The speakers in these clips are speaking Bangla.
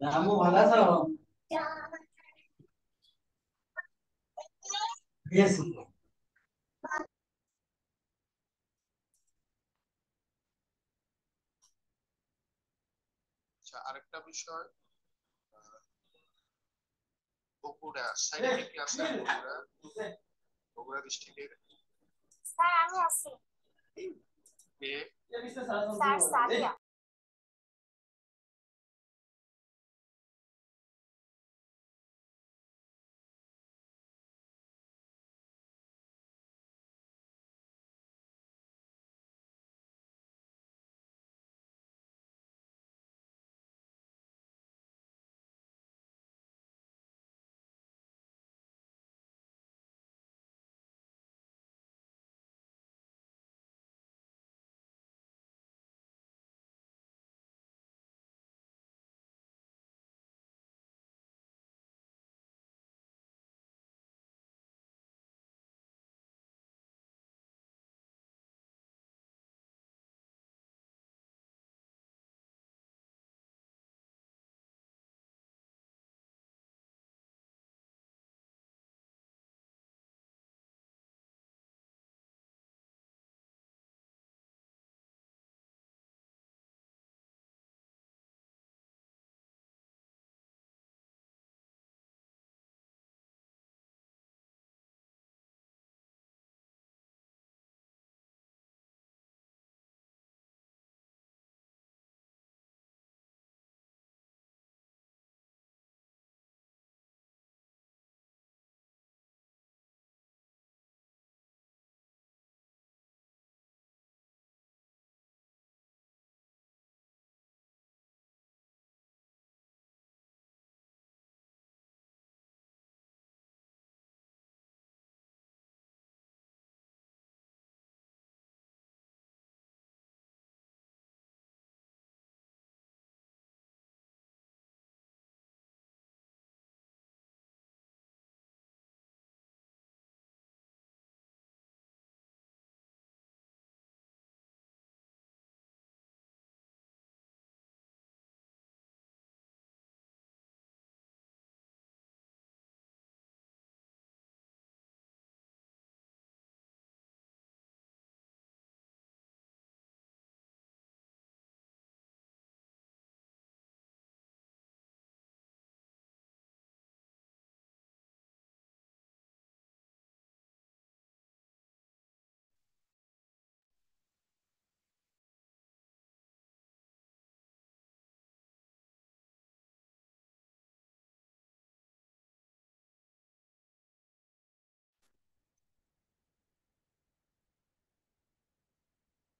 রামু ভালো আছো? বেশ। আচ্ছা, আরেকটা বিষয়। আহ, বগুড়া সাইডে কি আছে? বগুড়া ডিস্ট্রিক্টের স্যার আমি আছি। কে? স্যার সাদিয়া।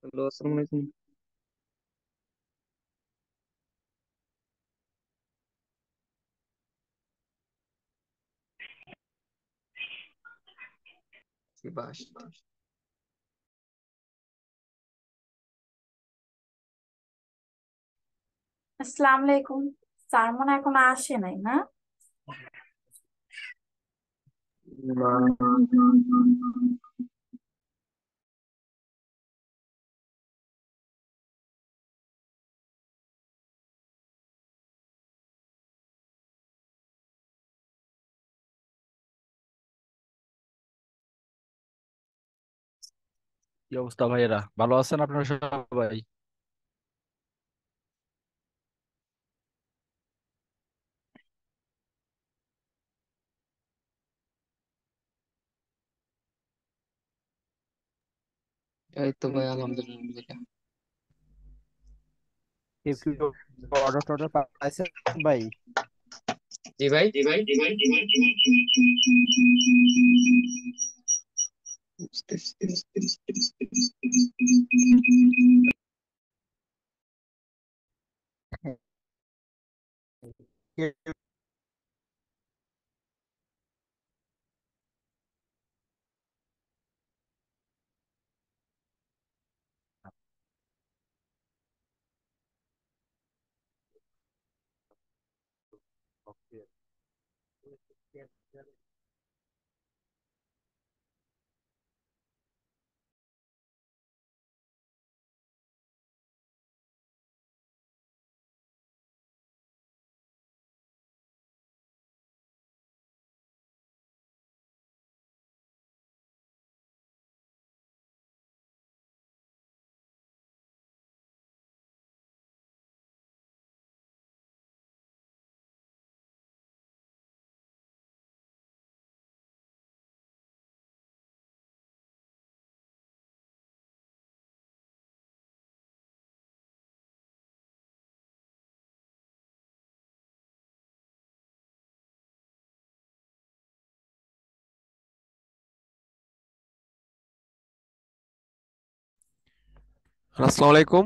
হ্যালো, আসসালামু আলাইকুম। বাস। আসসালামু আলাইকুম। স্যার মনে হয় এখনো আসে নাই না? না, কি অবস্থা ভাইয়েরা, ভালো আছেন আপনারা সবাই? এই তো ভাই, আলহামদুলিল্লাহ। কেউ কি অর্ডার টর্ডার পাইছেন ভাই? জি ভাই। কেউ আসসালামু আলাইকুম।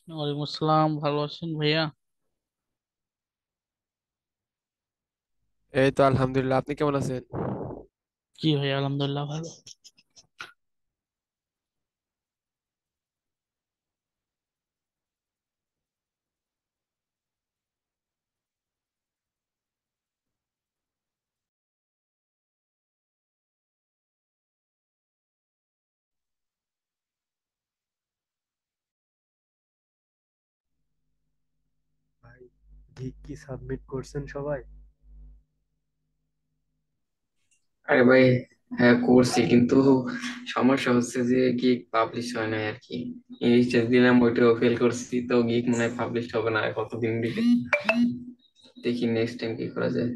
ওয়ালাইকুম আসসালাম, ভালো আছেন ভাইয়া? এই তো আলহামদুলিল্লাহ, আপনি কেমন আছেন? জি ভাইয়া, আলহামদুলিল্লাহ ভালো। ভাই, গিগ কি সাবমিট করছেন সবাই? আরে ভাই, হ্যাঁ করছি, কিন্তু সমস্যা হচ্ছে যে গিগ পাবলিশ হয় না আর কি। ইংলিশ টেস্ট দিলাম, ওইটাও ফেল করছি, তো গিগ মনে হয় পাবলিশ হবে না আর কতদিন দিলে। দেখি নেক্সট টাইম কি করা যায়,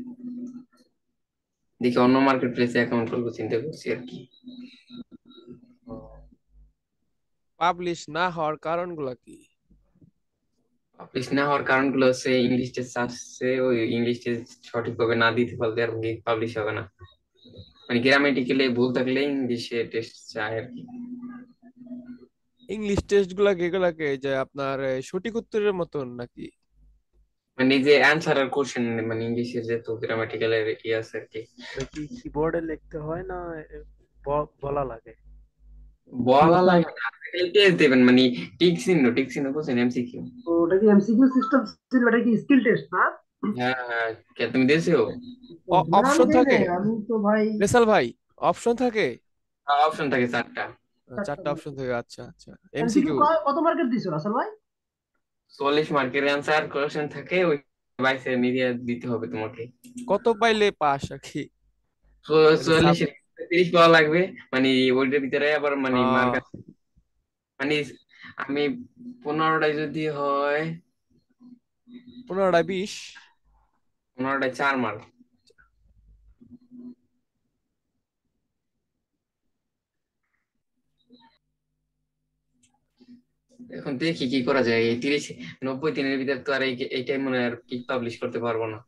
দেখি অন্য মার্কেট প্লেসে অ্যাকাউন্ট করবো চিন্তা করছি আর কি। পাবলিশ না হওয়ার কারণগুলো কি? পাবলিশ না হওয়ার কারণগুলো হচ্ছে ইংলিশ টেস্ট আসছে, ওই ইংলিশ টেস্ট সঠিকভাবে না দিতে পারলে আর গিগ পাবলিশ হবে না। মানে গ্রামাটিক্যালি ভুল থাকলে ইংলিশে টেস্ট চায় আর কি। ইংলিশ টেস্ট গুলাকে যে আপনার সঠিক উত্তরের মতন নাকি? মানে এই যে অ্যান্সার আর কোশ্চেন, মানে ইংলিশের যে তো গ্রামাটিক্যাল এর কি আছে আর কি। ওটা কি কিবোর্ডে লিখতে হয় না বলা লাগে? বলা লাগে না, টেস্ট দেবেন মানে টিক চিহ্ন বুঝছেন, এমসিকিউ। তো ওটা কি এমসিকিউ সিস্টেম ছিল? এটা কি স্কিল টেস্ট না? হ্যাঁ হ্যাঁ, কে তুমি দিয়েছো? না, আমি অপশন দেই থাকে নাই, আমি তো ভাই রেসাল ভাই? অপশন থাকে? অপশন থাকে 4টা। চারটা চারটা অপশন থাকে, আচ্ছা আচ্ছা। এমসিকিউ এমসিকিউ কত মার্কের দিছো রাসেল ভাই? 40 মার্কের অ্যান্সার কোশ্চেন থাকে, ওই বাইসে মিলিয়ে দিতে হবে তোমাকে। কত পাইলে পাস আর কি? মানে 40 30 পাওয়া লাগবে, মানে ওইটার ভিতরে আবার মানে মার্ক আহ, মানে আমি 15টায় যদি হয়, 15টায় 20। 15টায় 4 মার্ক। এখন দেখি কি করা যায়, এই 90 দিনের ভিতরে তো আর এইটাই মনে হয় আর কি পাবলিশ করতে পারবো না।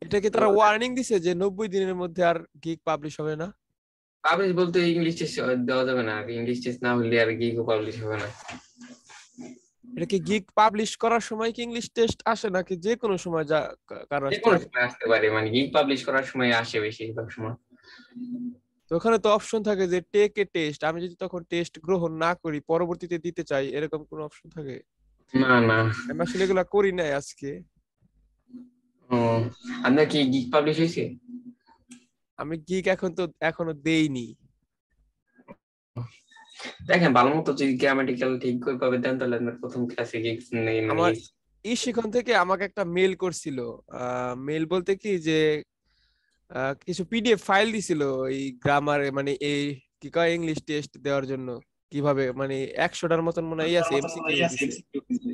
এটা কি তারা ওয়ার্নিং দিছে যে 90 দিনের মধ্যে আর গিগ পাবলিশ হবে না? পাবলিশ বলতে ইংলিশ টেস্ট দেওয়া যাবে না, ইংলিশ টেস্ট না হলে আর গিগও পাবলিশ হবে না। এটা কি গিগ পাবলিশ করার সময় কি ইংলিশ টেস্ট আসে নাকি যে কোনো সময় যা কারো যে আসতে কোনো পারে? সময় আসতে পারে, মানে গিগ পাবলিশ করার সময় আসে বেশিরভাগ সময়। তো ওখানে তো অপশন থাকে যে টেক এ টেস্ট, আমি যদি তখন টেস্ট গ্রহণ না করি পরবর্তীতে দিতে চাই, এরকম কোনো অপশন থাকে? না না। আমি আসলে এগুলা করি নাই আজকে। ও, আপনার কি গিগ পাবলিশ হয়েছে? আমি গিগ এখনো দেইনি। দেখেন ভালো মতো যদি গ্রামাটিক্যাল ঠিক করে পাবে দেন, তাহলে আপনার প্রথম ক্লাসে গিগ নেই মানে। আমার শিখন থেকে আমাকে একটা মেল করছিল। মেল বলতে কি যে কিছু পিডিএফ ফাইল দিছিল এই গ্রামারে, মানে এই কি কয় ইংলিশ টেস্ট দেওয়ার জন্য কিভাবে, মানে 100টার মতন মনে হয় আছে এমসিকিউ দিছে।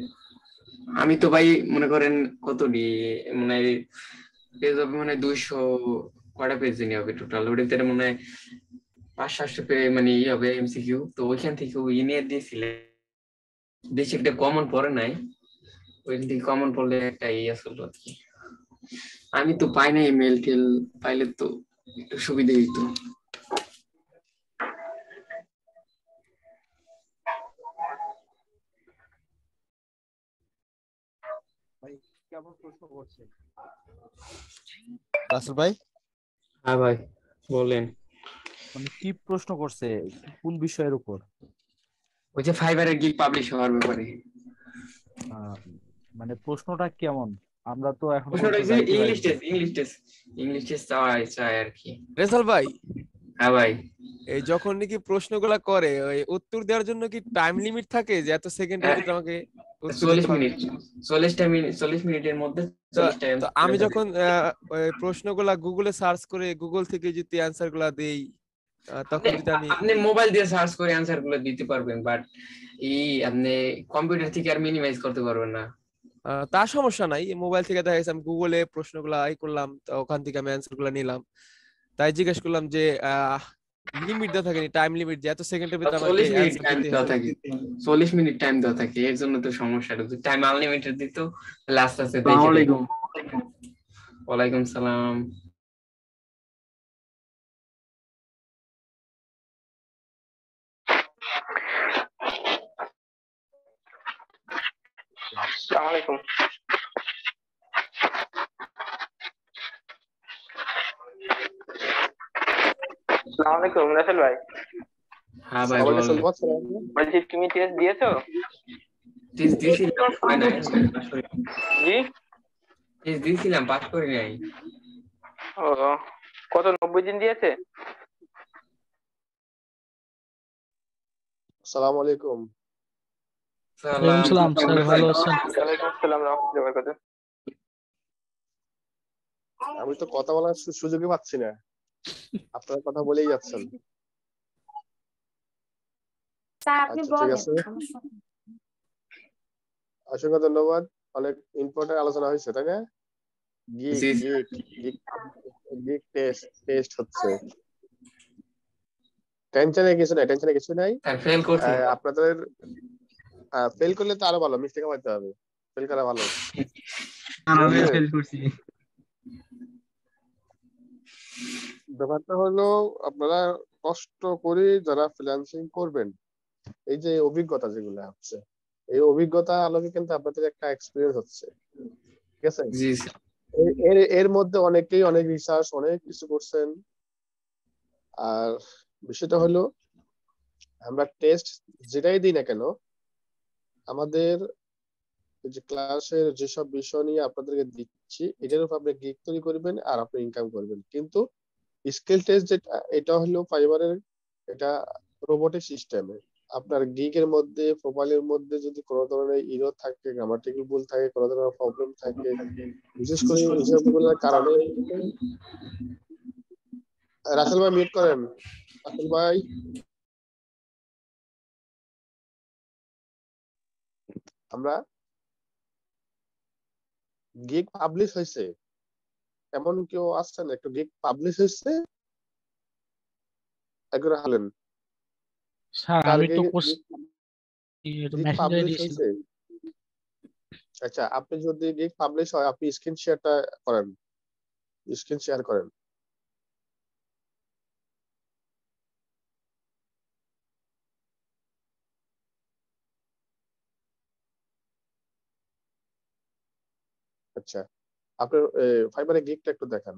আমি তো ভাই মনে করেন কতটি, মানে পেজ হবে মানে 200, কয়টা পেজ নিয়ে হবে টোটাল, ওটাতে মনে হয় 500-700 মানে ই হবে এমসিকিউ, তো ওইখান থেকে ওই নিয়ে দিয়েছিলেন। বেশি একটা কমন পড়ে নাই, ওইখান থেকে কমন পড়লে একটা ই আসলো আর কি। আমি তো পাই নাই, মেল টেল পাইলে তো একটু সুবিধা হইতো। ভাই কেমন প্রশ্ন করছে রাসেল ভাই? হ্যাঁ ভাই, বলেন। মানে কি প্রশ্ন করছে, কোন বিষয়ের উপর? ওই যে ফাইবারের গিগ পাবলিশ হওয়ার ব্যাপারে। আহ, মানে প্রশ্নটা কেমন? আমরা তো এখন প্রশ্নটা পর্যন্ত হচ্ছে জানতে ইংলিশ পারিনি। টেস্ট, ইংলিশ টেস্ট চাই আর কি। রেজাল ভাই, হ্যাঁ ভাই। এই যখন নাকি প্রশ্নগুলা করে ওই উত্তর দেওয়ার জন্য কি টাইম লিমিট থাকে যে এত সেকেন্ডের ভিতরে আমাকে উত্তর দিতে 40 হবে? মিনিট, 40 মিনিটের মধ্যে তো 40টা তো অ্যান্সার আমি করে যখন ওই প্রশ্নগুলা গুগলে সার্চ করে গুগল থেকে যদি অ্যান্সার গুলা দেই, আপনি তখন যদি আমি আপনি মোবাইল দিয়ে সার্চ করে অ্যান্সার গুলো দিতে পারবেন, বাট আপনি কম্পিউটার থেকে আর মিনিমাইজ করতে পারবেন না। তার সমস্যা নাই, মোবাইল থেকে দেখা গেছে আমি গুগলে প্রশ্নগুলা করলাম, তো ওখান থেকে আমি অ্যান্সার গুলা নিলাম। তাই জিজ্ঞেস করলাম যে লিমিট দেওয়া থাকেনি, টাইম লিমিট যে এত সেকেন্ডের ভিতরে আমাকে 40 মিনিট অ্যান্সার টাইম দিতে দেওয়া হবে। থাকে, 40 মিনিট টাইম দেওয়া থাকে, এর জন্য তো সমস্যাটা। যদি টাইম আনলিমিটেড দিত তাহলে আস্তে আস্তে দেখে আসসালামু দেখে। আলাইকুম। ওয়ালাইকুম সালাম। আসসালামু আলাইকুম। আসসালামু আলাইকুম রাসেল ভাই। হ্যাঁ ভাই সবাইকে বল। শুনতে পাচ্ছেন আপনি? বলছি তুমি টেস্ট দিয়েছো? টেস্ট দিয়েছিলাম, হয় নাই, পাস করি নাই। জি। টেস্ট দিয়েছিলাম, পাস করি নাই। ও, কত 90 দিন দিয়েছে? আসসালামু আলাইকুম। ওয়ালাইকুম সালাম স্যার, ভালো আছেন? ওয়ালাইকুম আসসালাম রাহমাতুল্লাহি ওয়া বারাকাতুহু। আমি তো কথা বলার সুযোগই পাচ্ছি না, আপনারা কথা বলেই যাচ্ছেন। স্যার আপনি আচ্ছা ঠিক বলেন, আছে, সমস্যা নেই। অসংখ্য ধন্যবাদ। অনেক ইম্পর্টেন্ট আলোচনা হয়েছে তাই না? গিক জি gig gig gig test test হচ্ছে। টেনশনে কিছু নাই। স্যার, ফেল করছি। আপনাদের ফেল করলে তো আরো ভালো, মিস্টেক পাইতে হবে, ফেল করা ভালো। আমি ফেল করছি। ব্যাপারটা হলো আপনারা কষ্ট করে যারা ফ্রিল্যান্সিং করবেন, এই যে অভিজ্ঞতা যেগুলো হচ্ছে, এই অভিজ্ঞতা আলোকে কিন্তু আপনাদের একটা এক্সপিরিয়েন্স হচ্ছে, ঠিক আছে? জি স্যার। এর এর মধ্যে অনেকেই অনেক রিসার্চ অনেক কিছু করছেন। আর বিষয়টা হলো আমরা টেস্ট যেটাই দিই না কেন, আমাদের এই যে ক্লাসের যেসব বিষয় নিয়ে আপনাদেরকে দিচ্ছি এটার উপর আপনি গিগ তৈরি করবেন আর আপনি ইনকাম করবেন। কিন্তু স্কিল টেস্ট যেটা, এটা হলো ফাইবারের, এটা রোবোটিক সিস্টেমে আপনার গিগের মধ্যে প্রোফাইলের মধ্যে যদি কোনো ধরনের ইরর থাকে, গ্রামাটিক্যাল ভুল থাকে, কোনো ধরনের প্রবলেম থাকে, বিশেষ করে এইসবগুলোর কারণে। রাসেল ভাই মিউট করেন, রাসেল ভাই। আমরা গিগ পাবলিশ হয়েছে এমন কেউ আসছেন একটু গিগ পাবলিশ হয়েছে একবার হালেন? স্যার কার আমি তো গিগ গিগ মেসেঞ্জারে পাবলিশ দিয়েছিলাম। হয়েছে? আচ্ছা, আপনি যদি গিগ পাবলিশ হয় আপনি স্ক্রিন শেয়ারটা করেন, স্ক্রিন শেয়ার করেন। আচ্ছা, আপনার ফাইবারের গিগটা একটু দেখান।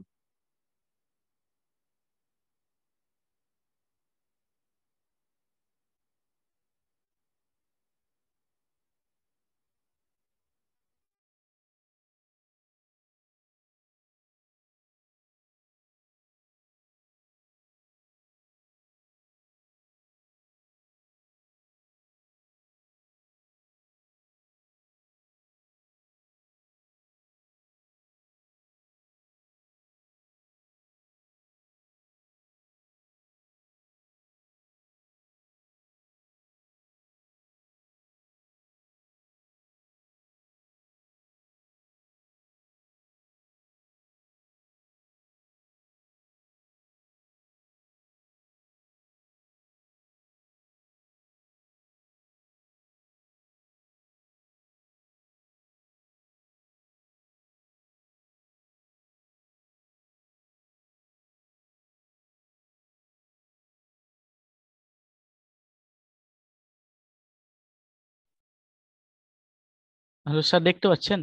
হ্যালো স্যার, দেখতে পাচ্ছেন?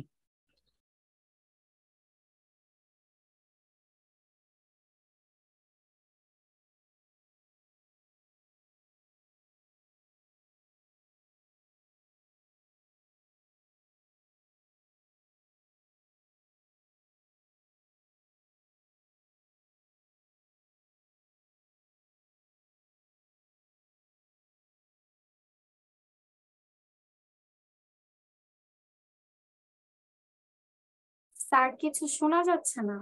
স্যার কিছু শোনা যাচ্ছে না।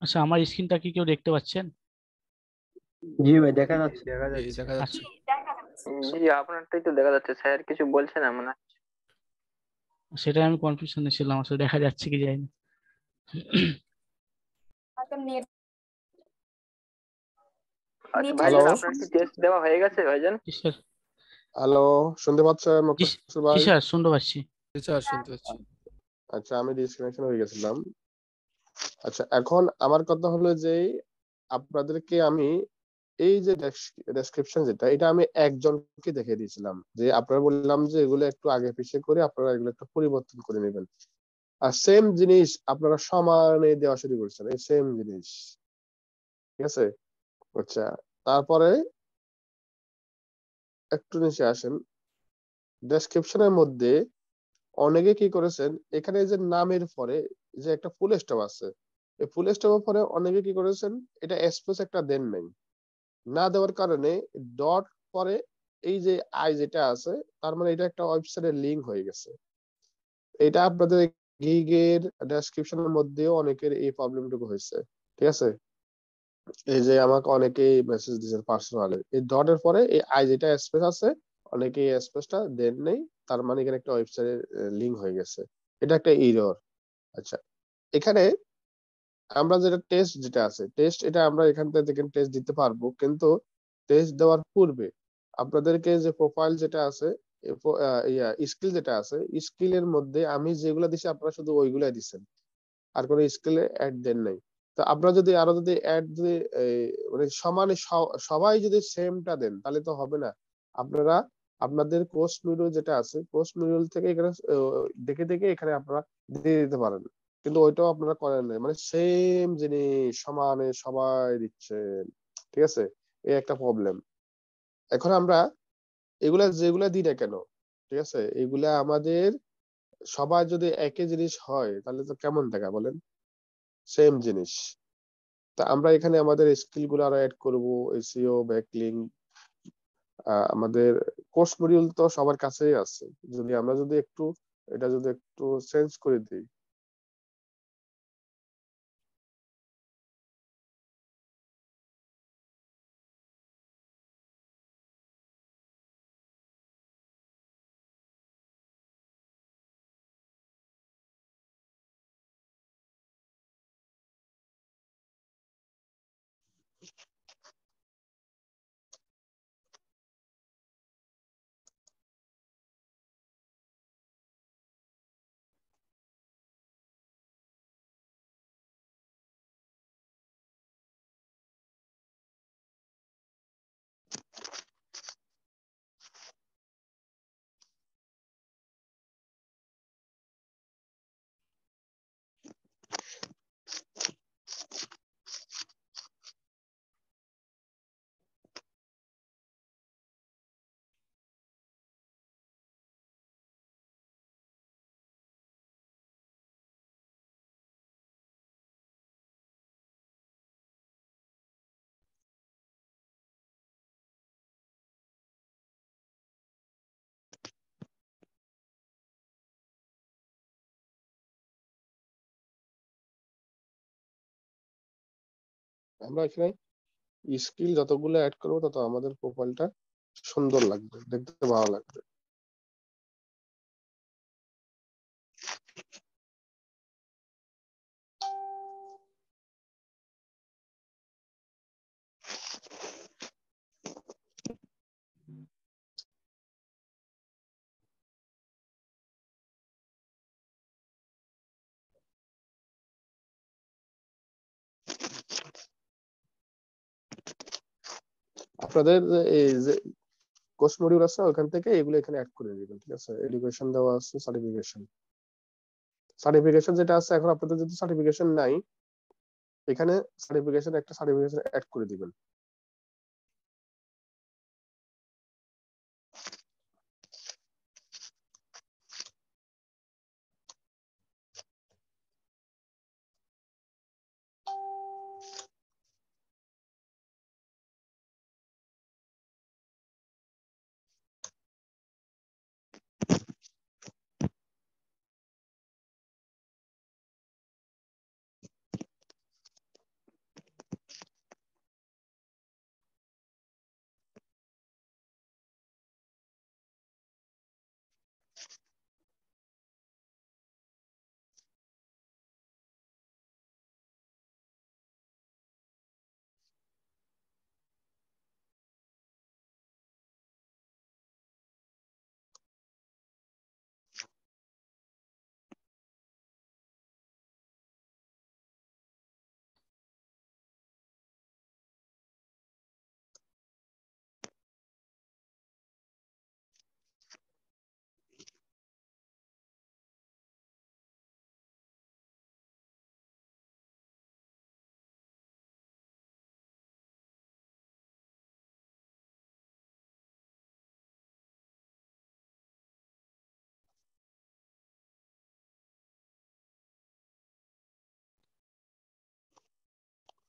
আচ্ছা, আমার স্ক্রিনটা কি কেউ দেখতে পাচ্ছেন? জি ভাই দেখা যাচ্ছে। এই দেখা যাচ্ছে। আচ্ছা, দেখা যাচ্ছে। জি, আপনারটাই তো দেখা যাচ্ছে, স্যার কিছু বলছে না মনে হয়। সেটাই আমি কনফিউশনে ছিলাম, আসলে দেখা যাচ্ছে কি যায় না। হয়তো নেট আচ্ছা নেটের হ্যালো ভাইজান, কিছু আপনার কি সমস্যা। টেস্ট দেওয়া হয়ে গেছে ভাইজান? জি স্যার। হ্যালো, শুনতে পাচ্ছেন জি মোখলেছুর জি ভাই? স্যার, শুনতে পাচ্ছি। স্যার শুনতে পাচ্ছি। আচ্ছা, আমি ডিসকানেকশন হয়ে গেছিলাম। আচ্ছা, এখন আমার কথা হলো যে আপনাদেরকে আমি এই যে ডেসক্রিপশন যেটা, এটা আমি একজনকে দেখিয়ে দিয়েছিলাম, যে আপনারা বললাম যে এগুলো একটু আগে পিছিয়ে করে আপনারা এগুলো একটু পরিবর্তন করে নেবেন। আর সেম জিনিস আপনারা সমানে দেওয়া শুরু করছেন, এই সেম জিনিস। ঠিক আছে? আচ্ছা, তারপরে একটু নিচে আসেন। ডেসক্রিপশনের মধ্যে অনেকে কি করেছেন, এখানে যে নামের পরে যে একটা ফুল স্টপ আছে, এই ফুল স্টপের পরে অনেকে কি করেছেন, এটা স্পেস একটা দেন নাই। না দেওয়ার কারণে ডট পরে এই যে আই যেটা আছে, তার মানে এটা একটা ওয়েবসাইটের লিংক হয়ে গেছে। এটা আপনাদের গিগের ডেসক্রিপশনের মধ্যেও অনেকের এই প্রবলেমটুকু হয়েছে। ঠিক আছে? এই যে আমাকে অনেকেই মেসেজ দিয়েছেন পার্সোনালি, এই ডটের পরে এই আই যেটা স্পেস আছে, অনেকে এই স্পেসটা দেন নেই, তার মানে এখানে একটা ওয়েবসাইটের লিংক হয়ে গেছে। এটা একটা এরর। আচ্ছা, এখানে আমরা যেটা টেস্ট যেটা আছে, টেস্ট এটা আমরা এখান থেকে দেখেন টেস্ট দিতে পারবো, কিন্তু টেস্ট দেওয়ার পূর্বে আপনাদেরকে যে প্রোফাইল যেটা আছে, স্কিল যেটা আছে, স্কিলের মধ্যে আমি যেগুলো দিছি আপনারা শুধু ওইগুলাই দিচ্ছেন, আর কোনো স্কিলে অ্যাড দেন নাই। তো আপনারা যদি আরো যদি অ্যাড যদি মানে সমানে সবাই যদি সেমটা দেন তাহলে তো হবে না। আপনারা আপনাদের কোর্স মিডিউল যেটা আছে, কোর্স মিডিউল থেকে এখানে দেখে দেখে এখানে আপনারা দিয়ে দিতে পারেন, কিন্তু ওইটাও আপনারা করেন না, মানে সেম জিনিস সমানে সবাই দিচ্ছেন। ঠিক আছে? এই একটা প্রবলেম। এখন আমরা এগুলা যেগুলা দিই না কেন, ঠিক আছে, এগুলা আমাদের সবার যদি একই জিনিস হয় তাহলে তো কেমন দেখা বলেন? সেম জিনিস। তা আমরা এখানে আমাদের স্কিল গুলো আরো অ্যাড করবো, এসইও, ব্যাকলিংক। আমাদের কোর্স মডিউল তো সবার কাছেই আছে, যদি আমরা যদি একটু এটা যদি একটু চেঞ্জ করে দিই। আমরা এখানে স্কিল যতগুলো অ্যাড করবো তত আমাদের প্রোফাইলটা সুন্দর লাগবে, দেখতে ভালো লাগবে। আপনাদের এই যে কোর্স মডিউল আছে ওখান থেকে এগুলো এখানে অ্যাড করে দিবেন। ঠিক আছে? এডুকেশন দেওয়া আছে, সার্টিফিকেশন। সার্টিফিকেশন যেটা আছে, এখন আপনাদের যদি সার্টিফিকেশন নাই, এখানে সার্টিফিকেশন একটা সার্টিফিকেশন অ্যাড করে দিবেন।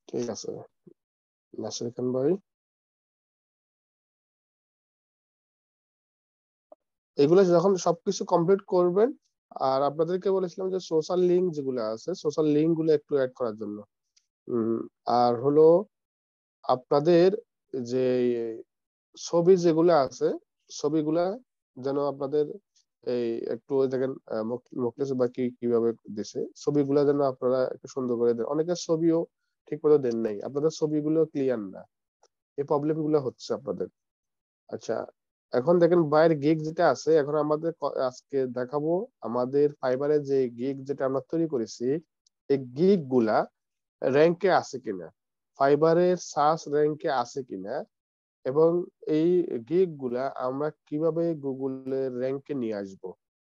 ঠিক আছে, নাসির খান ভাই। এগুলো যখন সবকিছু কমপ্লিট করবেন, আর আপনাদেরকে বলেছিলাম যে সোশ্যাল লিঙ্ক যেগুলো আছে, সোশ্যাল লিঙ্ক গুলো একটু অ্যাড করার জন্য। আর হলো আপনাদের যে ছবি যেগুলো আছে, ছবিগুলা যেন আপনাদের এই একটু ওই দেখেন মুখলেস বা কিভাবে দিছে, ছবিগুলা যেন আপনারা একটু সুন্দর করে দেন। অনেকের ছবিও ঠিক মতো দেন নাই, আপনাদের ছবিগুলো ক্লিয়ার না, এই প্রবলেম গুলো হচ্ছে আপনাদের। আচ্ছা, এখন দেখেন বাইরের গিগ যেটা আছে, এখন আমাদের আজকে দেখাবো আমাদের ফাইবারের যে গিগ যেটা আমরা তৈরি করেছি, এই গিগ গুলা র্যাঙ্কে আছে কিনা, ফাইবারের সার্চ র্যাঙ্কে আছে কিনা, এবং এই গিগ গুলা আমরা কিভাবে গুগলের র্যাঙ্কে নিয়ে আসব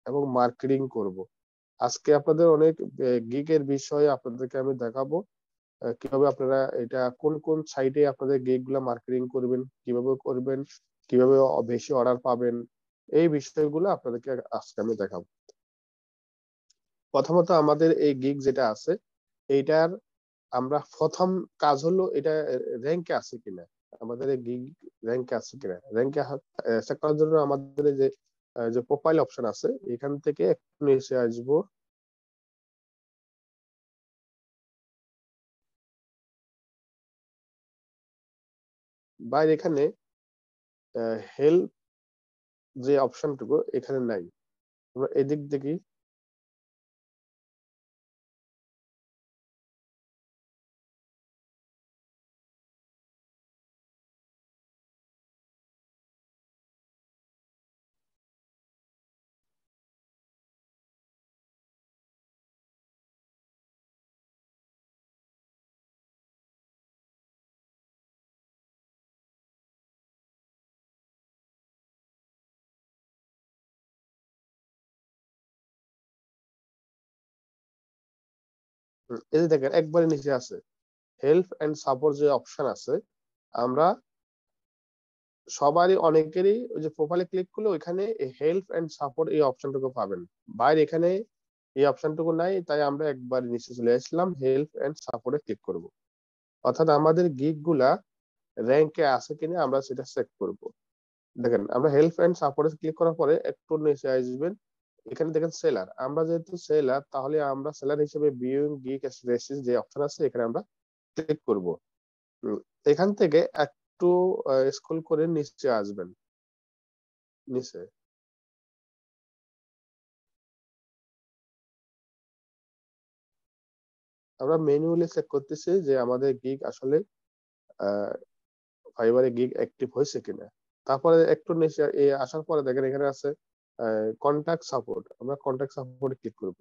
এবং মার্কেটিং করব। আজকে আপনাদের অনেক গিগের বিষয়ে আপনাদেরকে আমি দেখাবো, কিভাবে আপনারা এটা কোন কোন সাইটে আপনাদের গিগ গুলা মার্কেটিং করবেন, কিভাবে করবেন, কিভাবে বেশি অর্ডার পাবেন, এই বিষয়গুলো আপনাদেরকে আজকে আমি দেখাবো। প্রথমত আমাদের এই গিগ যেটা আছে, এইটার আমরা প্রথম কাজ হলো এটা র্যাঙ্কে আছে কিনা, আমাদের এই গিগ র্যাঙ্কে আছে কিনা। র্যাঙ্কে চেক করার জন্য আমাদের এই যে যে প্রোফাইল অপশন আছে, এখান থেকে একটু নিচে আসবো। বাইরে এখানে হেল্প যে অপশনটুকু এখানে নাই, আমরা এদিক দেখি। এই যে দেখেন একবারে নিচে আছে হেল্প এন্ড সাপোর্ট যে অপশন আছে, আমরা সবারই অনেকেরই ওই যে প্রোফাইলে ক্লিক করলে ওইখানে হেল্প এন্ড সাপোর্ট এই অপশনটুকু পাবেন। বাইরে এখানে এই অপশনটুকু নাই, তাই আমরা একবার নিচে চলে আসলাম, হেল্প এন্ড সাপোর্টে ক্লিক করব। অর্থাৎ আমাদের গিগ গুলা র্যাঙ্কে আছে কিনা আমরা সেটা চেক করব। দেখেন আমরা হেল্প এন্ড সাপোর্টে ক্লিক করার পরে একটু নিচে আসবেন, এখানে দেখেন সেলার। আমরা যেহেতু সেলার, তাহলে আমরা সেলার হিসেবে ভিউইং গিগ রেসিস যে অপশন আছে এখানে আমরা ক্লিক করব। এখান থেকে একটু স্ক্রল করে নিচে আসবেন, নিচে আমরা ম্যানুয়ালি চেক করতেছি যে আমাদের গিগ আসলে ফাইবারে গিগ অ্যাক্টিভ হয়েছে কিনা। তারপরে একটু নিচে আসার পরে দেখেন এখানে আছে কন্টাক্ট সাপোর্ট, আমরা কন্টাক্ট সাপোর্টে ক্লিক করব।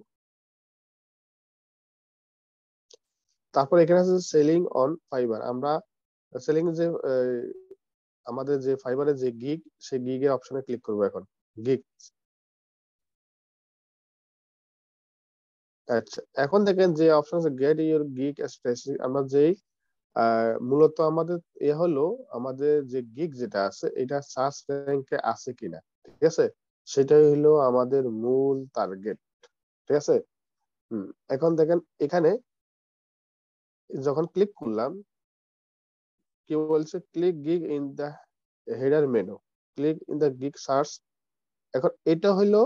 তারপর এখানে আছে সেলিং অন ফাইবার, আমরা সেলিং যে আমাদের যে ফাইবারের যে গিগ, সেই গিগের অপশনে ক্লিক করব। এখন গিগ, আচ্ছা এখন দেখেন যে অপশন আছে গেট ইউর গিগ স্পেসিফিক, আমরা যেই মূলত আমাদের হলো আমাদের যে গিগ যেটা আছে এটা সার্চ র্যাঙ্কে আছে কিনা, ঠিক আছে, সেটাই হলো আমাদের মূল টার্গেট। ঠিক আছে। এখন দেখেন এখানে যখন ক্লিক করলাম, কি বলছে, click gig in the header menu, click in the gig search. এখন এটা হলো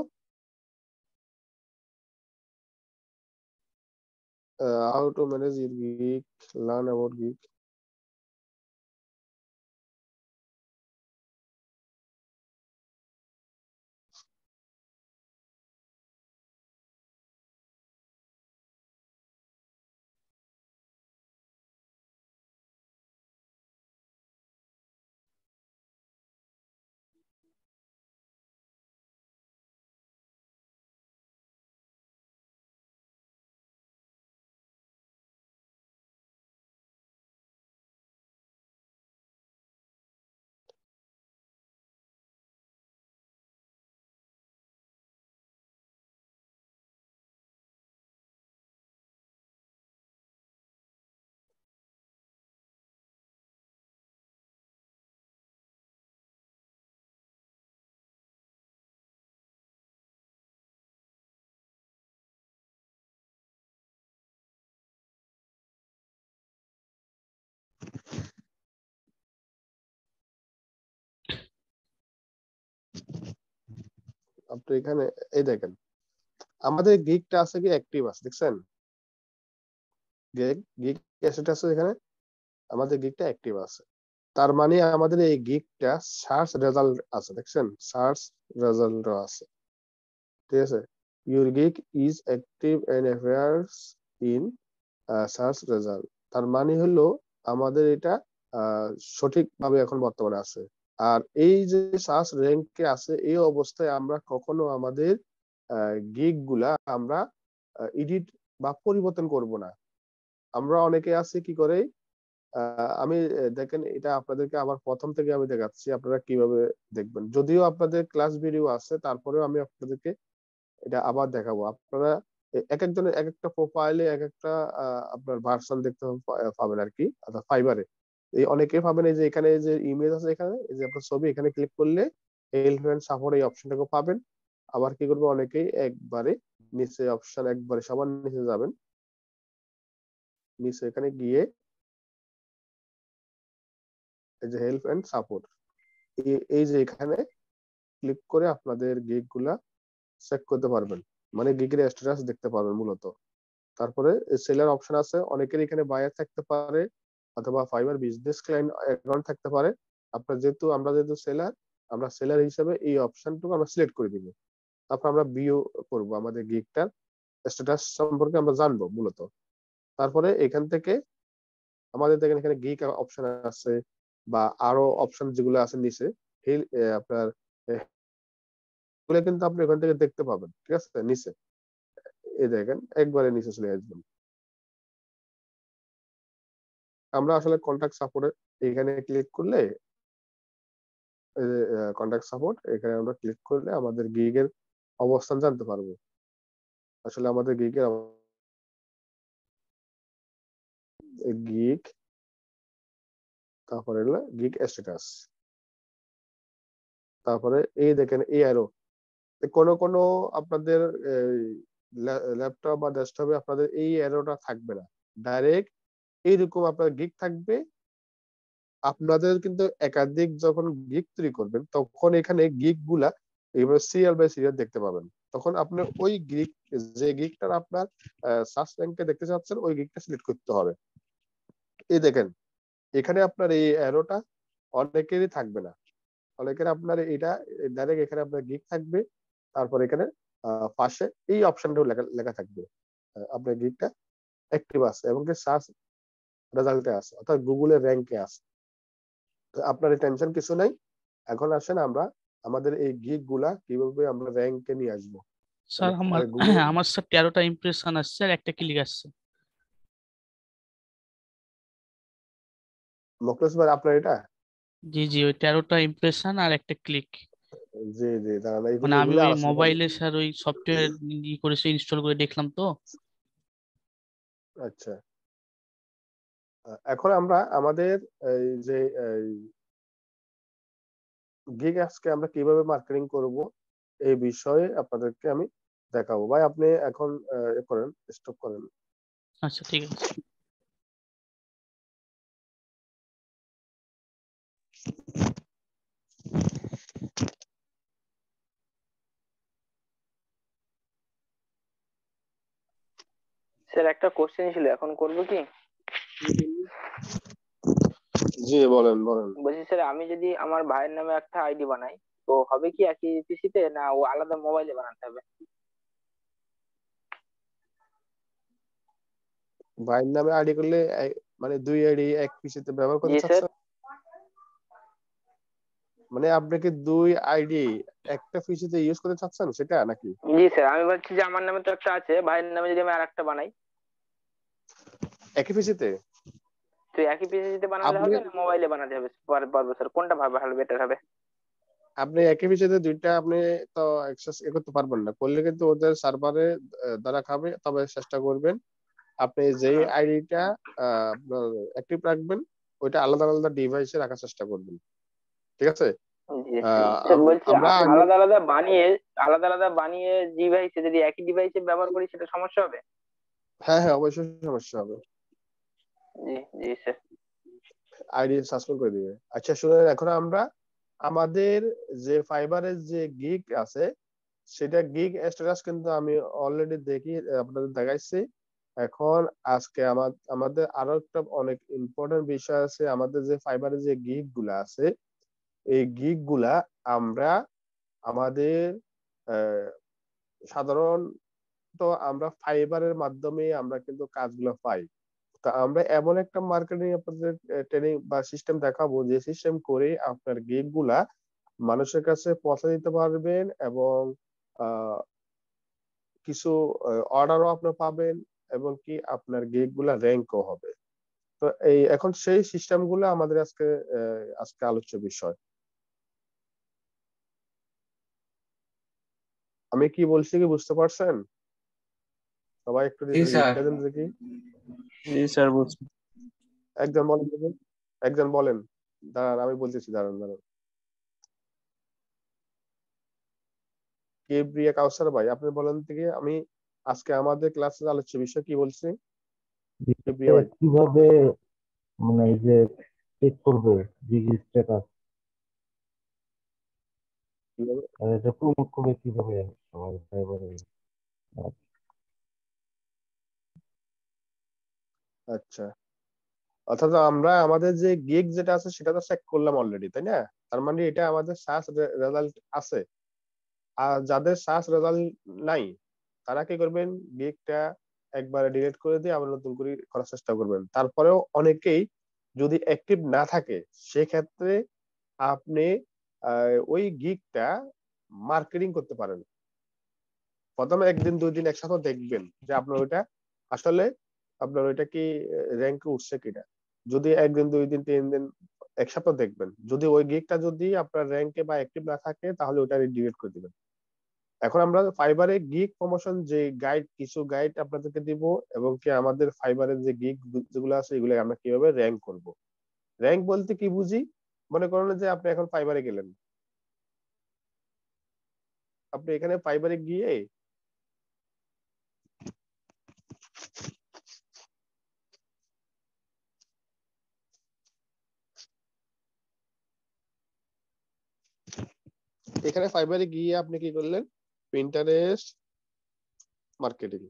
how to manage your gig, learn about gig. তো এখানে এই দেখেন আমাদের গিকটা আছে কি অ্যাক্টিভ আছে, দেখছেন গিক অ্যাসেট আছে এখানে, আমাদের গিকটা অ্যাক্টিভ আছে। তার মানে আমাদের এই গিকটা সার্চ রেজাল্ট আছে, দেখছেন সার্চ রেজাল্ট আছে, ঠিক আছে। Your gig is active and appears in search result, তার মানে হলো আমাদের এটা সঠিকভাবে এখন বর্তমানে আছে। আর এই যে সার্চ র্যাঙ্কে আছে এই অবস্থায় আমরা কখনো আমাদের গিগ গুলা আমরা এডিট বা পরিবর্তন করব না। আমরা অনেকে আছি কি করে আমি দেখেন এটা আপনাদেরকে আবার প্রথম থেকে আমি দেখাচ্ছি আপনারা কিভাবে দেখবেন, যদিও আপনাদের ক্লাস ভিডিও আছে তারপরেও আমি আপনাদেরকে এটা আবার দেখাবো। আপনারা এক একজনের এক একটা প্রোফাইলে এক একটা আপনার ভার্সন দেখতে পাবেন আর কি, অর্থাৎ ফাইবারে এই অনেকে পাবেন। এই যে এখানে যে ইমেজ আছে, এখানে এই যে আপনার ছবি, এখানে ক্লিক করলে হেল্প এন্ড সাপোর্ট এই অপশনটাকে পাবেন। আবার কি করবে অনেকেই একবারে নিচে অপশন একবারে সবার নিচে যাবেন, নিচে এখানে গিয়ে এই যে হেল্প এন্ড সাপোর্ট এই যে এখানে ক্লিক করে আপনাদের গিগ গুলা চেক করতে পারবেন, মানে গিগের স্ট্যাটাস দেখতে পারবেন মূলত। তারপরে সেলার অপশন আছে, অনেকের এখানে বায়ার থাকতে পারে অথবা ফাইবার বিজনেস ক্লায়েন্ট অ্যাকাউন্ট থাকতে পারে। আপনার যেহেতু আমরা যেহেতু সেলার, আমরা সেলার হিসেবে এই অপশনটুকু আমরা সিলেক্ট করে দিব। তারপর আমরা ভিউ করব আমাদের গিগটার স্ট্যাটাস সম্পর্কে আমরা জানবো মূলত। তারপরে এখান থেকে আমাদের দেখেন এখানে গিগ অপশন আছে বা আরো অপশন যেগুলো আছে নিচে আপনার এগুলো কিন্তু আপনি এখান থেকে দেখতে পাবেন, ঠিক আছে। নিচে এই দেখেন একবারে নিচে চলে আসবেন। আমরা আসলে কন্টাক্ট সাপোর্টে এখানে ক্লিক করলে কন্টাক্ট সাপোর্ট এখানে আমরা ক্লিক করলে আমাদের গিগের অবস্থান জানতে পারবো। আসলে আমাদের গিগের গিগ, তারপরে হলো গিগ স্ট্যাটাস, তারপরে এই দেখেন এই অ্যারো। কোনো কোনো আপনাদের ল্যাপটপ বা ডেস্কটপে আপনাদের এই অ্যারোটা থাকবে না, ডাইরেক্ট এইরকম আপনার গিগ থাকবে। আপনাদের কিন্তু একাধিক যখন গিগ তৈরি করবেন তখন এখানে গিগ গুলা এইভাবে সিরিয়াল বাই সিরিয়াল দেখতে পাবেন। তখন আপনি ওই গিগ যে গিগটার আপনার সার্চ র্যাঙ্কে দেখতে চাচ্ছেন ওই গিগটা সিলেক্ট করতে হবে। এই দেখেন এখানে আপনার এই অ্যারোটা অনেকেরই থাকবে না, অনেকের আপনার এটা ডাইরেক্ট এখানে আপনার গিগ থাকবে, তারপর এখানে পাশে এই অপশনটাও লেখা লেখা থাকবে আপনার গিগটা অ্যাক্টিভ আছে এবং সার্চ রেজাল্টে আছে, অর্থাৎ গুগলের র্যাঙ্কে আছে। তো আপনার টেনশন কিছু নাই। এখন আসেন আমরা আমাদের এই গিগ গুলা কিভাবে আমরা র্যাঙ্কে নিয়ে আসবো। স্যার আমার গুগল আমার স্যার 13টা ইমপ্রেশন আসছে আর একটা ক্লিক আসছে। মোখলেস ভাই আপনার এটা? জি জি, ওই 13টা ইমপ্রেশন আর একটা ক্লিক। জি জি, দাঁড়ান মানে আমি এগুলো ওই আলোচনা করবো। মোবাইলে স্যার ওই সফটওয়্যার করেছে, ইনস্টল করে দেখলাম তো। আচ্ছা, এখন আমরা আমাদের এই যে গিগ অ্যাপসকে আমরা কিভাবে মার্কেটিং করব এই বিষয়ে আপনাদেরকে আমি দেখাবো। ভাই আপনি এখন করেন, স্টপ করেন। আচ্ছা ঠিক আছে। স্যার একটা কোশ্চেন ছিল, এখন করবো কি? জি বলেন বলেন। বলছি স্যার, আমি যদি আমার ভাইয়ের নামে একটা আইডি বানাই তো হবে কি একই পিসিতে, না ও আলাদা মোবাইলে বানাতে হবে? ভাইয়ের নামে আইডি করলে মানে দুই আইডি এক পিসিতে ব্যবহার করতে জি স্যার। চাচ্ছেন? মানে আপনি কি দুই আইডি একটা পিসিতে ইউজ করতে চাচ্ছেন সেটা নাকি? জি স্যার, আমি বলছি যে আমার নামে তো একটা আছে, ভাইয়ের নামে যদি আমি আর একটা বানাই একই পিসিতে তো একই পিসিতে বানালে আপনি হবে না মোবাইলে বানাতে হবে? পারবো স্যার, কোনটা ভালো বেটার হবে? আপনি একই পিসিতে দুইটা আপনি তো অ্যাক্সেস করতে পারবেন না, করলে কিন্তু ওদের সার্ভারে দ্বারা খাবে। তবে চেষ্টা করবেন আপনি যেই আইডিটা আপনার অ্যাক্টিভ রাখবেন ওইটা আলাদা আলাদা ডিভাইসে রাখার চেষ্টা করবেন, ঠিক আছে। জি স্যার, বলছি আমরা আলাদা আলাদা বানিয়ে ডিভাইসে যদি একই ডিভাইসে ব্যবহার করি সেটা সমস্যা হবে? হ্যাঁ হ্যাঁ অবশ্যই সমস্যা হবে, জি জি স্যার। আইডি সাসপেন্ড করে দিবে। আচ্ছা শুনুন, এখন আমরা আমাদের যে ফাইবারের যে গিগ আছে সেটা গিগ স্ট্যাটাস কিন্তু আমি অলরেডি দেখি আপনাদের দেখাইছি। এখন আজকে আমাদের আরো একটা অনেক ইম্পর্টেন্ট বিষয় আছে। আমাদের যে ফাইবারের যে গিগ গুলা আছে, এই গিগ গুলা আমরা আমাদের সাধারণত আমরা ফাইবারের মাধ্যমে আমরা কিন্তু কাজগুলো পাই। তা আমরা এমন একটা মার্কেটিং আপনাদের ট্রেনিং বা সিস্টেম দেখাবো, যে সিস্টেম করে আপনার গিগ গুলা মানুষের কাছে পৌঁছে দিতে পারবেন, এবং কিছু অর্ডারও আপনি পাবেন, এবং কি আপনার গিগ গুলা র্যাঙ্কও হবে। তো এই এখন সেই সিস্টেম গুলো আমাদের আজকে আলোচ্য বিষয়। আমি কি বলছি কি বুঝতে পারছেন? সবাই একটু জি স্যার। রিপ্লাই দেন দেখি। জি স্যার, বুঝছি। একজন বলেন দেখি, একজন বলেন। দাঁড়ান আমি বলতেছি, দাঁড়ান দাঁড়ান। প্রিয়া কাউসার ভাই, আপনি বলেন দেখি, আমি আজকে আমাদের ক্লাসের আলোচ্য বিষয় কি বলছি। প্রিয়া ভাই, কিভাবে মানে এই যে চেক করবে ডিগ্রি স্ট্যাটাস, কিভাবে? এটা প্রমোট করবে কিভাবে আমাদের সাইবারে? আচ্ছা, অর্থাৎ আমরা আমাদের যে গিগ যেটা আছে সেটা তো চেক করলাম অলরেডি, তাই না? তার মানে এটা আমাদের সার্চ রেজাল্ট আছে। আর যাদের সার্চ রেজাল্ট নাই, তারা কি করবেন, গিগটা একবারে ডিলিট করে দিয়ে আবার নতুন করে করার চেষ্টা করবেন। তারপরেও অনেকেই যদি অ্যাক্টিভ না থাকে, সেক্ষেত্রে আপনি ওই গিগটা মার্কেটিং করতে পারেন। প্রথমে একদিন দুই দিন এক সপ্তাহ দেখবেন যে আপনার ওইটা আসলে আপনার ওইটা কি র্যাঙ্কে উঠছে কিনা। যদি একদিন দুই দিন তিন দিন এক সপ্তাহ দেখবেন, যদি ওই গিগটা যদি আপনার র্যাঙ্কে বা অ্যাক্টিভ না থাকে, তাহলে ওটা ডিলিট করে দিবেন। এখন আমরা ফাইবারে গিগ প্রমোশন যে গাইড, কিছু গাইড আপনাদেরকে দিব, এবং কি আমাদের ফাইবারের যে গিগ যেগুলো আছে এগুলো আমরা কিভাবে র্যাঙ্ক করব। র্যাঙ্ক বলতে কি বুঝি, মনে করেন যে আপনি এখন ফাইবারে গেলেন, আপনি এখানে ফাইবারে গিয়ে এখানে ফাইবারে গিয়ে আপনি কি করলেন, পিন্টারেস্ট মার্কেটিং,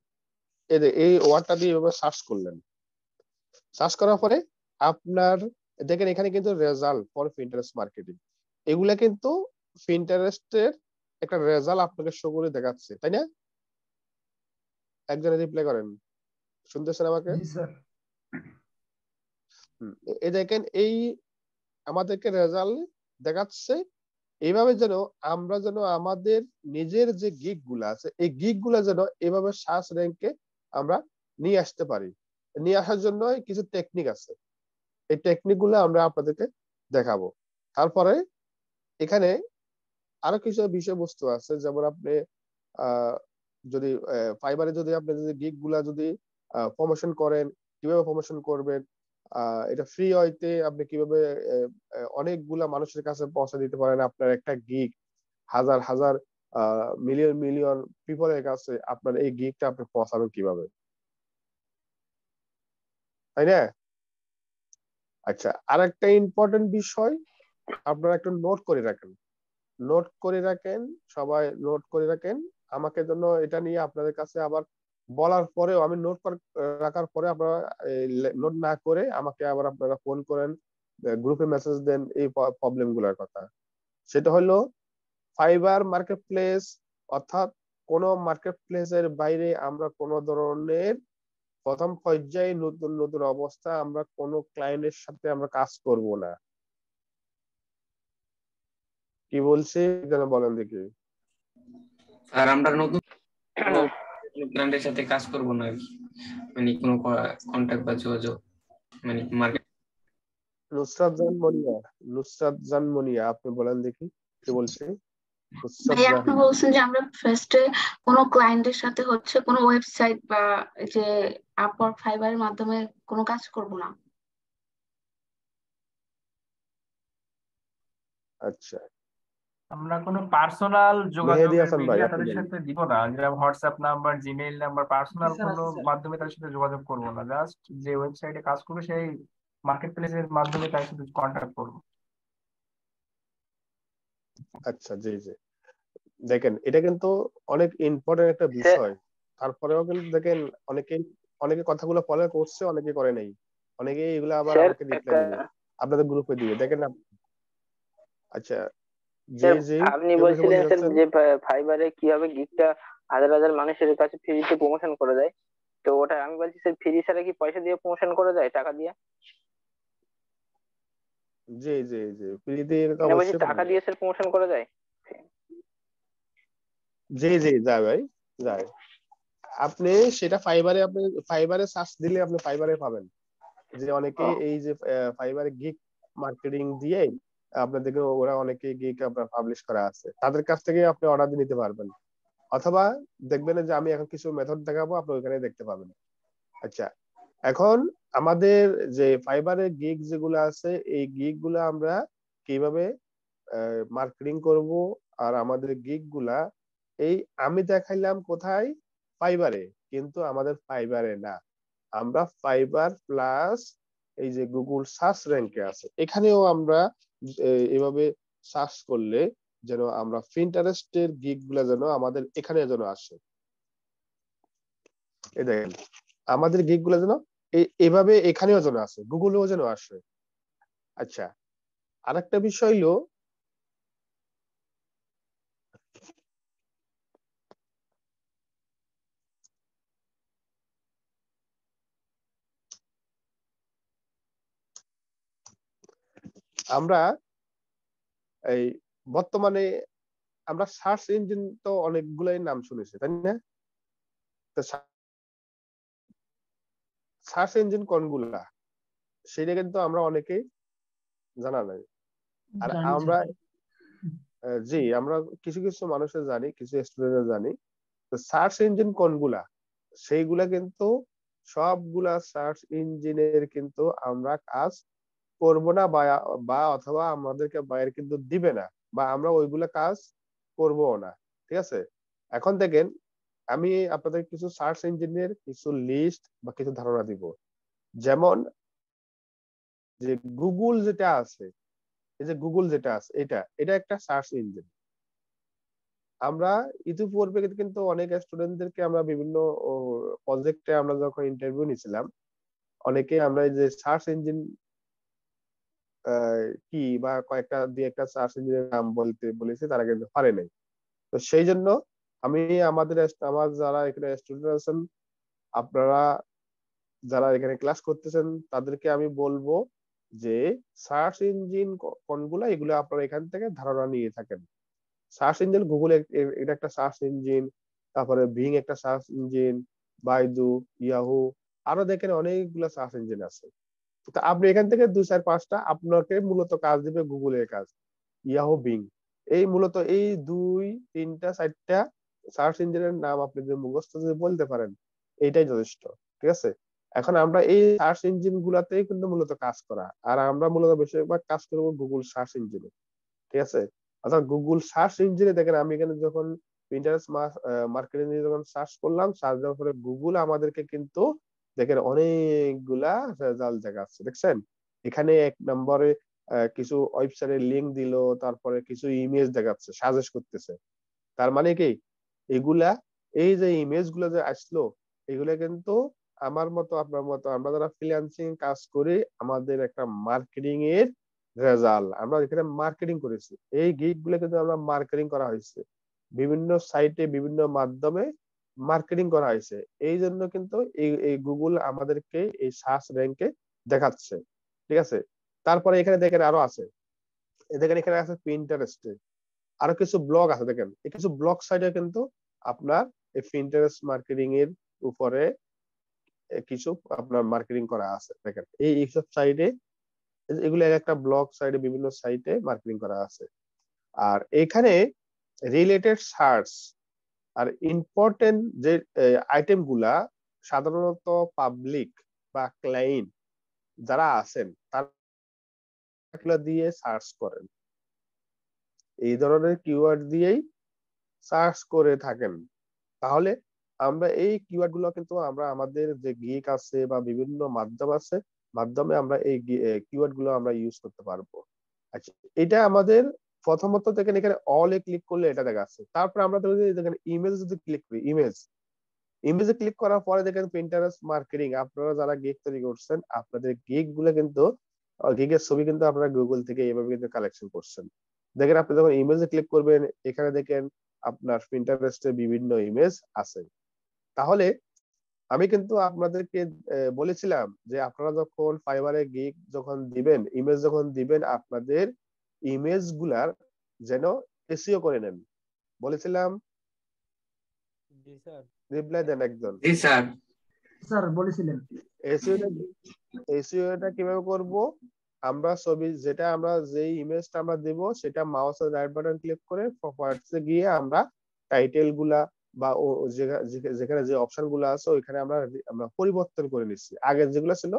এই ওয়ার্ডটা দিয়ে এভাবে সার্চ করলেন। সার্চ করার পরে আপনার দেখেন এখানে কিন্তু রেজাল্ট ফর পিন্টারেস্ট মার্কেটিং, এগুলা কিন্তু পিন্টারেস্টের একটা রেজাল্ট আপনাকে শো করে দেখাচ্ছে, তাই না? একজনে রিপ্লাই করেন, শুনতেছেন আমাকে? জি স্যার। এই দেখেন, এই আমাদেরকে রেজাল্ট দেখাচ্ছে। এইভাবে যেন আমরা যেন আমাদের নিজের যে গিগ গুলা আছে, এই গিগ গুলা যেন এভাবে সার্চ র্যাঙ্কে আমরা নিয়ে আসতে পারি। নিয়ে আসার জন্য কিছু টেকনিক আছে, এই টেকনিক গুলো আমরা আপনাদেরকে দেখাবো। তারপরে এখানে আরো কিছু বিষয়বস্তু আছে, যেমন আপনি যদি ফাইবারে যদি আপনি যদি গিগ গুলা যদি প্রমোশন করেন, কিভাবে প্রমোশন করবেন, এটা ফ্রি হইতে আপনি কিভাবে অনেকগুলা মানুষের কাছে পৌঁছে দিতে পারেন। আপনার একটা গিগ হাজার হাজার মিলিয়ন মিলিয়ন পিপলের কাছে আপনার এই গিগটা আপনি পৌঁছাবেন কিভাবে, তাই না? আচ্ছা, আরেকটা ইম্পর্টেন্ট বিষয়, আপনারা একটু নোট করে রাখেন, নোট করে রাখেন, সবাই নোট করে রাখেন। আমাকে জন্য এটা নিয়ে আপনাদের কাছে আবার বলার পরেও, আমি নোট রাখার পরে আপনারা নোট না করে আমাকে আবার আপনারা ফোন করেন, গ্রুপে মেসেজ দেন এই প্রবলেম গুলোর কথা। সেটা হলো ফাইবার মার্কেট প্লেস, অর্থাৎ কোন মার্কেট প্লেসের বাইরে আমরা কোন ধরনের প্রথম পর্যায়ে নতুন নতুন অবস্থা আমরা কোন ক্লায়েন্টের সাথে আমরা কাজ করব না। কি বলছি যেন বলেন দেখি। আর আমরা নতুন ক্লায়েন্টের সাথে কাজ করব না আর কি, মানে কোনো কন্টাক্ট বা যোগাযোগ মানে মার্কেট। নুসরাত জান মনিয়া, আপনি বলেন দেখি কি বলছে। নুসরাত ভাই, আপনি জাহান। বলছেন যে আমরা ফার্স্টে কোনো ক্লায়েন্টের সাথে হচ্ছে কোনো ওয়েবসাইট বা যে আপওয়ার্ক ফাইবারের মাধ্যমে কোনো কাজ করব না। আচ্ছা, আমরা কোনো পার্সোনাল মেহেদি যোগাযোগের হাসান ভাই, মিডিয়া আপনি তাদের বলেন। সাথে দিব না, যেমন WhatsApp number, Gmail number, personal sir কোনো আছে স্যার। মাধ্যমে তাদের সাথে যোগাযোগ করব না। জাস্ট যে ওয়েবসাইটে কাজ করবে সেই মার্কেট প্লেসের মাধ্যমে তার সাথে কন্ট্যাক্ট করবো। আচ্ছা, জি জি। দেখেন এটা কিন্তু অনেক ইম্পর্টেন্ট একটা স্যার বিষয়। তারপরেও কিন্তু দেখেন অনেকে অনেকে কথাগুলো ফলো করছে, অনেকে করে নাই। অনেকে এগুলো আবার স্যার আমাকে রিপ্লাই একটা দিবে, আপনাদের গ্রুপে দিবে, দেখেন না। আচ্ছা, যে স্যার যে আপনি কেউ দেখে বলতে বলছিলেন স্যার চাচ্ছেন। যে ফাইবারে কিভাবে গিগটা হাজার হাজার মানুষের কাছে ফ্রিতে প্রমোশন করে দেয়, তো ওটা আমি বলছি স্যার ফ্রি ছাড়া কি পয়সা দিয়ে প্রমোশন করে দেয়, টাকা দিয়ে? জি জি জি, ফ্রি দিয়ে তো মানে বলছি অবশ্যই করে টাকা দেবে। দিয়ে স্যার প্রমোশন করে দেয়? জি জি, যায় ভাই, যায়। আপনি সেটা ফাইবারে, আপনি ফাইবারে সার্চ দিলে আপনি ফাইবারে পাবেন যে অনেকে ও এই যে ফাইবারে গিগ মার্কেটিং দিয়ে আপনাদেরকে, ওরা অনেকে গিগ আপনার পাবলিশ করা আছে, তাদের কাছ থেকে আপনি অর্ডার দিয়ে নিতে পারবেন। অথবা দেখবেন যে আমি এখন কিছু মেথড দেখাবো, আপনি ওইখানে দেখতে পাবেন। আচ্ছা, এখন আমাদের যে ফাইবারে গিগ যেগুলো আছে, এই গিগ গুলা আমরা কিভাবে মার্কেটিং করব, আর আমাদের গিগ গুলা এই আমি দেখাইলাম কোথায়, ফাইবারে, কিন্তু আমাদের ফাইবারে না, আমরা ফাইবার প্লাস এই যে গুগল সার্চ র্যাঙ্কে আছে, এখানেও আমরা এভাবে সার্চ করলে যেন আমরা পিন্টারেস্টের গিগ গুলা যেন আমাদের এখানে যেন আসে। এই দেখেন আমাদের গিগ গুলা যেন এভাবে এখানেও যেন আসে, গুগলেও যেন আসে। আচ্ছা, আরেকটা বিষয় হলো, আমরা এই বর্তমানে আমরা সার্চ ইঞ্জিন তো অনেকগুলাই নাম শুনেছি, তাই না? তো সার্চ ইঞ্জিন কোনগুলা সেটা কিন্তু আমরা অনেকেই জানা নাই। আর জানি আমরা স্যার। জি, আমরা কিছু কিছু মানুষের জানি, কিছু স্টুডেন্টের জানি। তো সার্চ ইঞ্জিন কোনগুলা সেইগুলা কিন্তু সবগুলা সার্চ ইঞ্জিনের কিন্তু আমরা কাজ করব না, বা বা অথবা আমাদেরকে বাইরে কিন্তু দিবে না, বা আমরা ওইগুলা কাজ করবো না। ঠিক আছে, এখন দেখেন আমি আপনাদের কিছু সার্চ ইঞ্জিনের কিছু লিস্ট বা কিছু ধারণা দিব। যেমন যে গুগল যেটা আছে, এই যে গুগল যেটা আছে, এটা এটা একটা সার্চ ইঞ্জিন। আমরা ইতিপূর্বে কিন্তু অনেক স্টুডেন্টদেরকে আমরা বিভিন্ন প্রজেক্টে আমরা যখন ইন্টারভিউ নিছিলাম, অনেকে আমরা এই যে সার্চ ইঞ্জিন কি বা কয়েকটা দিয়ে একটা সার্চ ইঞ্জিনের নাম বলতে বলেছি, তারা কিন্তু পারে নাই। তো সেই জন্য আমি আমার যারা এখানে স্টুডেন্ট আছেন, আপনারা যারা এখানে ক্লাস করতেছেন, তাদেরকে আমি বলবো যে সার্চ ইঞ্জিন কোনগুলা, এগুলো আপনারা এখান থেকে ধারণা নিয়ে থাকেন। সার্চ ইঞ্জিন গুগল এটা একটা সার্চ ইঞ্জিন, তারপরে বিং একটা সার্চ ইঞ্জিন, বাইদু, ইয়াহু, আরো দেখেন অনেকগুলো সার্চ ইঞ্জিন আছে। তো আপনি এখান থেকে 2 4 5টা আপনাকে মূলত কাজ দিবে গুগলের কাজ, ইয়াহু, বিং, এই মূলত এই 2 3 4টা সার্চ ইঞ্জিনের নাম আপনি যদি মুখস্থ যদি বলতে পারেন, এইটাই যথেষ্ট। ঠিক আছে, এখন আমরা এই সার্চ ইঞ্জিন গুলাতেই কিন্তু মূলত কাজ করা, আর আমরা মূলত বেশিরভাগ কাজ করবো গুগল সার্চ ইঞ্জিনে। ঠিক আছে, অর্থাৎ গুগল সার্চ ইঞ্জিনে দেখেন আমি এখানে যখন পিন্টারেস্ট মার্কেটিং নিয়ে যখন সার্চ করলাম, সার্চ দেওয়ার পরে গুগল আমাদেরকে কিন্তু দেখেন অনেকগুলা রেজাল্ট দেখাচ্ছে, দেখছেন? এখানে 1 নম্বরে কিছু ওয়েবসাইটের লিংক দিল, তারপরে কিছু ইমেজ দেখাচ্ছে, সাজেস্ট করতেছে। তার মানে কি, এগুলা এই যে ইমেজ গুলো যে আসলো, এগুলা কিন্তু আমার মতো আপনার মতো আমরা যারা ফ্রিল্যান্সিং কাজ করি, আমাদের একটা মার্কেটিং এর রেজাল্ট। আমরা এখানে মার্কেটিং করেছি, এই গিগ গুলো কিন্তু আমরা মার্কেটিং করা হয়েছে, বিভিন্ন সাইটে বিভিন্ন মাধ্যমে মার্কেটিং করা হয়েছে। এই জন্য কিন্তু এই গুগল আমাদেরকে এই সার্চ র্যাঙ্কে দেখাচ্ছে। ঠিক আছে, তারপরে এখানে দেখেন আরো আছে, দেখেন এখানে আছে পিন্টারেস্টে আরো কিছু ব্লগ আছে, দেখেন এই কিছু ব্লগ সাইটে কিন্তু আপনার এই পিন্টারেস্ট মার্কেটিং এর উপরে কিছু আপনার মার্কেটিং করা আছে। দেখেন এইসব সাইটে, এগুলো এক একটা ব্লগ সাইটে, বিভিন্ন সাইটে মার্কেটিং করা আছে। আর এখানে রিলেটেড সার্চ আর ইম্পর্টেন্ট যে আইটেম গুলা সাধারণত পাবলিক বা ক্লায়েন্ট যারা আছেন তারা দিয়ে সার্চ করেন, এই ধরনের কিওয়ার্ড দিয়েই সার্চ করে থাকেন। তাহলে আমরা এই কিওয়ার্ড গুলো কিন্তু আমরা আমাদের যে গিগ আছে বা বিভিন্ন মাধ্যম আছে, মাধ্যমে আমরা এই কিওয়ার্ড গুলো আমরা ইউজ করতে পারবো। আচ্ছা, এটা আমাদের প্রথমত দেখেন এখানে অল এ ক্লিক করলে এটা দেখাচ্ছে। তারপর আমরা দেখেন ইমেজ যদি ক্লিক করি, ইমেজে ক্লিক করার পরে দেখেন পিন্টারেস্ট মার্কেটিং, আপনারা যারা গিগ তৈরি করছেন আপনাদের গিগ গুলো কিন্তু গিগের ছবি কিন্তু আপনারা গুগল থেকে এইভাবে কিন্তু কালেকশন করছেন। দেখেন আপনি যখন ইমেজে ক্লিক করবেন এখানে দেখেন আপনার পিন্টারেস্টে বিভিন্ন ইমেজ আছে। তাহলে আমি কিন্তু আপনাদেরকে বলেছিলাম যে আপনারা যখন ফাইবারে গিগ যখন দিবেন, ইমেজ যখন দিবেন, আপনাদের ইমেজ গুলার যেন এসইও করে নেন। বলেছিলাম, জি স্যার। রিপ্লাই দেন একজন। জি স্যার। স্যার বলেছিলেন। এসইওটা কিভাবে করব? আমরা ছবি যেটা আমরা যেই ইমেজটা আমরা দেব সেটা মাউসের রাইট বাটন ক্লিক করে প্রপার্টিসে গিয়ে আমরা টাইটেল গুলা বা যেখানে যে অপশন গুলো আছে ওইখানে আমরা আমরা পরিবর্তন করে নিচ্ছি। আগে যেগুলো ছিল,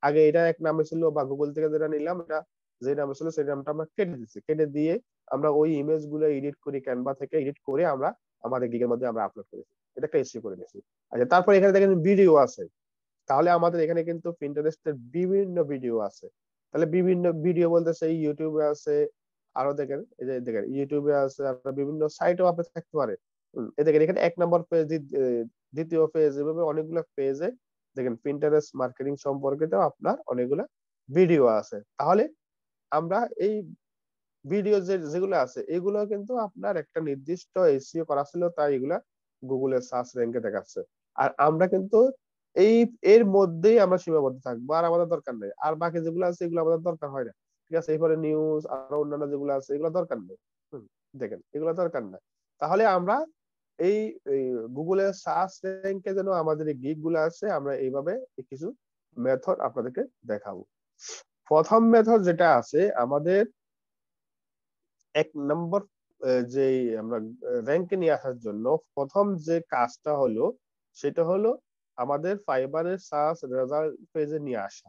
আগে এটা এক নামে ছিল বা গুগল থেকে যেটা নিলাম এটা যে নামে ছিল সেই নামটা আমরা কেটে দিচ্ছি। কেটে দিয়ে আমরা ওই ইমেজ গুলো এডিট করি, ক্যানভা থেকে এডিট করে আমরা আমাদের গিগের মধ্যে আমরা আপলোড করেছি। এটা একটা এসইও করে নিচ্ছি। আচ্ছা, তারপর এখানে দেখেন ভিডিও আছে। তাহলে আমাদের এখানে কিন্তু পিন্টারেস্টের বিভিন্ন ভিডিও আছে। তাহলে বিভিন্ন ভিডিও বলতে সেই ইউটিউবে আছে, আরো দেখেন এই যে দেখেন ইউটিউবে আছে, আর বিভিন্ন সাইটেও আপনি থাকতে পারে। এই দেখেন এখানে 1 নম্বর পেজ, দ্বিতীয় পেজ, এভাবে অনেকগুলো পেজে দেখেন পিন্টারেস্ট মার্কেটিং সম্পর্কিত আপনার অনেকগুলো ভিডিও আছে। তাহলে আমরা এই ভিডিও যেগুলো আছে এগুলো কিন্তু আপনার একটা নির্দিষ্ট এসইও করা ছিল, তাই এগুলা গুগলের সার্চ র্যাঙ্কে দেখাচ্ছে। আর আমরা কিন্তু এই এর মধ্যেই আমরা সীমাবদ্ধ থাকবো, আর আমাদের দরকার নেই। আর বাকি যেগুলো আছে এগুলো আমাদের দরকার হয় না। ঠিক আছে, এরপরে নিউজ আর অন্যান্য যেগুলো আছে এগুলো দরকার নেই। দেখেন এগুলো দরকার না। তাহলে আমরা এই গুগলের সার্চ র্যাঙ্কে যেন আমাদের এই গিগ গুলো আছে, আমরা এইভাবে কিছু মেথড আপনাদেরকে দেখাবো। প্রথম মেথড যেটা আছে আমাদের 1 নম্বর, যে আমরা র্যাঙ্কে নিয়ে আসার জন্য প্রথম যে কাজটা হলো সেটা হলো আমাদের ফাইবারের সার্চ রেজাল্ট পেজে নিয়ে আসা।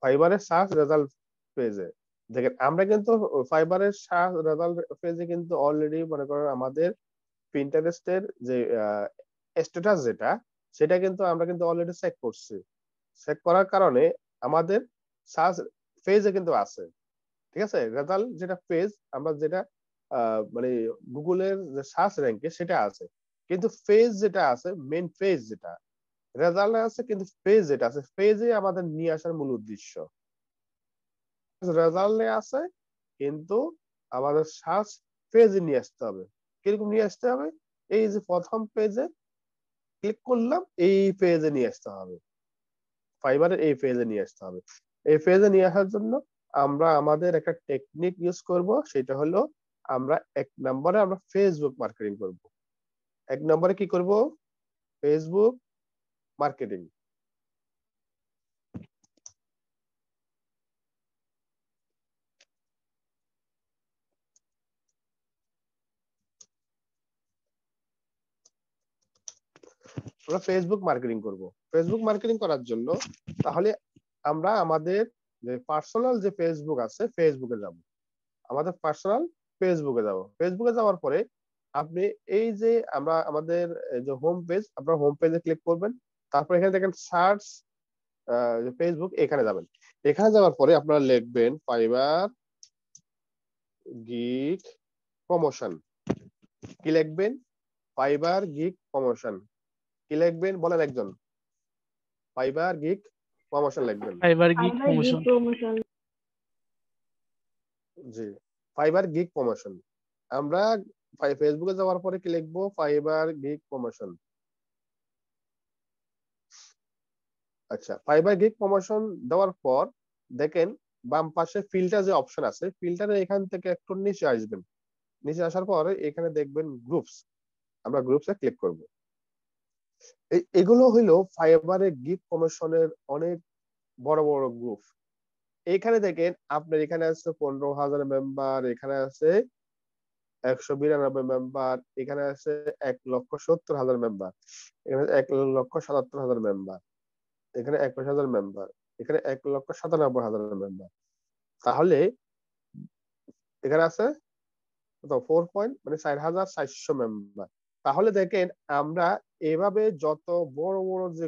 ফাইবারের সার্চ রেজাল্ট পেজে দেখেন আমরা কিন্তু ফাইবারের সার্চ রেজাল্ট পেজে কিন্তু অলরেডি মনে করেন আমাদের পিন্টারেস্টের যে স্ট্যাটাস যেটা সেটা কিন্তু আমরা কিন্তু অলরেডি চেক করছি। চেক করার কারণে আমাদের সার্চ পেজে কিন্তু আছে। ঠিক আছে, রেজাল্ট যেটা পেজ আমরা যেটা মানে গুগলের যে সার্চ র্যাঙ্কে সেটা আছে, কিন্তু পেজ যেটা আছে মেইন পেজ যেটা রেজাল্টে আছে, কিন্তু পেজ যেটা আছে পেজে আমাদের নিয়ে আসার মূল উদ্দেশ্য। রেজাল্টে আছে কিন্তু আমাদের সার্চ পেজে নিয়ে আসতে হবে। কিরকম নিয়ে আসতে হবে? এই যে প্রথম পেজে ক্লিক করলাম, এই পেজে নিয়ে আসতে হবে, ফাইবারের এই পেজে নিয়ে আসতে হবে। এই পেজে নিয়ে আসার জন্য আমরা আমাদের একটা টেকনিক ইউজ করব, সেটা হলো আমরা 1 নম্বরে আমরা ফেসবুক মার্কেটিং করব। 1 নম্বরে কি করব? Facebook marketing. আমরা ফেসবুক মার্কেটিং করব। ফেসবুক মার্কেটিং করার জন্য তাহলে আমরা আমাদের যে পার্সোনাল যে ফেসবুক আছে ফেসবুকে যাব। আমাদের পার্সোনাল ফেসবুকে যাব। ফেসবুকে যাওয়ার পরে আপনি এই যে আমরা আমাদের যে হোম পেজ, আপনারা হোম পেজে ক্লিক করবেন। তারপর এখানে দেখেন সার্চ ফেসবুক, এখানে যাবেন। এখানে যাওয়ার পরে আপনারা লিখবেন ফাইবার গিগ প্রমোশন। কি লিখবেন? Fiverr gig promotion. কি লিখবেন বলেন একজন? ফাইবার গিগ প্রমোশন লিখবেন। Fiverr gig promotion. জি, ফাইবার গিগ প্রমোশন। আমরা ফেসবুকে যাওয়ার পরে কি লিখবো? Fiverr gig promotion. আচ্ছা, ফাইবার গিগ প্রমোশন দেওয়ার পর দেখেন বাম পাশে ফিল্টার যে অপশন আছে, ফিল্টারে এখান থেকে একটু নিচে আসবেন। নিচে আসার পরে এখানে দেখবেন গ্রুপস, আমরা গ্রুপসে ক্লিক করব। এগুলো হইলো ফাইবারের গিগ প্রমোশনের অনেক বড় বড় গ্রুপ। এখানে দেখেন আপনার এখানে আছে 15,000 মেম্বার, এখানে আছে 192 মেম্বার, এখানে আছে 1,70,000 মেম্বার, এখানে 1,77,000 মেম্বার, এখানে 21,000 মেম্বার, এখানে 1,97,000 মেম্বার। তাহলে এখানে আছে 4.4,400 মেম্বার। তাহলে দেখেন আমরা এভাবে যত বড় বড় যে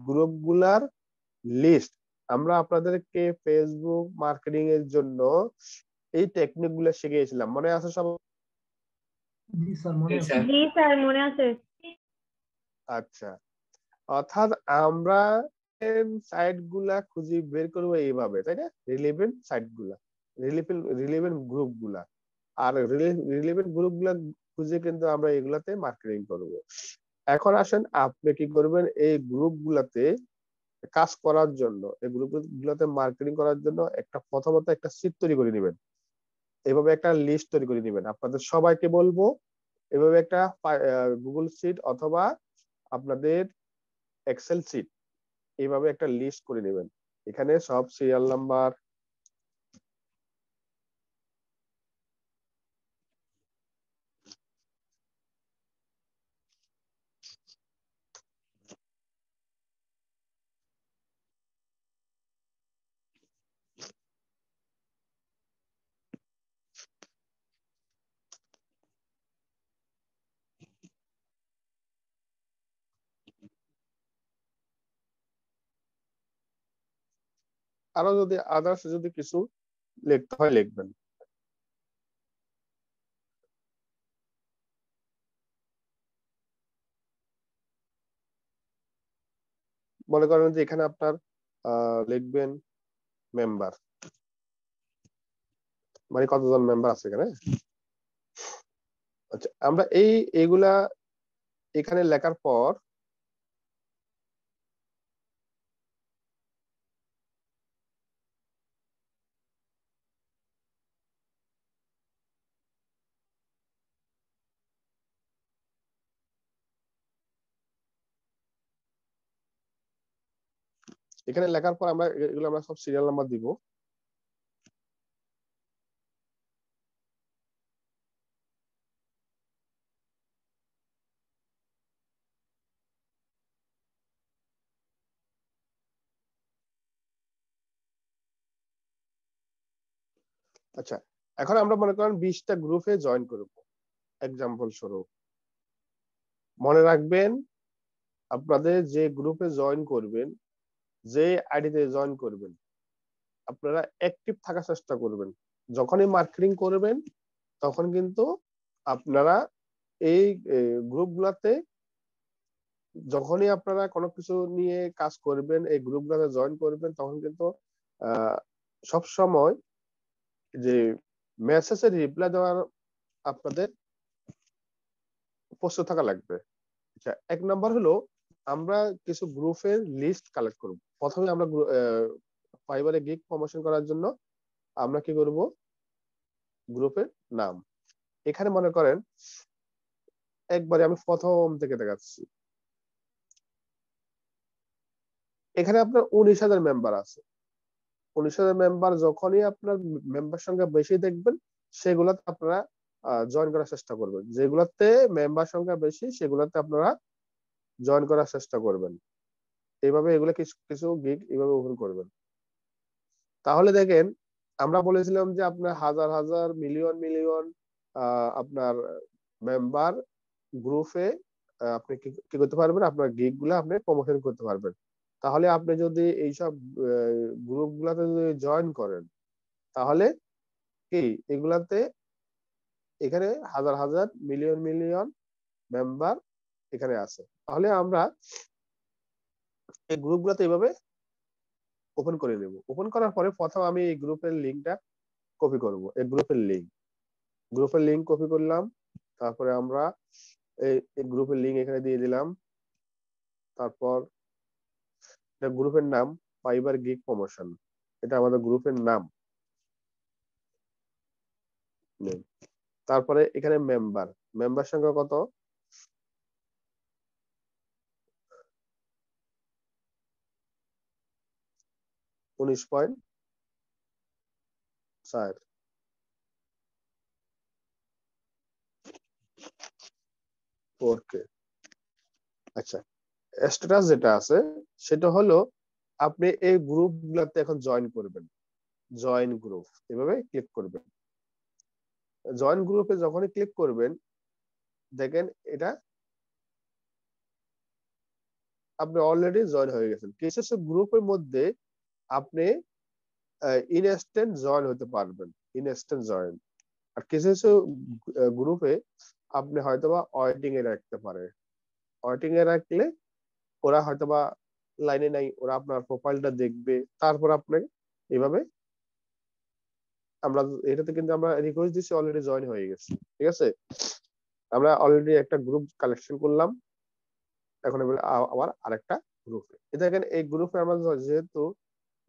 গ্রুপ গুলার লিস্ট আমরা আপনাদেরকে ফেসবুক মার্কেটিং এর জন্য এই টেকনিক গুলো শিখিয়েছিলাম, মনে আছে সব? জি স্যার মনে আছে। জি স্যার মনে আছে। আচ্ছা, অর্থাৎ আমরা সাইট গুলা খুঁজে বের করবো এইভাবে, তাই না? রিলেভেন্ট সাইট গুলা, রিলেভেন্ট গ্রুপ গুলা, আর রিলেভেন্ট গ্রুপ গুলা খুঁজে কিন্তু আমরা এগুলাতে মার্কেটিং করব। এখন আসেন আপনি কি করবেন, এই গ্রুপ গুলাতে কাজ করার জন্য, এই গ্রুপ গুলাতে মার্কেটিং করার জন্য প্রথমত একটা শীট তৈরি করে নেবেন। এভাবে একটা লিস্ট তৈরি করে নেবেন। আপনাদের সবাইকে বলবো এভাবে একটা গুগল শিট অথবা আপনাদের এক্সেল শিট, এইভাবে একটা লিস্ট করে নেবেন। এখানে সব সিরিয়াল নাম্বার, আরো যদি আদার্স যদি কিছু লিখতে হয় লিখবেন। মনে করেন যে এখানে আপনার লিখবেন মেম্বার, মানে কতজন মেম্বার আছে এখানে। আচ্ছা, আমরা এইগুলা এখানে লেখার পর এখানে লেখার পর আমরা এগুলো আমরা সব সিরিয়াল নাম্বার দিব। আচ্ছা, এখন আমরা মনে করেন 20টা গ্রুপে জয়েন করব, এক্সাম্পল স্বরূপ। মনে রাখবেন আপনাদের যে গ্রুপে জয়েন করবেন, যে আইডিতে জয়েন করবেন, আপনারা অ্যাক্টিভ থাকার চেষ্টা করবেন। যখনই মার্কেটিং করবেন তখন কিন্তু আপনারা এই গ্রুপগুলোতে, যখনই আপনারা কোনো কিছু নিয়ে কাজ করবেন, এই গ্রুপগুলোতে জয়েন করবেন, তখন কিন্তু সব সময় যে মেসেজের রিপ্লাই দেওয়ার আপনাদের প্রস্তুত থাকা লাগবে। আচ্ছা, 1 নাম্বার হলো আমরা কিছু গ্রুপের লিস্ট কালেক্ট করব। প্রথমে আমরা ফাইবারে গিগ প্রমোশন করার জন্য আমরা কি করব, গ্রুপের নাম। এখানে মনে করেন একবারে আমি প্রথম থেকে দেখাচ্ছি, এখানে আপনার 19,000 মেম্বার আছে। 19,000 মেম্বার, যখনই আপনার মেম্বার সংখ্যা বেশি দেখবেন সেগুলোতে আপনারা জয়েন করার চেষ্টা করবেন। যেগুলোতে মেম্বার সংখ্যা বেশি সেগুলোতে আপনারা জয়েন করার চেষ্টা করবেন। এইভাবে এগুলো কিছু কিছু গিগ এইভাবে ওপেন করবেন। তাহলে দেখেন, আমরা বলেছিলাম যে আপনার হাজার হাজার মিলিয়ন মিলিয়ন আপনার মেম্বার গ্রুপে আপনি কি করতে পারবেন, আপনার গিগ গুলো আপনি প্রমোশন করতে পারবেন। তাহলে আপনি যদি এইসব গ্রুপ গুলাতে যদি জয়েন করেন, তাহলে কি এগুলাতে এখানে হাজার হাজার মিলিয়ন মিলিয়ন মেম্বার এখানে আছে। তাহলে আমরা এই গ্রুপ গুলাতে এইভাবে ওপেন করে নেব। ওপেন করার পরে প্রথম আমি এই গ্রুপের লিঙ্কটা কপি করব। এই গ্রুপের লিঙ্ক কপি করলাম। তারপরে আমরা এই গ্রুপের লিঙ্ক এখানে দিয়ে দিলাম। তারপর গ্রুপের নাম ফাইবার গিগ প্রমোশন, এটা আমাদের গ্রুপের নাম। তারপরে এখানে মেম্বার সংখ্যা কত, 19.4। ওকে, আচ্ছা, স্ট্যাটাস যেটা আছে সেটা হলো আপনি এই গ্রুপ গুলাতে এখন জয়েন করবেন। জয়েন গ্রুপ এভাবে ক্লিক করবেন। জয়েন গ্রুপে যখনই ক্লিক করবেন, দেখেন এটা আপনি অলরেডি জয়েন হয়ে গেছেন। কিছু গ্রুপের মধ্যে আপনি ইনস্ট্যান্ট জয়েন হতে পারবেন, ইনস্ট্যান্ট জয়েন। আর কিছু কিছু গ্রুপে আপনি হয়তোবা ওয়েটিং এ রাখতে পারে, ওয়েটিং এ রাখলে ওরা হয়তোবা লাইনে নাই, ওরা আপনার প্রোফাইলটা দেখবে, তারপর আপনি এইভাবে আমরা এটাতে কিন্তু আমরা রিকোয়েস্ট দিচ্ছি, অলরেডি জয়েন হয়ে গেছে। ঠিক আছে, আমরা অলরেডি একটা গ্রুপ কালেকশন করলাম, এখন আবার আরেকটা গ্রুপে। দেখেন এই গ্রুপে আমরা যেহেতু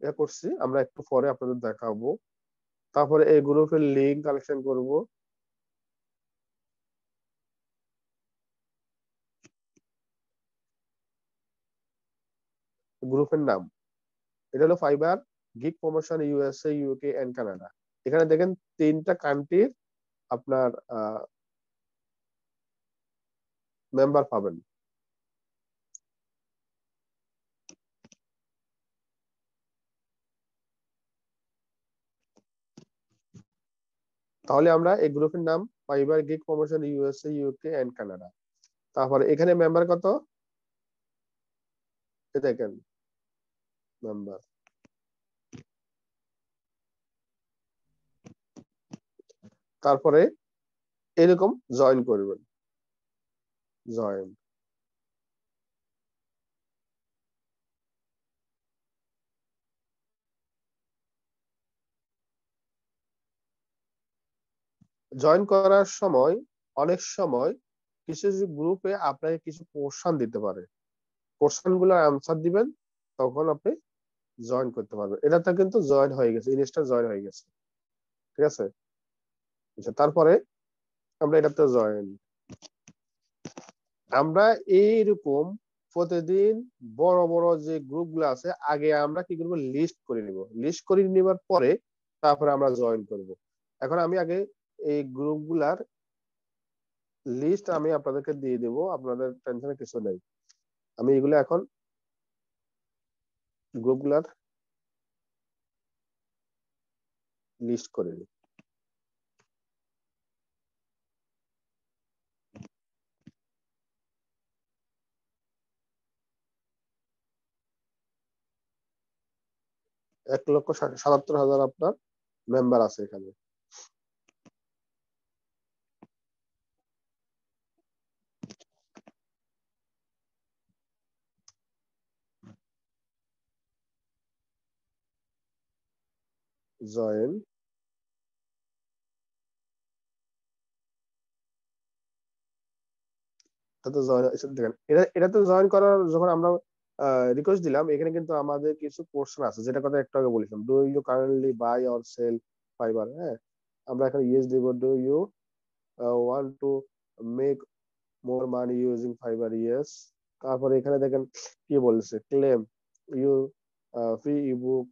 এটা করছি, আমরা একটু পরে আপনাদের দেখাবো। তারপরে এই গ্রুপের লিংক কালেকশন করব, গ্রুপের নাম এটা হলো Fiverr gig promotion USA, UK and Canada. এখানে দেখেন 3টা কান্ট্রির আপনার মেম্বার পাবেন। তাহলে আমরা এই গ্রুপের নাম Fiverr gig promotion USA, UK and Canada. তারপরে এখানে মেম্বার কত, দেখেন মেম্বার, তারপরে এরকম জয়েন করবেন, জয়েন। জয়েন করার সময় অনেক সময় কিছু কিছু গ্রুপে আপনাকে কিছু কোশ্চেন দিতে পারে, কোশ্চেন গুলো আনসার দিবেন, তখন আপনি জয়েন করতে পারবেন। এটাতে কিন্তু জয়েন হয়ে গেছে, ইনস্ট্যান্ট জয়েন হয়ে গেছে। ঠিক আছে, আচ্ছা তারপরে আমরা এটাতে জয়েন, আমরা এইরকম প্রতিদিন বড় বড় যে গ্রুপ গুলো আছে আগে আমরা কি করবো, লিস্ট করে নিব, লিস্ট করে নেবার পরে তারপরে আমরা জয়েন করব। এখন আমি আগে এই গ্রুপ গুলার লিস্ট আমি আপনাদেরকে দিয়ে দেবো, আপনাদের টেনশনের কিছু নেই। আমি এগুলো এখন গ্রুপ গুলার লিস্ট করে নিই। এক লক্ষ 77,000 আপনার মেম্বার আছে এখানে। জয়েন, এটাতে জয়েন দেখেন, এটাতে জয়েন করার যখন আমরা রিকোয়েস্ট দিলাম, এখানে কিন্তু আমাদের কিছু কোশ্চেন আছে, যেটা কথা একটু আগে বলেছিলাম, do you currently buy or sell Fiverr. হ্যাঁ, আমরা এখানে ইয়েস দিব, do you want to make more money using Fiverr, yes. তারপরে এখানে দেখেন কি বলছে, ক্লেম ইউর ফ্রি ইবুক,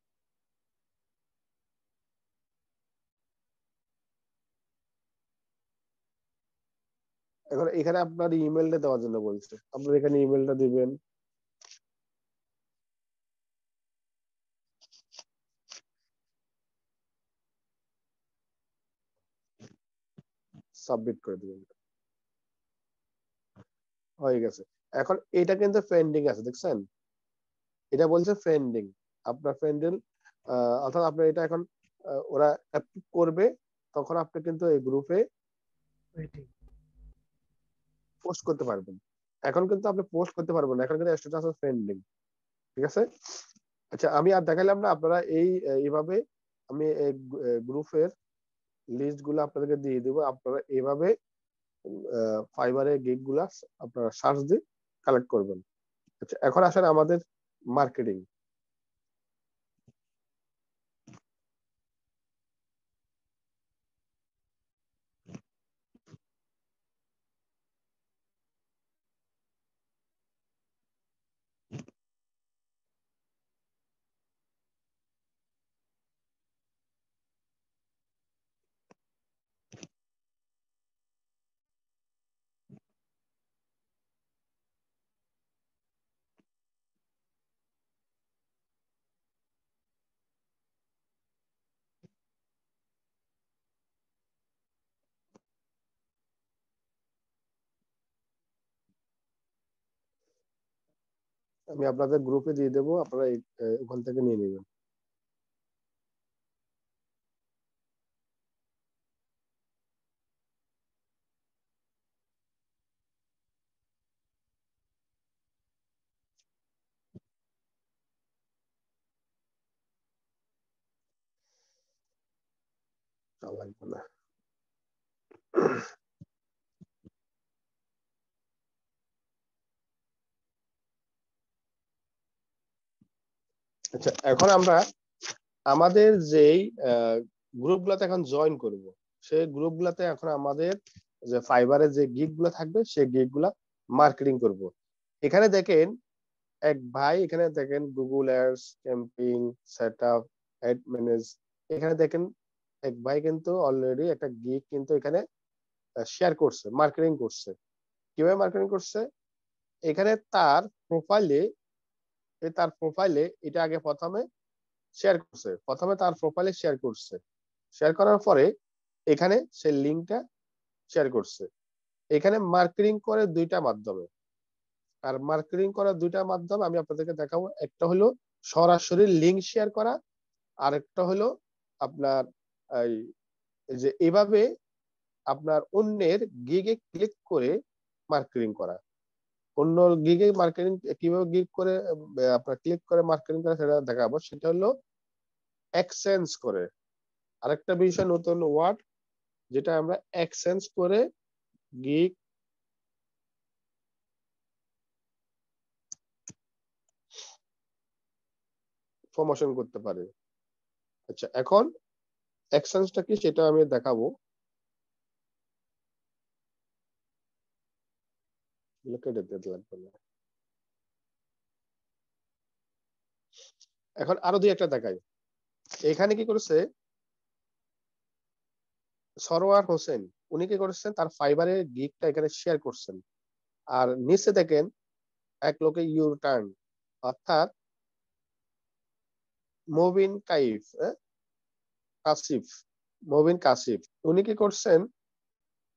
এখন এখানে আপনার ইমেলটা দেওয়ার জন্য বলছে, আপনার এখানে ইমেলটা দিবেন। সাবমিট করে দিবেন, হয়ে গেছে। এখন এটা কিন্তু পেন্ডিং আছে, দেখছেন, এটা বলছে পেন্ডিং, আপনার পেন্ডিং, অর্থাৎ আপনার এটা এখন ওরা অ্যাপ্রুভ করবে, তখন আপনি কিন্তু এই গ্রুপে পোস্ট করতে পারবেন। এখন কিন্তু আপনি পোস্ট করতে পারবেন না, এখন কিন্তু স্ট্যাটাস আছে পেন্ডিং। ঠিক আছে, আচ্ছা আমি আর দেখাইলাম না, আপনারা এইভাবে আমি গ্রুপের লিস্ট গুলো আপনাদেরকে দিয়ে দিব, আপনারা এইভাবে ফাইবারের গিগ গুলা আপনারা সার্চ দিয়ে কালেক্ট করবেন। আচ্ছা এখন আসেন আমাদের মার্কেটিং। আমি আপনাদের গ্রুপে দিয়ে দেবো, আপনারা ওখান থেকে নিয়ে নেবেন। লাগবে না। আচ্ছা, এখন আমরা আমাদের যেই গ্রুপগুলোতে এখন জয়েন করব, সেই গ্রুপগুলোতে এখন আমাদের যে ফাইবারের যে গিগ গুলো থাকবে সেই গিগ গুলা মার্কেটিং করব। এখানে দেখেন এক ভাই, এখানে দেখেন Google ads, camping, setup, ad manage, এখানে দেখেন এক ভাই কিন্তু অলরেডি একটা গিগ কিন্তু এখানে শেয়ার করছে, মার্কেটিং করছে। কিভাবে মার্কেটিং করছে? এখানে তার প্রোফাইলে এটা আগে প্রথমে শেয়ার করছে, প্রথমে তার প্রোফাইলে শেয়ার করছে, শেয়ার করার পরে এখানে সে লিঙ্কটা শেয়ার করছে। এখানে মার্কেটিং করে দুইটা মাধ্যমে, আর মার্কেটিং করার দুইটা মাধ্যম আমি আপনাদেরকে দেখাবো। একটা হলো সরাসরি লিঙ্ক শেয়ার করা, আর একটা হলো আপনার এই যে এভাবে আপনার অন্যের গিগে ক্লিক করে মার্কেটিং করা। অন্য গিগে মার্কেটিং কিভাবে গিগ করে আপনার ক্লিক করে মার্কেটিং করা সেটা দেখাবো। সেটা হলো এক্সচেঞ্জ করে, আরেকটা বিষয় নতুন ওয়ার্ড যেটা আমরা এক্সচেঞ্জ করে গিগ প্রমোশন করতে পারে। আচ্ছা, এখন এক্সচেঞ্জটা কি সেটা আমি দেখাবো। কেটে দিতে লাগবে না। এখন আরো দুই একটা দেখাই। এখানে কি করেছে সরোয়ার হোসেন, উনি কি করেছেন তার ফাইবারের গিগটা এখানে শেয়ার করছেন। আর নিচে দেখেন এক লোকে ইউর টার্ন, অর্থাৎ মবিন কাসিফ, মবিন কাসিফ, উনি কি করছেন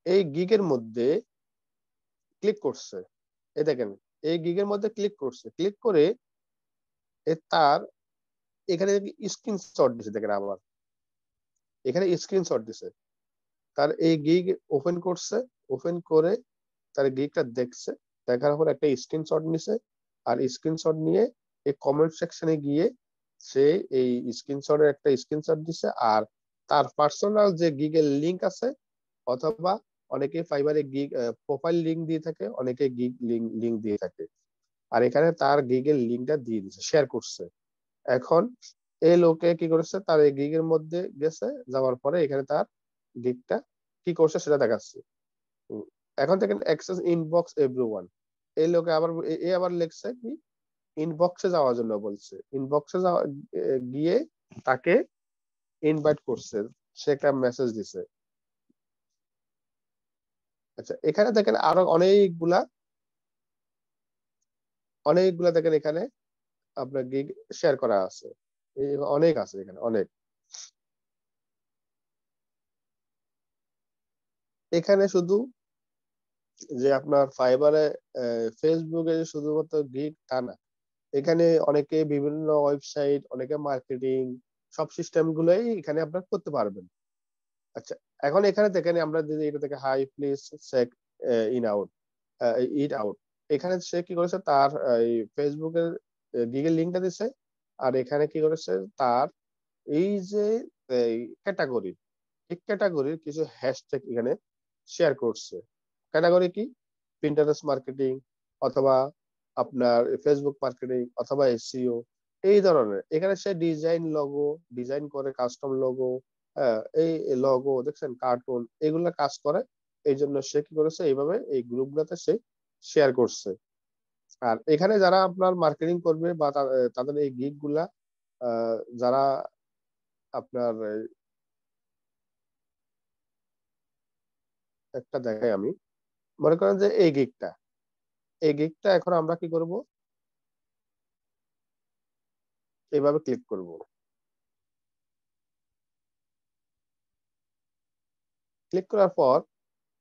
এই গিগের মধ্যে ক্লিক করছে। এই দেখেন এই গিগের মধ্যে ক্লিক করছে, ক্লিক করে তার এখানে স্ক্রিনশট দিছে। দেখেন আবার এখানে স্ক্রিনশট দিছে, তার এই গিগ ওপেন করছে, ওপেন করে তার গিগটা দেখছে, দেখার পর একটা স্ক্রিনশট নিছে, আর স্ক্রিনশট নিয়ে এই কমেন্ট সেকশনে গিয়ে সে এই স্ক্রিনশটের একটা স্ক্রিনশট দিছে। আর তার পার্সোনাল যে গিগের লিংক আছে, অথবা অনেকে ফাইবারে গিগ প্রোফাইল লিংক দিয়ে থাকে, অনেকে গিগ লিংক দিয়ে থাকে, আর এখানে তার গিগের লিংকটা দিয়ে দিছে, শেয়ার করছে। এখন এই লোকে কি করেছে, তার এই গিগের মধ্যে গেছে, যাওয়ার পরে এখানে তার গিগটা কি করছে সেটা দেখাচ্ছে। এখন দেখেন অ্যাক্সেস ইনবক্স এভরিওয়ান, এই লোকে আবার আবার লিখছে কি ইনবক্সে যাওয়ার জন্য বলছে, ইনবক্সে যাওয়া গিয়ে তাকে ইনভাইট করছে, সে একটা মেসেজ দিছে। আচ্ছা, এখানে দেখেন আরো অনেকগুলা দেখেন এখানে আপনার গিগ শেয়ার করা আছে, অনেক আছে এখানে অনেক। এখানে শুধু যে আপনার ফাইবারে ফেসবুকে শুধুমাত্র গিগ তা না, এখানে অনেকে বিভিন্ন ওয়েবসাইট, অনেকে মার্কেটিং, সব সিস্টেম গুলোই এখানে আপনার করতে পারবেন। আচ্ছা, এখন এখানে দেখেন আমরা যদি এটা থেকে hi please check in out it out, এখানে সে কি করেছে তার এই ফেসবুকের গিগের লিঙ্কটা দিছে, আর এখানে কি করেছে তার এই যে ক্যাটাগরি, এই ক্যাটাগরির কিছু হ্যাশট্যাগ এখানে শেয়ার করছে। ক্যাটাগরি কি? পিন্টারেস্ট মার্কেটিং, অথবা আপনার ফেসবুক মার্কেটিং, অথবা এসইও, এই ধরনের। এখানে সে ডিজাইন করে, কাস্টম লোগো, এই লোগো দেখছেন, কার্টুন, এগুলা কাজ করে। এই জন্য সে কি করেছে এইভাবে এই গ্রুপগুলোতে সে শেয়ার করছে। আর এখানে যারা আপনার মার্কেটিং করবে বা তাদের এই গিগ গুলা যারা আপনার একটা দেখাই আমি, মনে করেন যে এই গিগটা এখন আমরা কি করব, এইভাবে ক্লিক করব, ক্লিক করার পর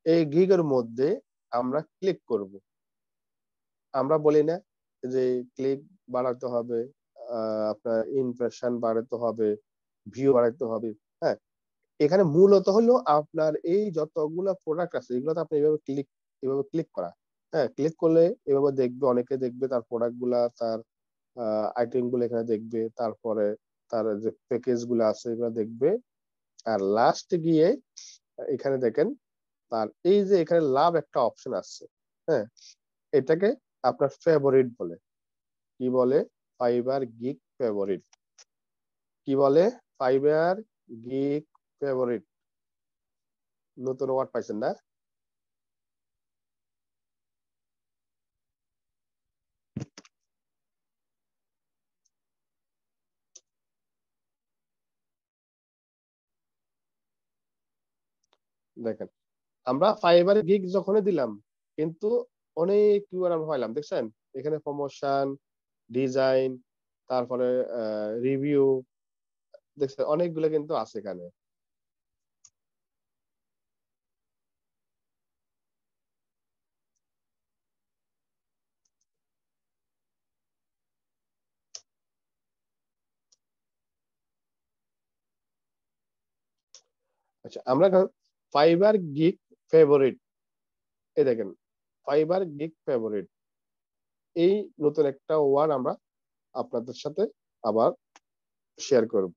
এই গিগের মধ্যে আমরা ক্লিক করব। আমরা বলি না যে ক্লিক বাড়াতে হবে, আপনার ইমপ্রেশন বাড়াতে হবে, ভিউ বাড়াতে হবে। হ্যাঁ, এখানে মূলত হলো আপনার এই যতগুলো প্রোডাক্ট আছে এগুলোতে আপনি এভাবে ক্লিক করা। হ্যাঁ, ক্লিক করলে এভাবে দেখবে, অনেকে দেখবে তার প্রোডাক্ট গুলা, তার আইটেম গুলো এখানে দেখবে, তারপরে তার যে প্যাকেজ গুলো আছে এগুলো দেখবে। আর লাস্ট গিয়ে এখানে দেখেন তার এই যে এখানে লাভ একটা অপশন আছে, হ্যাঁ, এটাকে আপনার ফেভারিট বলে। কি বলে? Fibre gig favourite. কি বলে? Fibre gig favourite. নতুন ওয়ার্ড পাইছেন না? দেখেন আমরা ফাইবার গিগ যখনই দিলাম কিন্তু অনেক কিওয়ার্ড আমরা পাইলাম, দেখছেন এখানে প্রমোশন, ডিজাইন, তারপরে রিভিউ, দেখছেন অনেকগুলো কিন্তু আছে এখানে। আচ্ছা আমরা ফাইবার গিগ ফেভারিট, এই দেখেন ফাইবার গিগ ফেভারিট, এই নতুন একটা ওয়ার্ড আমরা আপনাদের সাথে আবার শেয়ার করব।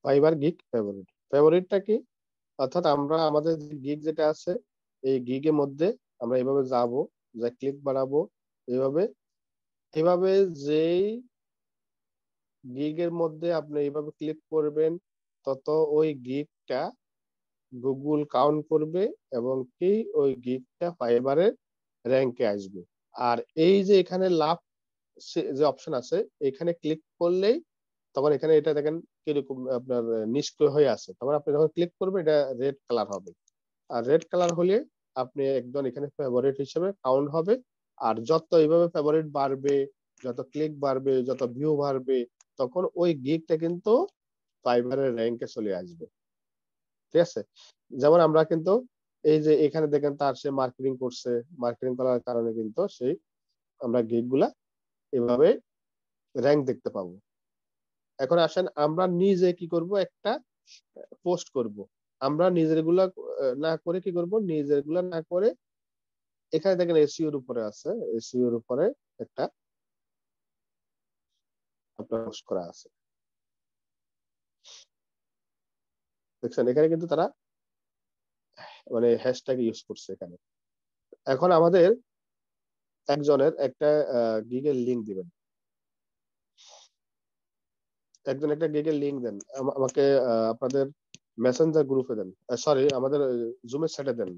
ফাইবার গিগ ফেভারিট, ফেভারিটটা কি? অর্থাৎ আমরা আমাদের যে গিগ যেটা আছে এই গিগের মধ্যে আমরা এইভাবে যাব, যা ক্লিক বাড়াবো, এইভাবে এভাবে যেই গিগের মধ্যে আপনি এইভাবে ক্লিক করবেন তত ওই গিগটা গুগল কাউন্ট করবে এবং কি ওই গিগটা ফাইবারের র্যাঙ্কে আসবে। আর এই যে এখানে লাভ যে অপশন আছে এখানে ক্লিক করলেই তখন এখানে এটা দেখেন কিরকম আপনার নিষ্ক্রিয় হয়ে আছে, তখন আপনি যখন ক্লিক করবেন এটা রেড কালার হবে। আর রেড কালার হলে আপনি একদম এখানে ফেভারিট হিসেবে কাউন্ট হবে। আর যত এইভাবে ফেভারিট বাড়বে, যত ক্লিক বাড়বে, যত ভিউ বাড়বে, তখন ওই গিগটা কিন্তু ফাইবারের র্যাঙ্কে চলে আসবে। ঠিক আছে? যেমন আমরা কিন্তু এই যে এখানে দেখেন তার সে মার্কেটিং করছে, মার্কেটিং করার কারণে কিন্তু সেই আমরা গিগ গুলা এভাবে র্যাঙ্ক দেখতে পাবো। এখন আসেন আমরা নিজে কি করব, একটা পোস্ট করব। আমরা নিজের গুলা না করে কি করব, নিজের গুলা না করে এখানে দেখেন এসইও এর উপরে আছে, এসইও এর উপরে একটা আপনার পোস্ট করা আছে, দেখছেন এখানে কিন্তু তারা মানে হ্যাশট্যাগ ইউজ করছে এখানে। এখন আমাদের একজনের একটা গিগের লিংক দিবেন, একজন একটা গিগের লিংক দেন আমাকে, আপনাদের মেসেঞ্জার গ্রুপে দেন, সরি আমাদের জুমের চ্যাটে দেন।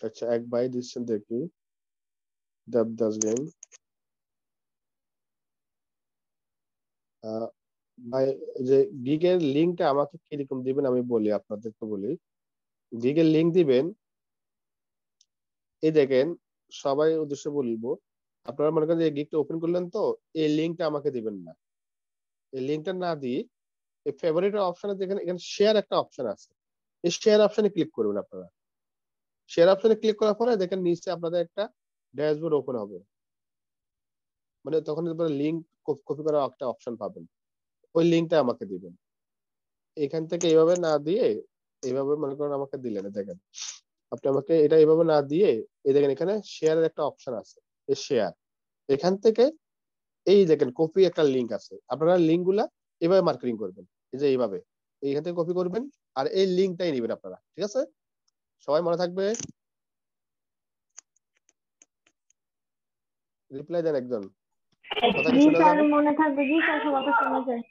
আচ্ছা এক ভাই দিচ্ছেন দেখি, দেবদাস গেম। ভাই যে গিগের লিংকটা আমাকে কিরকম দিবেন আমি বলি, আপনাদেরকে বলি। গিগের লিংক দিবেন, এই দেখেন সবাই উদ্দেশ্যে বলবো, আপনারা মনে করেন যে গিগটা ওপেন করলেন তো এই লিংকটা আমাকে দিবেন না, এই লিংকটা না দিয়ে এই ফেভারিট অপশনে দেখেন এখানে শেয়ার একটা অপশন আছে, এই শেয়ার অপশনে ক্লিক করবেন। আপনারা শেয়ার অপশনে ক্লিক করার পরে দেখেন নিচে আপনাদের একটা ড্যাশবোর্ড ওপেন হবে, মানে তখন লিংক কপি করার একটা অপশন পাবেন, ওই লিংকটা আমাকে দিবেন। এখান থেকে এইভাবে না দিয়ে এইভাবে মনে করেন আমাকে দিলেন, দেখেন আপনি আমাকে এটা এইভাবে না দিয়ে এই দেখেন এখানে শেয়ারের একটা অপশন আছে, এই শেয়ার, এখান থেকে এই দেখেন কপি একটা লিংক আছে, আপনারা লিংক গুলা এইভাবে মার্কেটিং করবেন, এই যে এইভাবে এইখান থেকে কপি করবেন আর এই লিংকটাই নেবেন আপনারা। ঠিক আছে, সবাই মনে থাকবে, রিপ্লাই দেন একজন, কথা কি জি শোনা স্যার যাবে? মনে থাকবে, জি স্যার সবার তো শোনা যায়।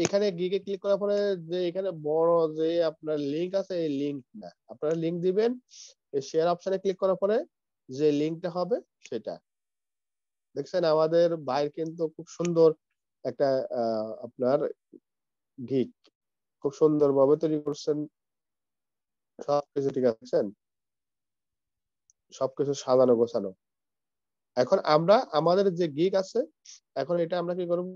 এখানে গিগে ক্লিক করার পরে যে এখানে বড় যে আপনার লিংক আছে এই লিংক না, আপনারা লিংক দিবেন এই শেয়ার অপশনে ক্লিক করার পরে যে লিংকটা হবে সেটা। দেখছেন আমাদের ভাই কিন্তু খুব সুন্দর একটা আপনার গিগ খুব সুন্দর ভাবে তৈরি করছেন, সবকিছু ঠিক আছে, সবকিছু সাজানো গোছানো। এখন আমরা আমাদের যে গিগ আছে, এখন এটা আমরা কি করব,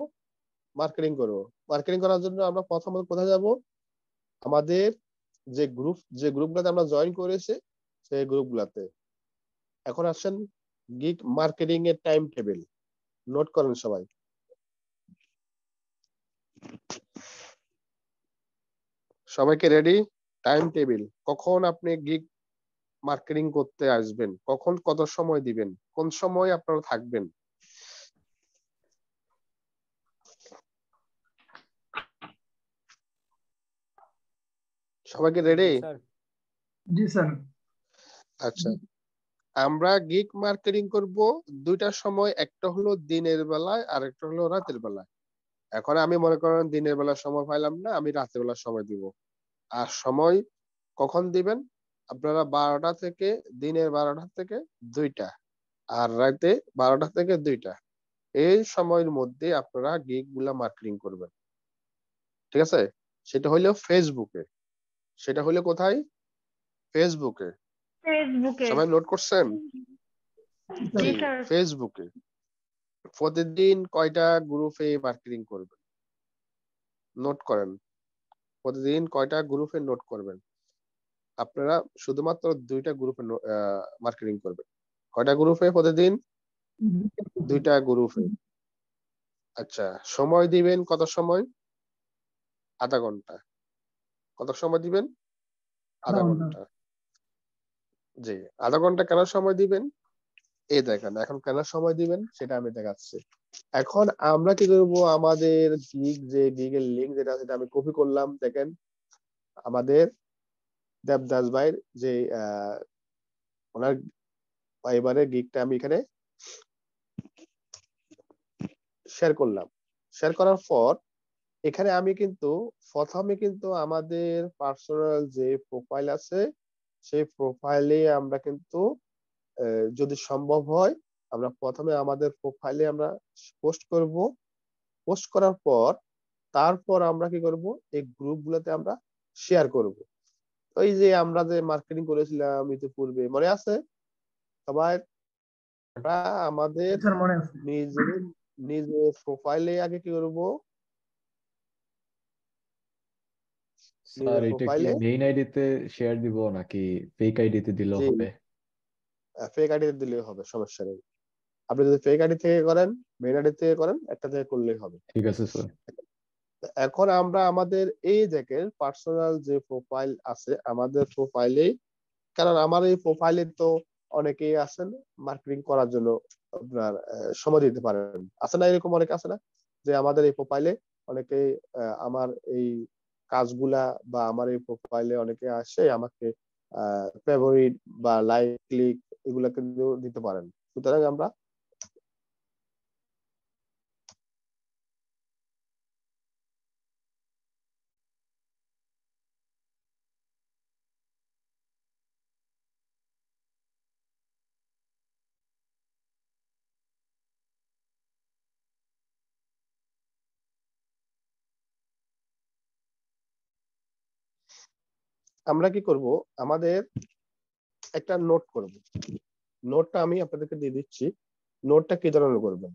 মার্কেটিং করব। মার্কেটিং করার জন্য আমরা প্রথমত কোথায় যাব, আমাদের যে গ্রুপগুলোতে আমরা জয়েন করেছি সেই গ্রুপগুলোতে। এখন আসেন গিগ মার্কেটিং এর টাইম টেবিল, নোট করেন সবাই। সবাইকে রেডি? টাইম টেবিল, কখন আপনি গিগ মার্কেটিং করতে আসবেন, কখন কত সময় দিবেন, কোন সময় আপনারা থাকবেন। সবাইকে রেডি? জি স্যার। আচ্ছা, আমরা গিগ মার্কেটিং করব দুইটা সময়, একটা হলো দিনের বেলায় আর একটা হলো রাতের বেলায়। এখন আমি মনে করেন দিনের বেলা সময় পাইলাম না, আমি রাতের বেলা সময় দিব। আর সময় কখন দিবেন, আপনারা 12টা থেকে, দিনের 12টা থেকে 2টা, আর রাতে 12টা থেকে 2টা, এই সময়ের মধ্যে আপনারা গিগ গুলা মার্কেটিং করবেন। ঠিক আছে? সেটা হলো ফেসবুকে। সেটা হলো কোথায়? ফেসবুকে। ফেসবুকে। সবাই নোট করছেন? জি জি, স্যার। ফেসবুকে। প্রতিদিন কয়টা গ্রুপে মার্কেটিং করবেন, নোট করেন। প্রতিদিন কয়টা গ্রুপে নোট করবেন। আপনারা শুধুমাত্র 2টা গ্রুপে মার্কেটিং করবেন। কয়টা গ্রুপে প্রতিদিন? 2টা গ্রুপে। আচ্ছা, সময় দিবেন কত সময়? আধা ঘন্টা। কত সময় দিবেন? আধা ঘন্টা। জি, আধা ঘন্টা কেন সময় দিবেন? এই দেখেন, এখন কেন সময় দিবেন সেটা আমি দেখাচ্ছি। এখন আমরা কি করব, আমাদের গিগের লিংক যেটা সেটা আমি কপি করলাম। দেখেন আমাদের দেবদাস ভাইয়ের যে ওনার এবারে গিগটা আমি এখানে শেয়ার করলাম। শেয়ার করার পর এখানে আমি কিন্তু প্রথমে কিন্তু আমাদের পার্সোনাল যে প্রোফাইল আছে সেই প্রোফাইলে আমরা কিন্তু যদি সম্ভব হয় আমরা প্রথমে আমাদের প্রোফাইলে আমরা পোস্ট করব। পোস্ট করার পর তারপর আমরা কি করব, এই গ্রুপগুলোতে আমরা শেয়ার করব। ওই যে আমরা যে মার্কেটিং করেছিলাম ইতিপূর্বে, মনে আছে সবাই? আমরা আমাদের স্যার মনে আছে। নিজের নিজের প্রোফাইলে আগে কি করব, স্যার নিজের এটা কি প্রোফাইলে, মেইন আইডিতে শেয়ার দিব নাকি ফেক আইডিতে দিলেও যে হবে? ফেক আইডি দিলে হবে, সমস্যা নেই। আপনি যদি ফেক আইডি থেকে করেন, মেইন আইডি থেকে করেন, একটা থেকে করলেই হবে। ঠিক আছে স্যার। এখন আমরা আমাদের এই দেখেন পার্সোনাল যে প্রোফাইল আছে আমাদের প্রোফাইলে, কারণ আমার এই প্রোফাইলে তো অনেকেই আছেন মার্কেটিং করার জন্য আপনার সময় দিতে পারেন, আছে না? এরকম অনেকে আছে না যে আমাদের এই প্রোফাইলে অনেকেই আমার এই কাজগুলা বা আমার এই প্রোফাইলে অনেকে আসে আমাকে ফেভারিট বা লাইক ক্লিক এগুলা কিন্তু দিতে পারেন। সুতরাং আমরা আমরা কি করব, আমাদের একটা নোট করব। নোটটা আমি আপনাদেরকে দিয়ে দিচ্ছি। নোটটা কি ধরনের করবেন?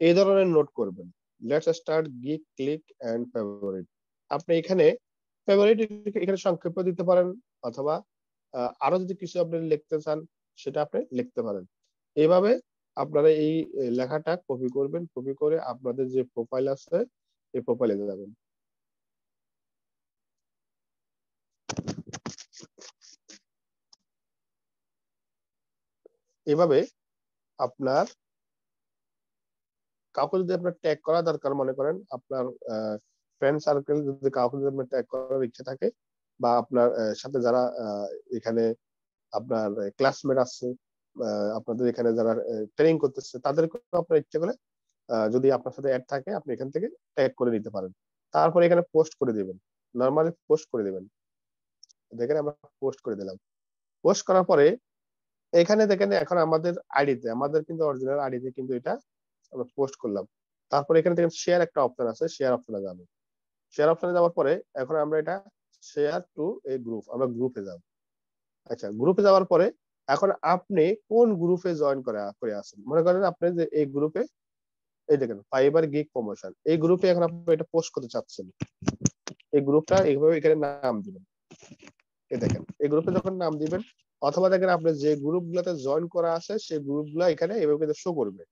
এই ধরনের নোট করবেন। Let's start gig click and favourite. আপনি এখানে ফেভারিট এখানে সংক্ষেপে দিতে পারেন, অথবা আরো যদি কিছু আপনি লিখতে চান সেটা আপনি লিখতে পারেন। এইভাবে আপনারা এই লেখাটা কপি করবেন, কপি করে আপনাদের যে প্রোফাইল আছে এই প্রোফাইলে যাবেন। এভাবে আপনার কাউকে যদি আপনার ট্যাগ করা দরকার মনে করেন, আপনার ফ্রেন্ড সার্কেল যদি কাউকে যদি আপনার ট্যাগ করার ইচ্ছা থাকে, বা আপনার সাথে যারা এখানে আপনার ক্লাসমেট আছে, আপনাদের এখানে যারা ট্রেনিং করতেছে তাদেরকে আপনার ইচ্ছা করে যদি আপনার সাথে অ্যাড থাকে আপনি এখান থেকে ট্যাগ করে নিতে পারেন। তারপরে এখানে পোস্ট করে দিবেন, নর্মালি পোস্ট করে দিবেন। দেখেন আমরা পোস্ট করে দিলাম। পোস্ট করার পরে এখানে দেখেন এখন আমাদের আইডিতে, আমাদের কিন্তু অরিজিনাল আইডিতে কিন্তু এটা আমরা পোস্ট করলাম। তারপরে এখানে দেখেন শেয়ার একটা অপশন আছে, শেয়ার অপশনে যাবো। শেয়ার অপশনে যাওয়ার পরে এখন আমরা এটা শেয়ার টু এ গ্রুপ, আমরা গ্রুপে যাব। আচ্ছা, গ্রুপে যাওয়ার পরে এখন আপনি কোন গ্রুপে জয়েন করে আছেন। মনে করেন আপনি যে এই গ্রুপে, এই দেখেন ফাইবার গিগ প্রমোশন, এই গ্রুপে এখন আপনি এটা পোস্ট করতে চাচ্ছেন। এই গ্রুপটা এইভাবে এখানে নাম দিবেন। এই দেখেন এই গ্রুপে যখন নাম দিবেন, অথবা দেখেন আপনি যে গ্রুপগুলোতে জয়েন করা আছে সেই গ্রুপগুলো এখানে এভাবে কিন্তু শো করবে।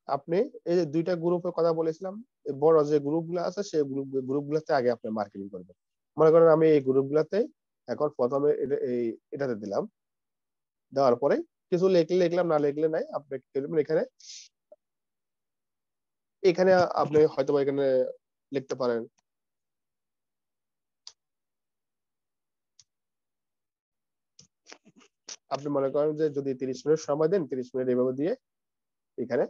আপনি এই যে দুইটা গ্রুপের কথা বলেছিলাম, এই বড় যে গ্রুপগুলো আছে সেই গ্রুপগুলোতে আগে আপনি মার্কেটিং করবেন। মনে করেন আমি এই গ্রুপগুলোতে এখন প্রথমে এটাতে দিলাম, দেওয়ার পরে কিছু লিখলে লিখলাম, না লিখলে নাই। আপনি কি করবেন, এখানে এখানে আপনি হয়তো এখানে লিখতে পারেন আপনি মনে করেন যে যদি 30 মিনিট সময় দেন, 30 মিনিট এইভাবে দিয়ে এখানে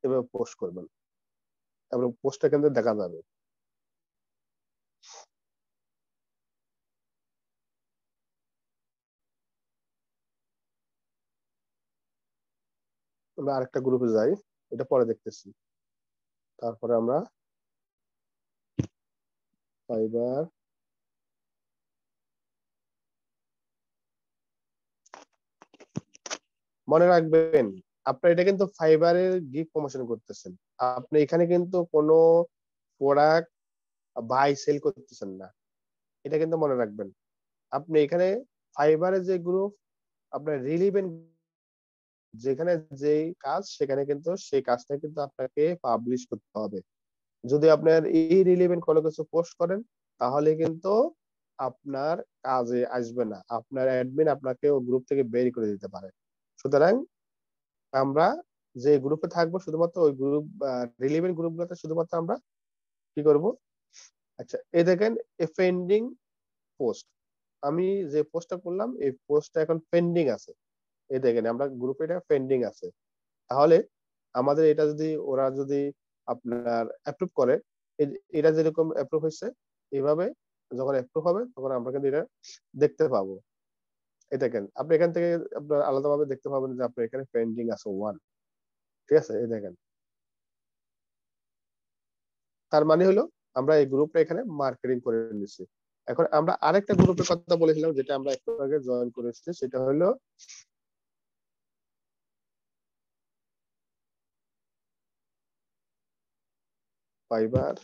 এভাবে পোস্ট করবেন এবং পোস্টটা কিন্তু দেখা যাবে। আমরা আরেকটা গ্রুপে যাই, এটা পরে দেখতেছি। তারপরে আমরা ফাইবার মনে রাখবেন, আপনার এটা কিন্তু ফাইবারের গিগ প্রমোশন করতেছেন। আপনি এখানে কিন্তু কোনো প্রোডাক্ট বাই সেল করতেছেন না, এটা কিন্তু মনে রাখবেন। আপনি এখানে ফাইবারের যে গ্রুপ, আপনার রিলিভেন্ট যেখানে যেই কাজ, সেখানে কিন্তু সেই কাজটা কিন্তু আপনাকে পাবলিশ করতে হবে। যদি আপনার ইরিলেভেন্ট কোনো কিছু পোস্ট করেন, তাহলে কিন্তু আপনার কাজে আসবে না, আপনার অ্যাডমিন আপনাকে ও গ্রুপ থেকে বের করে দিতে পারে। সুতরাং আমরা যে গ্রুপে থাকবো শুধুমাত্র ওই গ্রুপ রিলেভেন্ট গ্রুপগুলোতে শুধুমাত্র আমরা কি করব। আচ্ছা, এই দেখেন পেন্ডিং পোস্ট, আমি যে পোস্টটা করলাম এই পোস্টটা এখন পেন্ডিং আছে। এই দেখেন আমরা গ্রুপে এটা পেন্ডিং আছে। তাহলে আমাদের এটা যদি ওরা যদি আপনার অ্যাপ্রুভ করে, এটা যেরকম অ্যাপ্রুভ হয়েছে, এইভাবে যখন অ্যাপ্রুভ হবে তখন আমরা কিন্তু এটা দেখতে পাবো। এই দেখেন আপনি এখান থেকে আপনার আলাদাভাবে দেখতে পাবেন যে আপনার এখানে পেন্ডিং আছে 1। ঠিক আছে, এই দেখেন। তার মানে হলো আমরা এই গ্রুপটা এখানে মার্কেটিং করে নিচ্ছি। এখন আমরা আরেকটা গ্রুপের কথা বলেছিলাম, যেটা আমরা একটু আগে জয়েন করেছি, সেটা হলো ফাইবার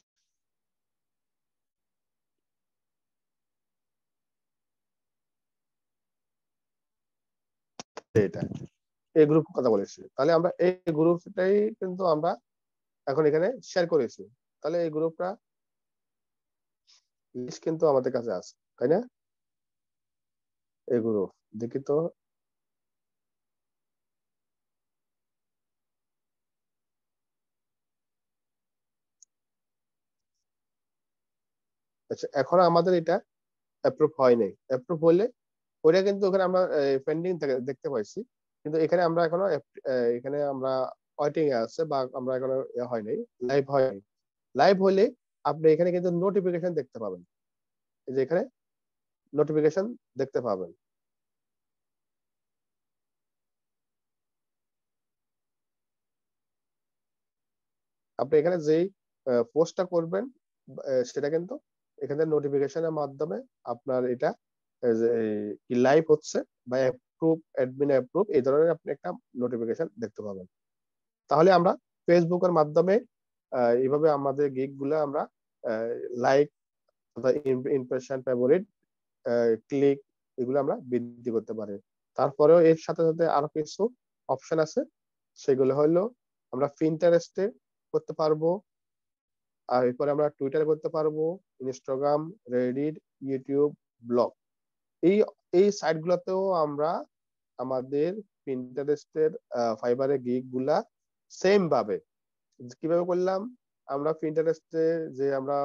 এটা, এই গ্রুপ কথা বলেছি। তাহলে আমরা এই গ্রুপটাই কিন্তু আমরা এখন এখানে শেয়ার করেছি। তাহলে এই গ্রুপটা লিস্ট কিন্তু আমাদের কাছে আছে, তাই না? এই গ্রুপ দেখি তো। আচ্ছা, এখন আমাদের এটা অ্যাপ্রুভ হয় নাই। অ্যাপ্রুভ হলে ওইটা কিন্তু ওখানে আমরা পেন্ডিং দেখতে পাইছি, কিন্তু এখানে আমরা এখনো এখানে আমরা ওয়েটিং এ আছে, বা আমরা এখনো হয় নাই, লাইভ হয় নাই। লাইভ হলে আপনি এখানে কিন্তু নোটিফিকেশন দেখতে পাবেন। এই যে এখানে নোটিফিকেশন দেখতে পাবেন। আপনি এখানে যেই পোস্টটা করবেন সেটা কিন্তু এখানে নোটিফিকেশনের মাধ্যমে আপনার এটা লাইভ হচ্ছে বা অ্যাপ্রুভ, অ্যাডমিন অ্যাপ্রুভ, এই ধরনের আপনি একটা নোটিফিকেশন দেখতে পাবেন। তাহলে আমরা ফেসবুকের মাধ্যমে এইভাবে আমাদের গিগ গুলো আমরা লাইক, ইমপ্রেশন, ফেভারিট, ক্লিক, এগুলো আমরা বৃদ্ধি করতে পারি। তারপরেও এর সাথে সাথে আরো কিছু অপশন আছে, সেগুলো হলো আমরা পিন্টারেস্টে করতে পারবো, আর এরপরে আমরা টুইটারে করতে পারবো, ইনস্টাগ্রাম, রেডিট, ইউটিউব, ব্লগ, এই এই সাইট গুলোতেও আমরা আমাদের পিন্টারেস্টের ফাইবারের গিগ গুলা সেম ভাবে কিভাবে করলাম। আমরা পিন্টারেস্টে যে আমরা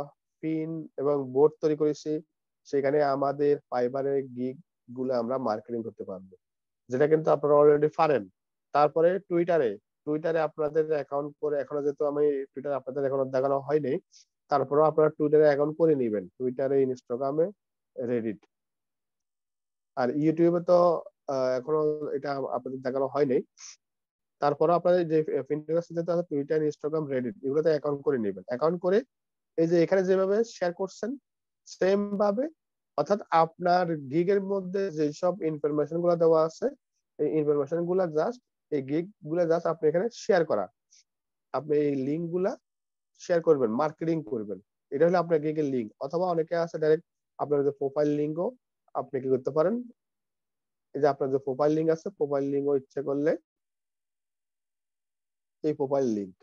পিন এবং বোর্ড তৈরি করেছি, সেখানে আমাদের ফাইবারের গিগ গুলো আমরা মার্কেটিং করতে পারবো, যেটা কিন্তু আপনারা অলরেডি পারেন। তারপরে টুইটারে, টুইটারে আপনাদের অ্যাকাউন্ট করে, এখনো যেহেতু আমি টুইটার আপনাদের এখনো দেখানো হয়নি, তারপরেও আপনারা টুইটারে অ্যাকাউন্ট করে নেবেন, টুইটারে, ইনস্টাগ্রামে, রেডিট। আর ইউটিউবে তো এখনো এটা আপনাদের দেখানো হয়নি। তারপরে আপনাদের যে পিন্টারেস্টে যেতে আছে, টুইটার, ইনস্টাগ্রাম, রেডিট, এগুলোতে অ্যাকাউন্ট করে নেবেন। অ্যাকাউন্ট করে এই যে এখানে যেভাবে শেয়ার করছেন সেম ভাবে, অর্থাৎ আপনার গিগের মধ্যে যেসব ইনফরমেশন গুলো দেওয়া আছে, এই ইনফরমেশন গুলা জাস্ট, এই গিগ গুলা জাস্ট আপনি এখানে শেয়ার করা। আপনি এই লিঙ্ক গুলা শেয়ার করবেন, মার্কেটিং করবেন। এটা হলো আপনার গিগের লিঙ্ক। অথবা অনেকে আছে ডাইরেক্ট আপনার যে প্রোফাইল লিঙ্কও আপনি কি করতে পারেন, এই যে আপনার যে প্রোফাইল লিঙ্ক আছে, প্রোফাইল লিঙ্কও ইচ্ছে করলে এই প্রোফাইল লিঙ্ক,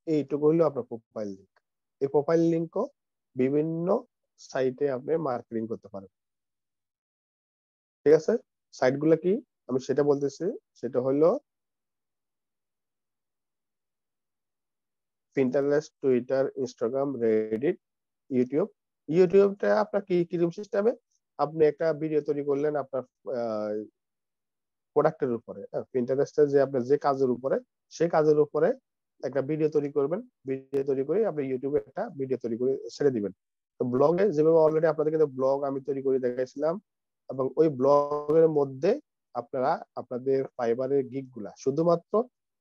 এইটুকু হলো আপনার প্রোফাইল লিঙ্ক। এই প্রোফাইল লিঙ্কও বিভিন্ন সাইটে আপনি মার্কেটিং করতে পারেন। ঠিক আছে, সাইট গুলো কি আমি সেটা বলতেছি। সেটা হলো Pinterest, Twitter, Instagram, Reddit, YouTube. ইউটিউবটা আপনার কি কিরকম সিস্টেমে, আপনি একটা ভিডিও তৈরি করলেন আপনার প্রোডাক্টের উপরে, পিন্টারেস্টের যে আপনার যে কাজের উপরে, সেই কাজের উপরে একটা ভিডিও তৈরি করবেন। ভিডিও তৈরি করে আপনি ইউটিউবে একটা ভিডিও তৈরি করে ছেড়ে দিবেন। তো ব্লগে যেভাবে অলরেডি আপনাদের কিন্তু ব্লগ আমি তৈরি করে দেখাইছিলাম, এবং ওই ব্লগের মধ্যে আপনারা আপনাদের ফাইবারের গিগ গুলা শুধুমাত্র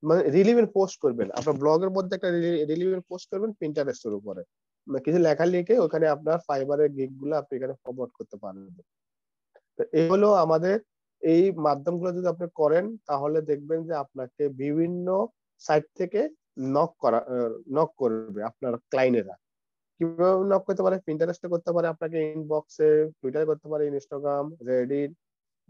মানে রিলিভেন্ট পোস্ট করবেন। আপনার ব্লগের মধ্যে একটা রিলিভেন্ট পোস্ট করবেন পিন্টারেস্টের উপরে, মানে কিছু লেখা লিখে ওখানে আপনার ফাইবারের গিগ গুলা আপনি এখানে প্রমোট করতে পারবেন। তো এই হলো আমাদের এই মাধ্যমগুলো যদি আপনি করেন, তাহলে দেখবেন যে আপনাকে বিভিন্ন সাইট থেকে নক করবে আপনার ক্লায়েন্টেরা। কিভাবে নক করতে পারে? পিন্টারেস্টে করতে পারে, আপনাকে ইনবক্সে, টুইটারে করতে পারে, ইনস্টাগ্রাম, রেডিট,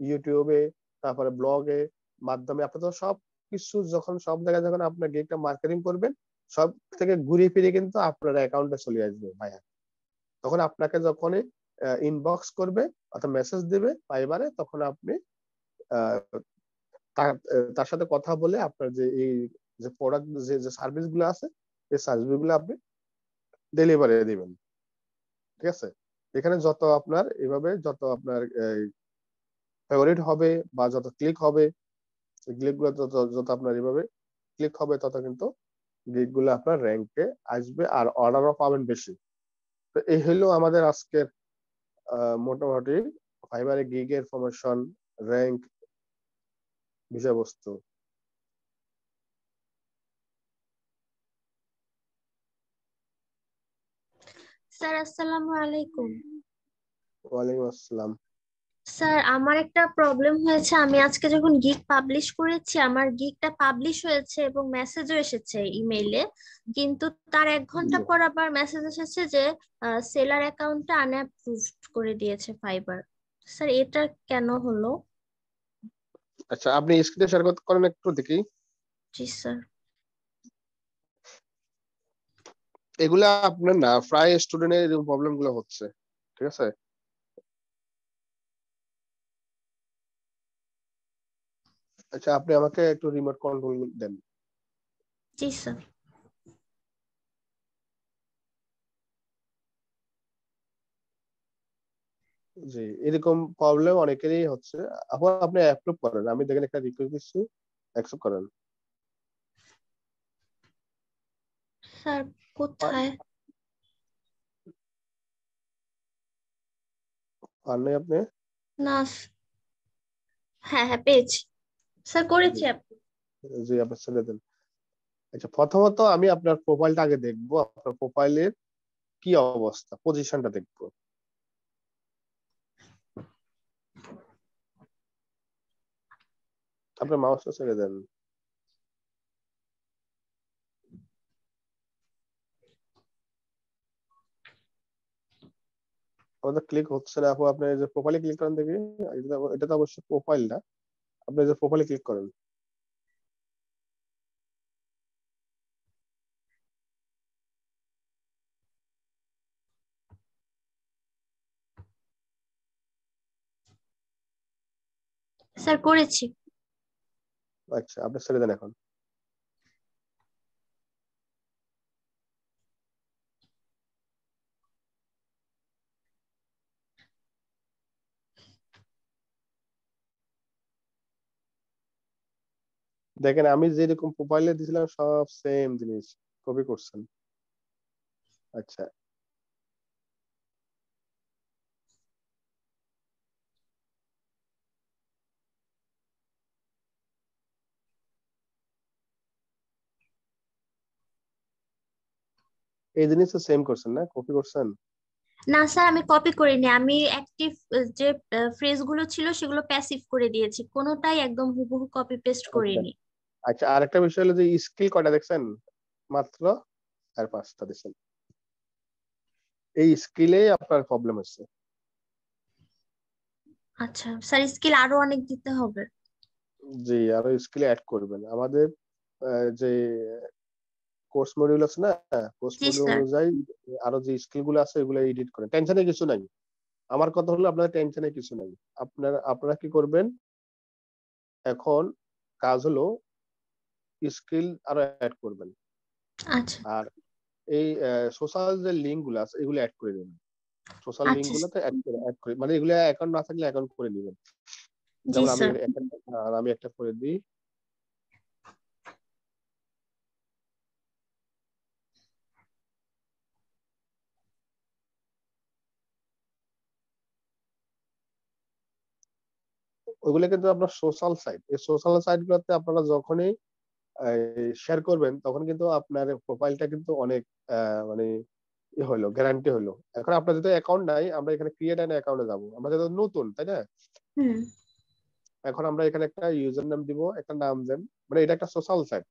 ইউটিউবে, তারপরে ব্লগে মাধ্যমে। আপনি তো সব কিছু যখন সব জায়গায় যখন আপনার গিগটা মার্কেটিং করবেন, সব থেকে ঘুরে ফিরে কিন্তু আপনার অ্যাকাউন্টে চলে আসবে ভাইয়া। তখন আপনাকে যখনই ইনবক্স করবে অথবা মেসেজ দিবে ফাইবারে, তখন আপনি তার সাথে কথা বলে আপনার যে এই যে প্রোডাক্ট যে সার্ভিস গুলো আছে, এই সার্ভিস গুলো আপনি ডেলিভারি দিবেন। ঠিক আছে, এখানে যত আপনার এভাবে যত আপনার ফেভারিট হবে বা যত ক্লিক হবে, ক্লিক গুলো যত আপনার এভাবে ক্লিক হবে, তত কিন্তু ক্লিক গুলো আপনার র্যাঙ্কে আসবে আর অর্ডারও পাবেন বেশি। তো এই হলো আমাদের আজকের মোটামুটি ফাইবারে গিগের প্রমোশন, র্যাঙ্ক, বিষয়বস্তু। স্যার আসসালামু আলাইকুম। ওয়ালাইকুম আসসালাম। স্যার আমার একটা প্রবলেম হয়েছে, আমি আজকে যখন গিগ পাবলিশ করেছি আমার গিগটা পাবলিশ হয়েছে এবং মেসেজও এসেছে ইমেইলে, কিন্তু তার 1 ঘন্টা পর আবার মেসেজ এসেছে যে সেলার অ্যাকাউন্টটা আনঅ্যাপ্রুভড করে দিয়েছে ফাইবার। স্যার এটা কেন হলো? আচ্ছা, আপনি স্ক্রিনে শেয়ার করেন একটু দেখি। জি স্যার। এগুলা আপনার না, প্রায় স্টুডেন্টের এরকম প্রবলেম গুলো হচ্ছে। ঠিক আছে, আচ্ছা আপনি আমাকে একটু রিমোট কন্ট্রোল দেন। জি স্যার। জি, এরকম প্রবলেম অনেকেরই হচ্ছে। আপনি অ্যাপ্রুভ করেন, আমি দেখেন একটা রিকোয়েস্ট দিচ্ছি, অ্যাকসেপ্ট করেন। স্যার কোথায়? আর নেই আপনি? না হ্যাঁ হ্যাঁ পেয়েছি স্যার, করেছি আপনি। জি, আপনি ছেড়ে দেন। আচ্ছা, প্রথমত আমি আপনার প্রোফাইলটা আগে দেখবো, আপনার প্রোফাইলের কি অবস্থা, পজিশনটা দেখবো। আপনার মাউসটা ছেড়ে দেন। আমাদের ক্লিক হচ্ছে না আপু, আপনি যে প্রোফাইলে ক্লিক করেন দেখি। এটা তো অবশ্যই প্রোফাইল না, আপনি যে প্রোফাইলে ক্লিক করেন। স্যার করেছি। আচ্ছা, আপনি ছেড়ে দেন এখন। দেখেন আমি যেরকম প্রোফাইলে দিয়েছিলাম সব সেম জিনিস কপি করছেন। আচ্ছা, এই জিনিসটা সেম করছেন না, কপি করছেন? না স্যার, আমি কপি করিনি, আমি অ্যাক্টিভ যে ফ্রেজ গুলো ছিল সেগুলো প্যাসিভ করে দিয়েছি, কোনোটাই একদম হুবহু কপি পেস্ট আচ্ছা করিনি। আচ্ছা, আরেকটা বিষয় হলো যে স্কিল কয়টা দেখছেন? মাত্র আর 5টা দিচ্ছেন। এই স্কিলে আপনার প্রবলেম হচ্ছে। আচ্ছা স্যার, স্কিল আরো অনেক দিতে হবে। জি, আরো স্কিল অ্যাড করবেন। আমাদের যে কোর্স মডিউল আছে না, কোর্স জি মডিউল স্যার। অনুযায়ী আরো যে স্কিল গুলো আছে এগুলো এডিট করেন, টেনশনে কিছু নাই। আমার কথা হলো আপনার টেনশনে কিছু নাই। আপনারা কি করবেন এখন, কাজ হলো স্কিল আরো অ্যাড করবেন। আচ্ছা আর এই সোশ্যাল যে লিঙ্ক গুলো আছে এগুলো অ্যাড করে দেবেন। সোশ্যাল লিঙ্ক আচ্ছা গুলোতে অ্যাড করে, মানে এগুলো অ্যাকাউন্ট না থাকলে অ্যাকাউন্ট করে নেবেন। জি যেমন স্যার। আমি একটা করে দিই। ওইগুলো কিন্তু আপনার সোশ্যাল সাইট, এই সোশ্যাল সাইট গুলোতে আপনারা যখনই শেয়ার করবেন তখন কিন্তু আপনার প্রোফাইলটা কিন্তু অনেক মানে হলো, গ্যারান্টি হলো। এখন আপনার যদি অ্যাকাউন্ট নাই, আমরা এখানে ক্রিয়েট অ্যান অ্যাকাউন্টে যাবো, আমরা যেহেতু নতুন তাই না। হুম। এখন আমরা এখানে একটা ইউজার নাম দিব, একটা নাম দেন, মানে এটা একটা সোশ্যাল সাইট,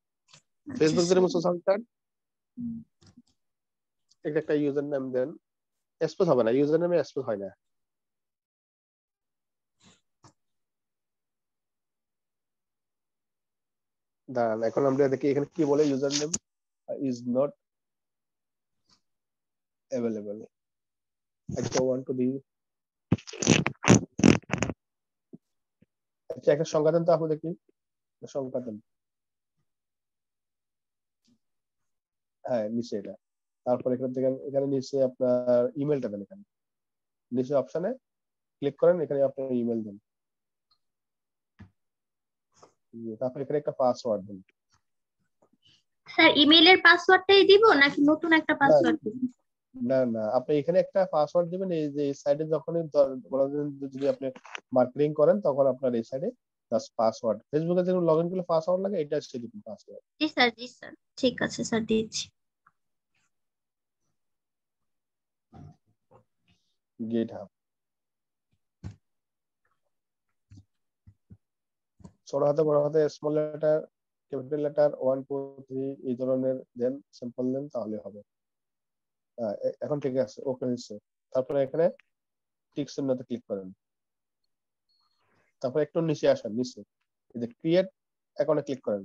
আচ্ছা ফেসবুক স্যার। যেরকম সোশ্যাল সাইট, এটা একটা ইউজার নাম দেন। স্পেস হবে না, ইউজার নামে স্পেস হয় না। দাঁড়ান, এখন আমরা দেখি এখানে কি বলে, user name is not available. আচ্ছা, ওয়ান টু দি, আচ্ছা একটা সংখ্যা দেন তো আপনি দেখি, সংখ্যা দেন। হ্যাঁ নিচে এটা, তারপর এখান থেকে এখানে নিচে আপনার ইমেলটা দেন, এখানে নিচে অপশনে ক্লিক করেন, এখানে আপনার ইমেল দেন, তারপর এখানে একটা পাসওয়ার্ড দেন। স্যার ইমেইলের পাসওয়ার্ডটাই দিব নাকি নতুন একটা না পাসওয়ার্ড দিব? না না, আপনি এখানে একটা পাসওয়ার্ড দিবেন। এই যে সাইডে যখনই যদি আপনি মার্কেটিং করেন তখন আপনার এই সাইডে জাস্ট পাসওয়ার্ড, ফেসবুকে যেরকম লগইন করলে পাসওয়ার্ড লাগে, এটা সেরকম পাসওয়ার্ড। জি স্যার, জি স্যার, ঠিক আছে স্যার, দিচ্ছি। GitHub, ছোট হাতে বড় হাতে স্মল লেটার ক্যাপিটাল লেটার 1 2 3 এই ধরনের দেন, সিম্পল দেন, তাহলে হবে। এখন ঠিক আছে, ওকে হয়েছে। তারপরে এখানে টিক চিহ্নতে ক্লিক করেন, তারপর একটু নিচে আসেন, নিচে এই যে ক্রিয়েট অ্যাকাউন্টে ক্লিক করেন।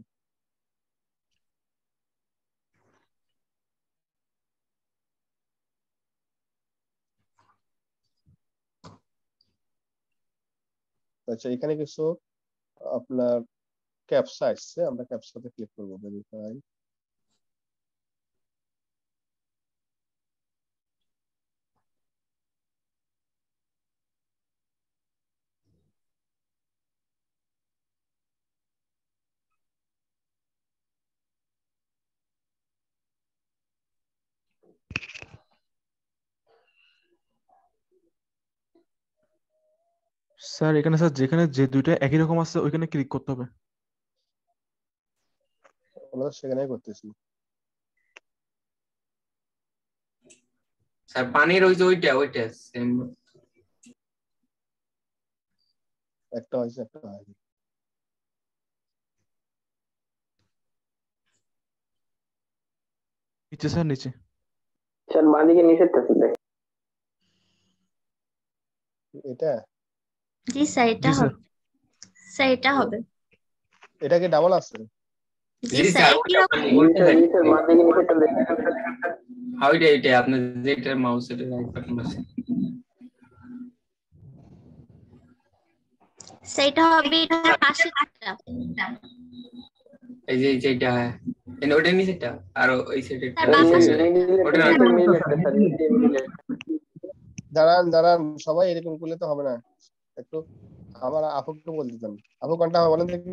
আচ্ছা, এখানে কিছু আপনার ক্যাপচা আসছে, আমরা ক্যাপচাতে ক্লিক করব, ভেরিফাই। স্যার এখানে স্যার যেখানে যে দুইটা একই রকম আছে ওইখানে ক্লিক করতে হবে। আমরা সেখানেই করতেছি। স্যার পানির ওই যে ওইটা সেম। একটা হয়েছে, একটা হয়নি। নিচে স্যার, নিচে। স্যার বাঁদিকে নিচেরটা ছিল। এটা জি স্যার, এটা জি স্যার। হবে। স্যার এটা হবে। এটা কি ডাবল আছে? জি জি স্যার, স্যার, একই ওটা রকম। ওইটা স্যার বাঁদিকে নিচেরটা দেখেন। হ্যাঁ ওইটা এটা আপনার যেটার মাউসের রাইট বাটন আছে। সেটা হবে এটার পাশে একটা। এই যে যেটা হ্যাঁ ওইটা নিচেটা, আর ওই সাইডে স্যার বাম পাশে ওটা দাঁড়ান দাঁড়ান, সবাই এরকম করলে তো হবে না, একটু আমার আপুকে বলতে চান। আপু কোনটা হবে বলেন দেখি।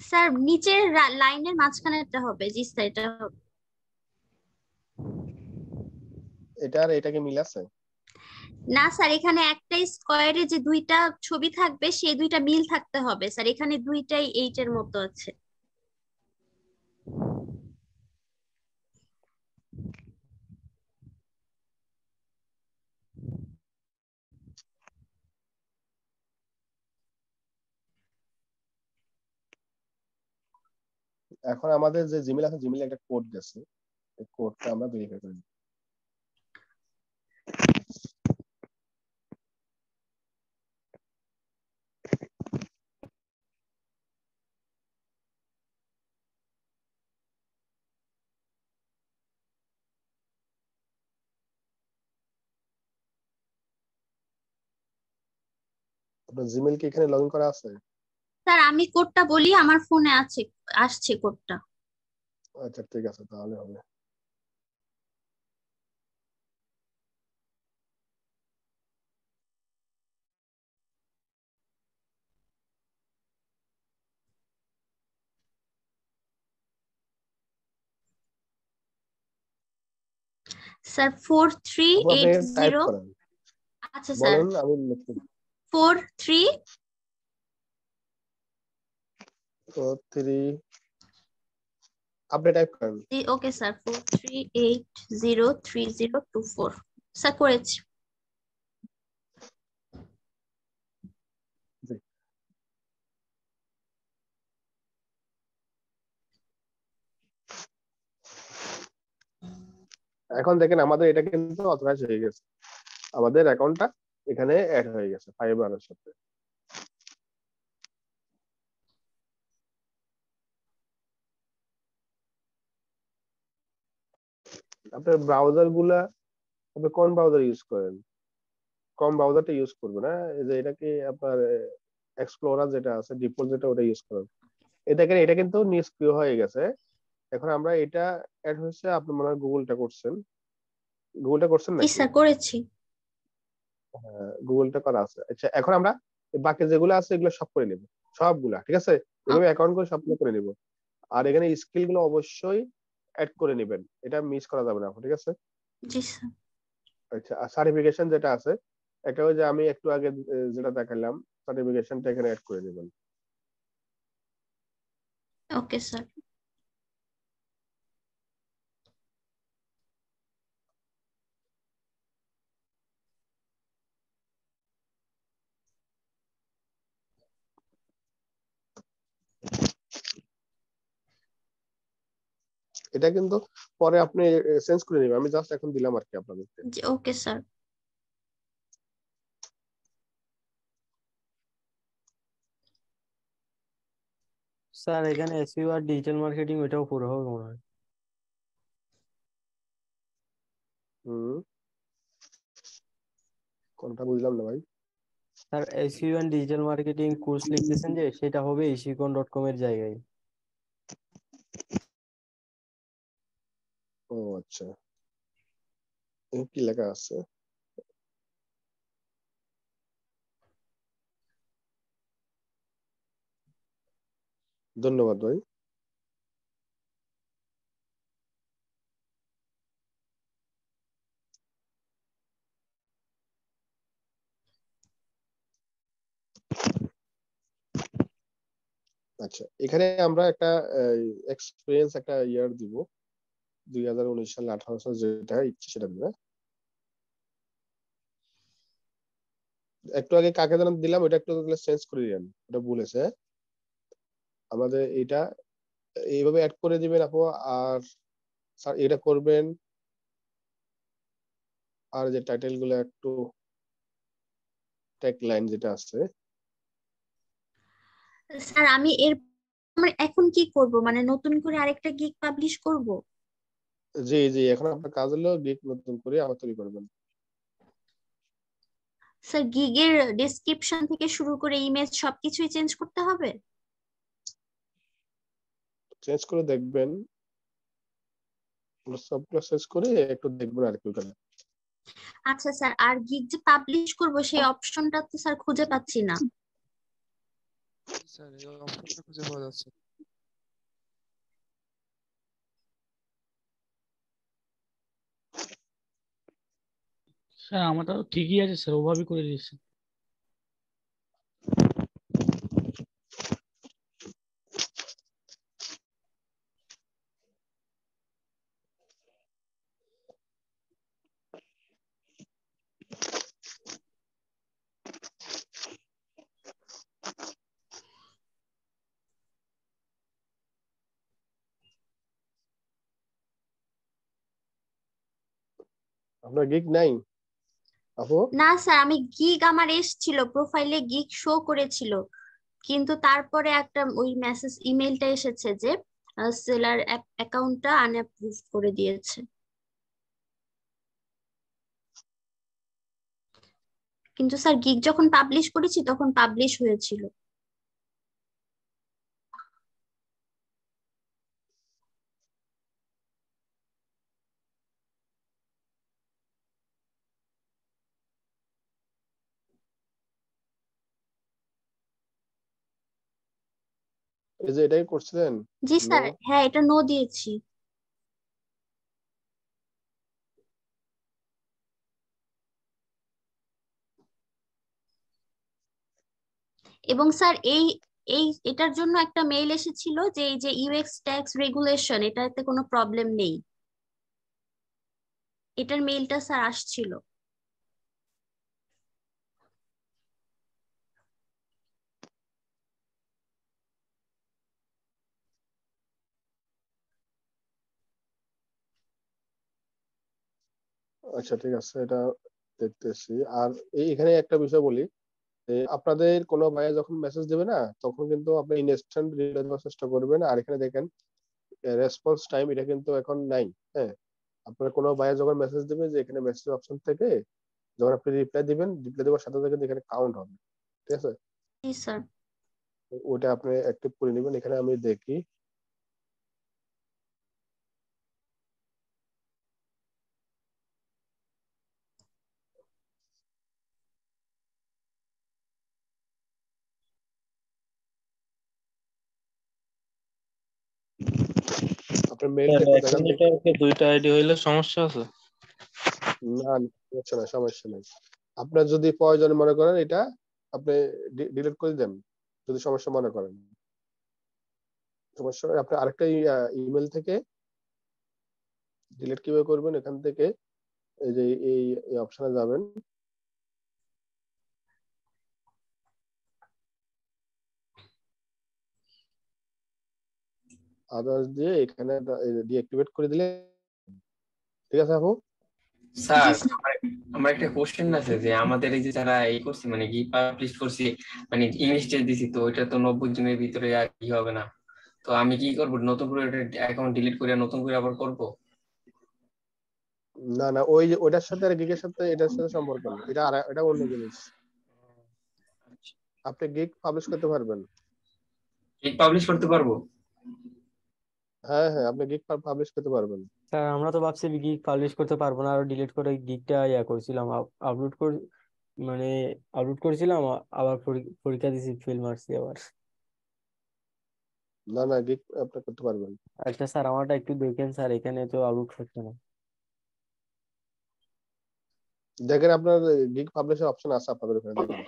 স্যার নিচের লাইনের মাঝখানেরটা হবে। জি স্যার, এটা হবে। এটা আর এটা কি মিল আছে? না স্যার, এখানে একটা স্কোয়ারে যে দুইটা ছবি থাকবে সেই দুইটা মিল থাকতে হবে স্যার, এখানে দুইটাই এইটের মতো আছে। এখন আমাদের যে জিমেল আছে, জিমেলে একটা কোড গেছে, এই কোডটা আমরা ভেরিফাই করে নিই। আপনার জিমেল কি এখানে লগ ইন করা আছে? স্যার আমি কোডটা বলি, আমার ফোনে আছে, আসছে কোডটা। আচ্ছা ঠিক আছে, তাহলে হবে। স্যার 4380। টাইপ করেন, আচ্ছা স্যার, বলুন আমি লিখে 43 43 আপনি টাইপ করেন। ওকে স্যার, 43803024 স্যার করেছি। জি। এখন দেখেন আমাদের এটা কিন্তু অথরাইজ হয়ে গেছে, আমাদের অ্যাকাউন্টটা এখানে অ্যাড হয়ে গেছে ফাইবারের সাথে। আপনার ব্রাউজার গুলা, আপনি কোন ব্রাউজার ইউজ করেন? কম ব্রাউজারটা ইউজ করবেন, হ্যাঁ? এই যে এটা কি আপনার এক্সপ্লোরার যেটা আছে, ডিফল্ট যেটা, ওটা ইউজ করেন। এটা কিন্তু নিষ্ক্রিয় হয়ে গেছে। এখন আমরা এটা অ্যাড হয়েছে, আপনি মনে হয় গুগলটা করছেন, গুগলটা করছেন জি নাকি? স্যার করেছি। হ্যাঁ, গুগলটা করা আছে। আচ্ছা, এখন আমরা বাকি যেগুলো আছে এগুলো সব করে নেব, সবগুলা, ঠিক আছে? এভাবে অ্যাকাউন্ট করে সবগুলো করে নেব। আর এখানে স্কিল গুলো অবশ্যই অ্যাড করে নেবেন, এটা মিস করা যাবে না, ঠিক আছে? জি স্যার। আচ্ছা, আর সার্টিফিকেশন যেটা আছে, এটা ওই যে আমি একটু আগে যেটা দেখালাম, সার্টিফিকেশনটা এখানে অ্যাড করে দিবেন। Okay sir. এটা কিন্তু পরে আপনি চেঞ্জ করে নেবেন, আমি জাস্ট এখন দিলাম আর কি আপনাদেরকে। জি ওকে স্যার। স্যার এখানে এসইও আর ডিজিটাল মার্কেটিং ওইটাও পুরো হবে মনে হয়। হুম, কোনটা বুঝলাম না ভাই। Sir SEO and digital marketing course লিখতেছেন যে, সেটা হবে ishikon.com এর জায়গায়। ও আচ্ছা, কি লেখা আছে? ধন্যবাদ ভাই। আচ্ছা, এখানে আমরা একটা এক্সপিরিয়েন্স একটা ইয়ার দিব, 2019 সাল 18 সাল যেটা ইচ্ছে সেটা দিবে। একটু আগে কাকে যেন দিলাম, ওটা একটু চেঞ্জ করে দিবেন, ওটা ভুলেছে, হ্যাঁ? আমাদের এটা এইভাবে অ্যাড করে দিবেন আপু। আর স্যার এটা করবেন, আর যে টাইটেল গুলো একটু ট্যাগ লাইন যেটা আছে। স্যার আমি আমার এখন কি করব, মানে নতুন করে আরেকটা গিগ পাবলিশ করব? জি জি, এখন আপনার কাজ হলো গিগ নতুন করে আবার তৈরি করবেন। স্যার গিগের ডেসক্রিপশন থেকে শুরু করে ইমেজ সবকিছুই চেঞ্জ করতে হবে? চেঞ্জ করে দেখবেন, সবগুলো চেঞ্জ করে একটু দেখবেন আর কি ওখানে। আচ্ছা স্যার, আর গিগ যে পাবলিশ করব সেই অপশনটা তো স্যার খুঁজে পাচ্ছি না। স্যার এই অপশনটা খুঁজে পাওয়া যাচ্ছে না। স্যার আমারটা তো ঠিকই আছে স্যার, ওভাবেই করে দিয়েছে। আপনার গিগ নাই আপু? না স্যার, আমি গিগ আমার এসছিল, প্রোফাইলে গিগ শো করেছিল, কিন্তু তারপরে একটা ওই মেসেজ ইমেলটা এসেছে যে সেলার অ্যাকাউন্টটা আনঅ্যাপ্রুভ করে দিয়েছে। কিন্তু স্যার গিগ যখন পাবলিশ করেছি তখন পাবলিশ হয়েছিল। এই যে এটাই করছিলেন? জি নো? স্যার, হ্যাঁ এটা নো দিয়েছি। এবং স্যার এই এই এটার জন্য একটা মেইল এসেছিল যে এই যে ইউএক্স ট্যাক্স রেগুলেশন, এটাতে কোনো প্রবলেম নেই, এটার মেইলটা স্যার আসছিল। আচ্ছা ঠিক আছে, এটা দেখতেছি। আর এখানে একটা বিষয় বলি, আপনাদের কোনো ভাইয়া যখন মেসেজ দেবে না, তখন কিন্তু আপনি ইনস্ট্যান্ট রিপ্লাই দেওয়ার চেষ্টা করবেন। আর এখানে দেখেন রেসপন্স টাইম, এটা কিন্তু এখন নাই। হ্যাঁ, আপনার কোনো ভাইয়া যখন মেসেজ দেবে, যে এখানে মেসেজ অপশন থেকে যখন আপনি রিপ্লাই দিবেন, রিপ্লাই দেওয়ার সাথে সাথে এখানে কাউন্ট হবে। ঠিক আছে, জি স্যার। ওটা আপনি অ্যাক্টিভ করে নেবেন। এখানে আমি দেখি, আপনার মেইলটা একটু দেখান দেখি। দুইটা আইডি হইলে সমস্যা আছে? না, সমস্যা নাই, সমস্যা নাই। আপনার যদি প্রয়োজন মনে করেন, এটা আপনি ডিলিট করে দেন যদি সমস্যা মনে করেন। সমস্যা আপনি আরেকটা ইমেল থেকে ডিলিট কিভাবে করবেন, এখান থেকে এই যে এই অপশনে যাবেন, আদার্স দিয়ে এখানে ডিঅ্যাক্টিভেট করে দিলে। ঠিক আছে আপু? স্যার আমার একটা কোশ্চেন আছে, যে আমাদের এই যে যারা এই করছি মানে কি পাবলিশ করছি, মানে ইংলিশ টেস্ট দিছি, তো ওইটা তো 90 দিনের ভিতরে আর কি হবে না, তো আমি কি করব, নতুন করে অ্যাকাউন্ট ডিলিট করে নতুন করে আবার করব? না না, ওই যে ওইটার সাথে আর গিগের সাথে এটার সাথে সম্পর্ক নেই, এটা আর এটা অন্য জিনিস। আপনি গিগ পাবলিশ করতে পারবেন। গিগ পাবলিশ করতে পারবো? হ্যাঁ হ্যাঁ, আপনি গিগ পাবলিশ করতে পারবেন। স্যার আমরা তো ভাবছি গিগ পাবলিশ করতে পারবো না, আরো ডিলিট করে গিগটা করছিলাম, আপলোড করে মানে আপলোড করেছিলাম, আবার পরীক্ষা দিছি, ফেল মারছি আবার। না না, গিগ আপনি করতে পারবেন। আচ্ছা স্যার, আমারটা একটু দেখেন স্যার, এখানে তো আপলোড হচ্ছে না। দেখেন আপনার গিগ পাবলিশের অপশন আছে আপনাদের ওখানে, দেখেন।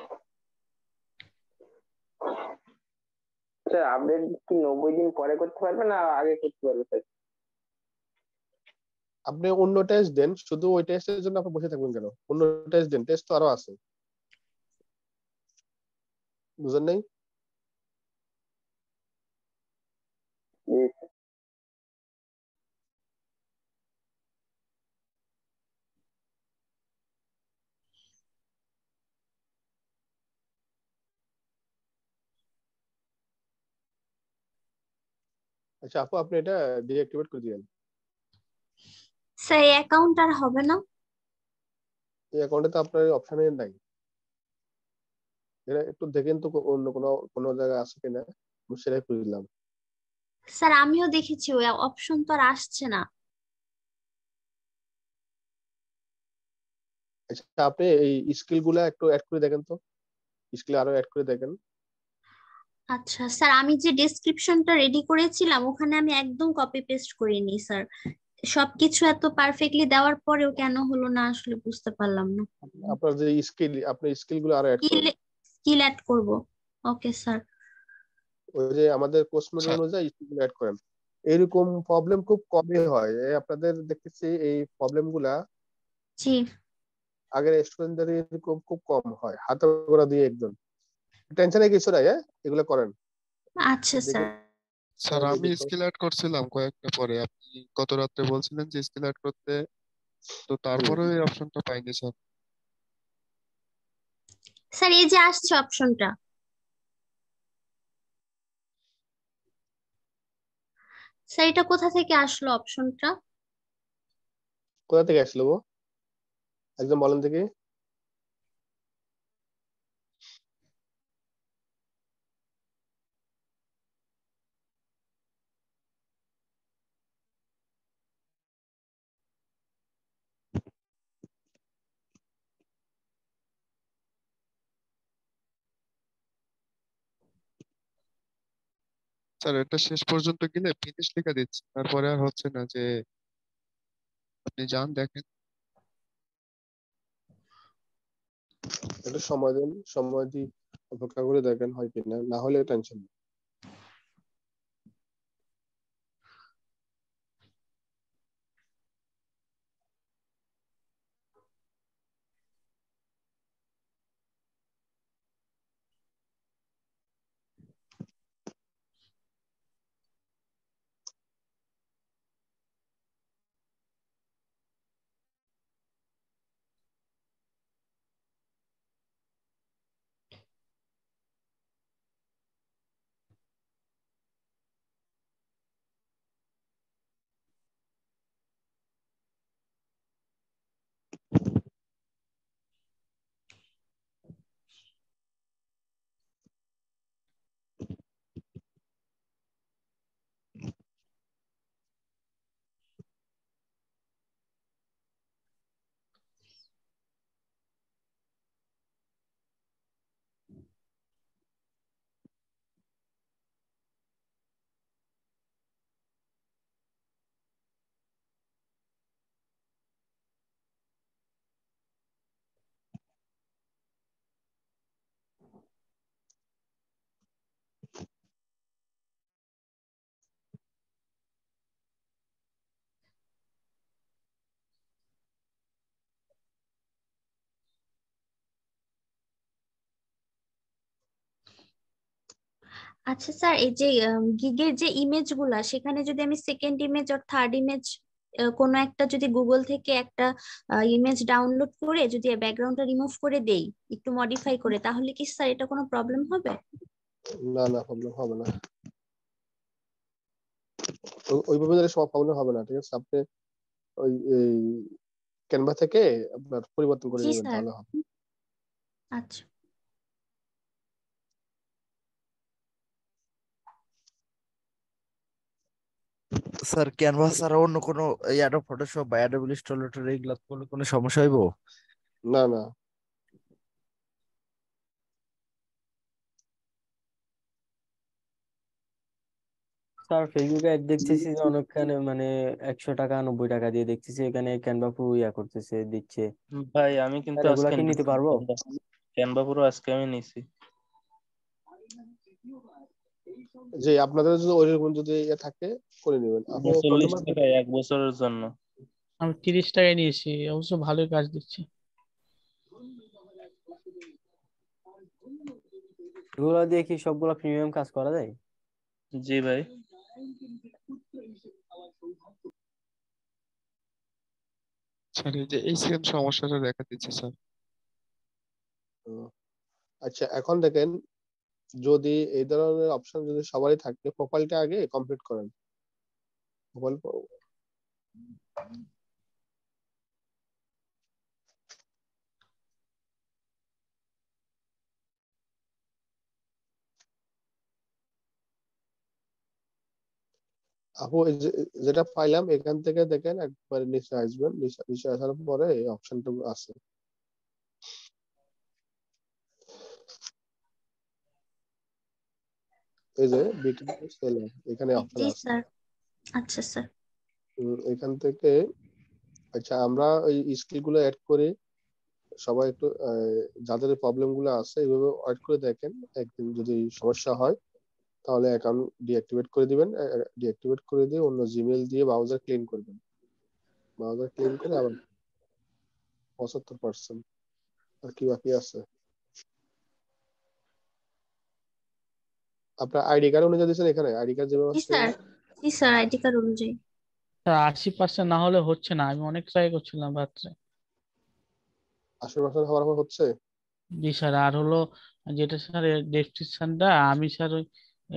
স্যার আপডেট কি 90 দিন পরে করতে পারবে না আগে করতে পারবে স্যার? আপনি অন্য টেস্ট দেন, শুধু ওই টেস্টের জন্য আপনি বসে থাকবেন কেন? অন্য টেস্ট দেন, টেস্ট তো আরো আছে, বুঝেন নাই? আচ্ছা আপু, আপনি এটা ডিঅ্যাক্টিভেট করে দিবেন। স্যার এই অ্যাকাউন্ট আর হবে না? এই অ্যাকাউন্টে তো আপনার অপশনে নাই। এটা একটু দেখেন তো, অন্য কোনো কোনো জায়গায় আছে কিনা, আমি সেটাই করে দিলাম। স্যার আমিও দেখেছি, ওই অপশন তো আর আসছে না। আচ্ছা, আপনি এই স্কিল গুলা একটু অ্যাড করে দেখেন তো, স্কিল আরো অ্যাড করে দেখেন। আচ্ছা স্যার, আমি যে ডেসক্রিপশনটা রেডি করেছিলাম ওখানে আমি একদম কপি পেস্ট করিনি স্যার, সবকিছু এত পারফেক্টলি দেওয়ার পরেও কেন হলো না আসলে বুঝতে পারলাম না। আপনার যে স্কিল, আপনি স্কিল গুলো আরো অ্যাড করেন। স্কিল অ্যাড করব, ওকে স্যার। ওই যে আমাদের কোর্স মডেল অনুযায়ী স্কিল গুলো অ্যাড করেন। এরকম প্রবলেম খুব কমই হয়, আপনাদের দেখতেছি এই প্রবলেম গুলা জি। আগের স্টুডেন্টদের এরকম খুব কম হয়, হাতে গোনা দিয়ে একজন। টেনশনের কিছু নাই, এগুলো করেন। আচ্ছা স্যার। স্যার আমি স্কিল অ্যাড করছিলাম কয়েকটা পরে, আপনি গত রাত্রে বলছিলেন যে স্কিল অ্যাড করতে তো তারপরে এই অপশনটা পাইনি স্যার। স্যার এই যে আসছে অপশনটা, স্যার এটা কোথা থেকে আসলো অপশনটা? কোথা থেকে আসলো গো? একদম বলেন থেকে। স্যার এটা শেষ পর্যন্ত গেলে ফিনিশ লেখা দিচ্ছে, তারপরে আর হচ্ছে না। যে আপনি যান দেখেন। একটু সময় দেন, সময় দিয়ে অপেক্ষা করে দেখেন হয় কিনা, না হলে টেনশন নেই। আচ্ছা স্যার, এই যে গিগের যে ইমেজ গুলা, সেখানে যদি আমি সেকেন্ড ইমেজ আর থার্ড ইমেজ কোনো একটা যদি গুগল থেকে একটা ইমেজ ডাউনলোড করে যদি ব্যাকগ্রাউন্ডটা রিমুভ করে দেই, একটু মডিফাই করে, তাহলে কি স্যার এটা কোনো প্রবলেম হবে? না না, প্রবলেম হবে না। ওইভাবে দিলে সব প্রবলেম হবে না, ঠিক আছে। আপনি ওই এই ক্যানভা থেকে আপনার পরিবর্তন করে জি নেবেন, স্যার। তাহলে হবে। আচ্ছা স্যার ক্যানভাস ছাড়া অন্য কোনো অ্যাডোব ফটোশপ বা অ্যাডোব ইলাস্ট্রেটর এগুলা কোনো কোনো সমস্যা হইব? না না। স্যার ফেসবুকে অ্যাড দেখতেছি যে অনেকখানে মানে 100 টাকা 90 টাকা দিয়ে দেখতেছি, এখানে ক্যানভা পুরো করতেছে দিচ্ছে। ভাই আমি কিন্তু স্যার এগুলা আজকে কি নিতে নিছি পারবো? ক্যানভা পুরো আজকে আমি নিছি। যে আপনাদের যদি ওইরকম যদি থাকে করে নেবেন। আপু ফোন 40 নাম্বার টাকা 1 বছরের জন্য। আমি 30 টাকায় নিয়েছি, অবশ্য ভালোই কাজ দিচ্ছে। এগুলা দিয়ে কি সবগুলা প্রিমিয়াম কাজ করা যায়? জি ভাই। স্যার এই যে এই সেম সমস্যাটা দেখা দিচ্ছে স্যার। আচ্ছা এখন দেখেন, যদি এই ধরনের অপশন যদি সবারই থাকে, প্রোফাইলটা আগে কমপ্লিট করেন। প্রোফাইল আপু এই যেটা পাইলাম এখান থেকে দেখেন, একবার নিচে আসবেন, নিচে আসার পরে এই অপশনটা আছে। এই যে বিটুইন সেলার, এখানে অপশন জি আছে। স্যার। আচ্ছা স্যার। এখান থেকে আচ্ছা আমরা ওই স্কিল গুলো অ্যাড করি। সবাই একটু যাদের প্রবলেম গুলো আছে এইভাবে অ্যাড করে দেখেন। একদিন যদি সমস্যা হয় তাহলে অ্যাকাউন্ট ডিঅ্যাক্টিভেট করে দিবেন। ডিঅ্যাক্টিভেট করে দিয়ে অন্য জিমেইল দিয়ে ব্রাউজার ক্লিন করবেন। ব্রাউজার ক্লিন করে আবার 75%। আর কি বাকি আছে? আপনার আইডি কার্ড অনুযায়ী দিচ্ছেন, এখানে আইডি কার্ড যেভাবে জি আছে স্যার। জি স্যার, আইডি কার্ড অনুযায়ী। স্যার 80% না হলে হচ্ছে না, আমি অনেক ট্রাই করছিলাম রাত্রে। 80% হওয়ার পর হচ্ছে? জি স্যার। আর হলো যেটা স্যার ডেসক্রিপশনটা আমি স্যার ওই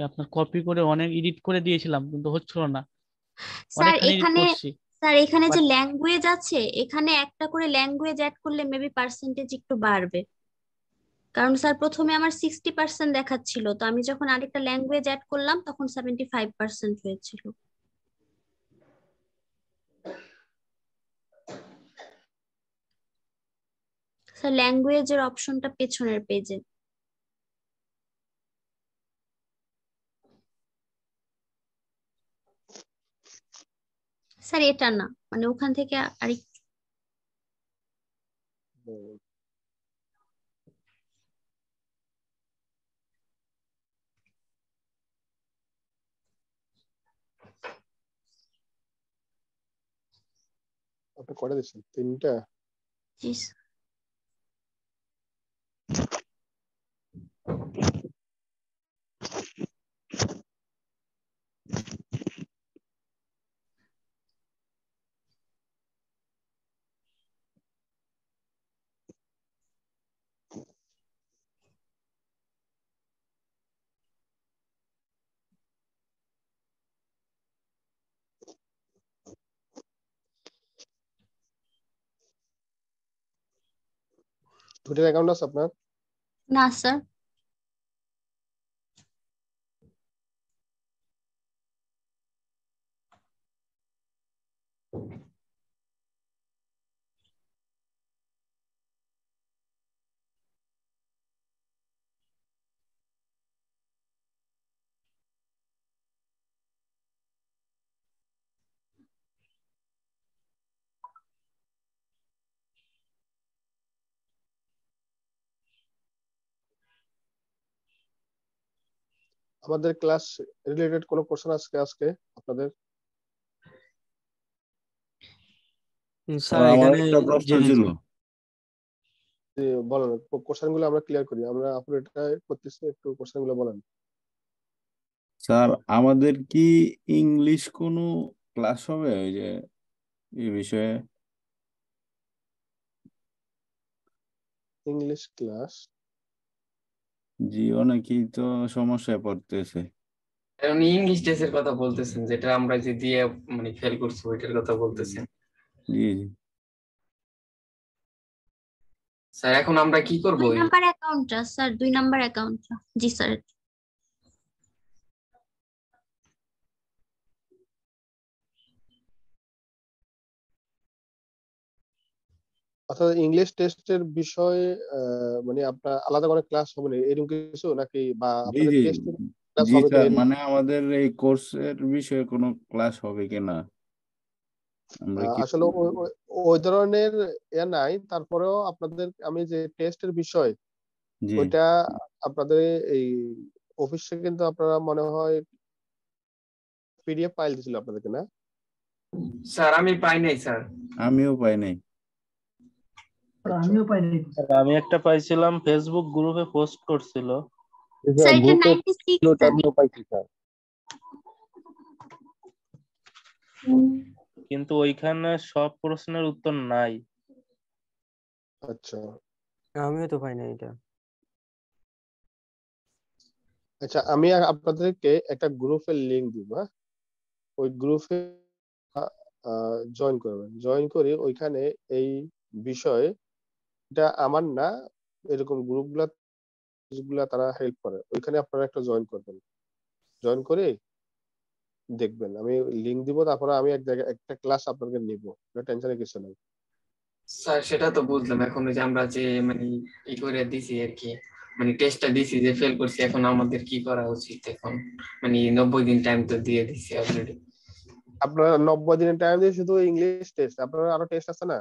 আপনার কপি করে অনেক এডিট করে দিয়েছিলাম, কিন্তু হচ্ছিল না, স্যার অনেকখানি এডিট এখানে করছি স্যার এখানে যে বাট ল্যাঙ্গুয়েজ আছে, এখানে একটা করে ল্যাঙ্গুয়েজ অ্যাড করলে মেবি পার্সেন্টেজ একটু বাড়বে। কারণ স্যার প্রথমে আমার 60% দেখাচ্ছিল, তো আমি যখন আরেকটা ল্যাঙ্গুয়েজ অ্যাড করলাম তখন 75% হয়েছিল। স্যার ল্যাঙ্গুয়েজের অপশনটা পেছনের পেজে। স্যার এটা না, মানে ওখান থেকে আরেকটু। আপনি কয়টা দিচ্ছেন? 3টা? জি স্যার। টুইটার অ্যাকাউন্ট আছে আপনার? না স্যার। আমাদের ক্লাস রিলেটেড কোনো কোশ্চেন আজকে আজকে আপনাদের? স্যার আমার এখানে একটা প্রশ্ন যে ছিল। বলেন, কোশ্চেন গুলো আমরা ক্লিয়ার করি। আমরা আপনার এটা করতেছি, একটু কোশ্চেন গুলো বলেন। স্যার আমাদের কি ইংলিশ কোনো ক্লাস হবে ওই যে এই বিষয়ে? English class? জি, অনেকেই তো সমস্যায় পড়তেছে। উনি ইংলিশ টেস্টের কথা বলতেছেন, যেটা আমরা যে দিয়ে মানে ফেল করছি ওইটার কথা বলতেছেন। জি জি। স্যার এখন আমরা কি করব? 2 নাম্বার অ্যাকাউন্টটা স্যার, 2 নাম্বার অ্যাকাউন্টটা। জি স্যার। অর্থাৎ ইংলিশ টেস্টের বিষয়ে মানে আপনার আলাদা করে ক্লাস হবে না এরকম কিছু নাকি? বা জি আপনাদের জি। টেস্টের ক্লাস জি হবে কিনা স্যার, এরকম? মানে আমাদের এই কোর্সের বিষয়ে কোনো ক্লাস হবে কিনা আমরা কি? আসলে ওই ধরনের নাই, তারপরেও আপনাদের আমি যে টেস্টের বিষয় জি ওইটা আপনাদের এই অফিসে কিন্তু আপনারা মনে হয় পিডিএফ ফাইল দিছিল আপনাদেরকে, না? স্যার আমি পাই নাই স্যার। আমিও পাই নাই। আমিও পাইনি। স্যার আমি একটা পাইছিলাম, ফেসবুক গ্রুপে পোস্ট করছিল, স্যার এটা 96 স্যার। আমিও পাইছি স্যার। কিন্তু ওইখানে সব প্রশ্নের উত্তর নাই। আচ্ছা আমিও তো পাই না এটা। আচ্ছা, আমি আপনাদেরকে একটা গ্রুপের লিংক দিব, হ্যাঁ? ওই গ্রুপে জয়েন করবেন। জয়েন করে ওইখানে এই বিষয়, এটা আমার না, এরকম গ্রুপগুলা তারা হেল্প করে, ওইখানে আপনারা একটা জয়েন করবেন। জয়েন করে দেখবেন, আমি লিংক দিব, তারপরে আমি এক জায়গায় একটা ক্লাস আপনাদের নিব, টেনশনের কিছু নেই। স্যার সেটা তো বুঝলাম, এখন ওই যে আমরা যে মানে ই করে দিছি আর কি, মানে টেস্টটা দিছি যে ফেল করছি, এখন আমাদের কি করা উচিত এখন? মানে 90 দিন টাইম তো দিয়ে দিছি অলরেডি। আপনারা 90 দিনের টাইম দিয়ে শুধু ইংলিশ টেস্ট, আপনারা আরো টেস্ট আছে না,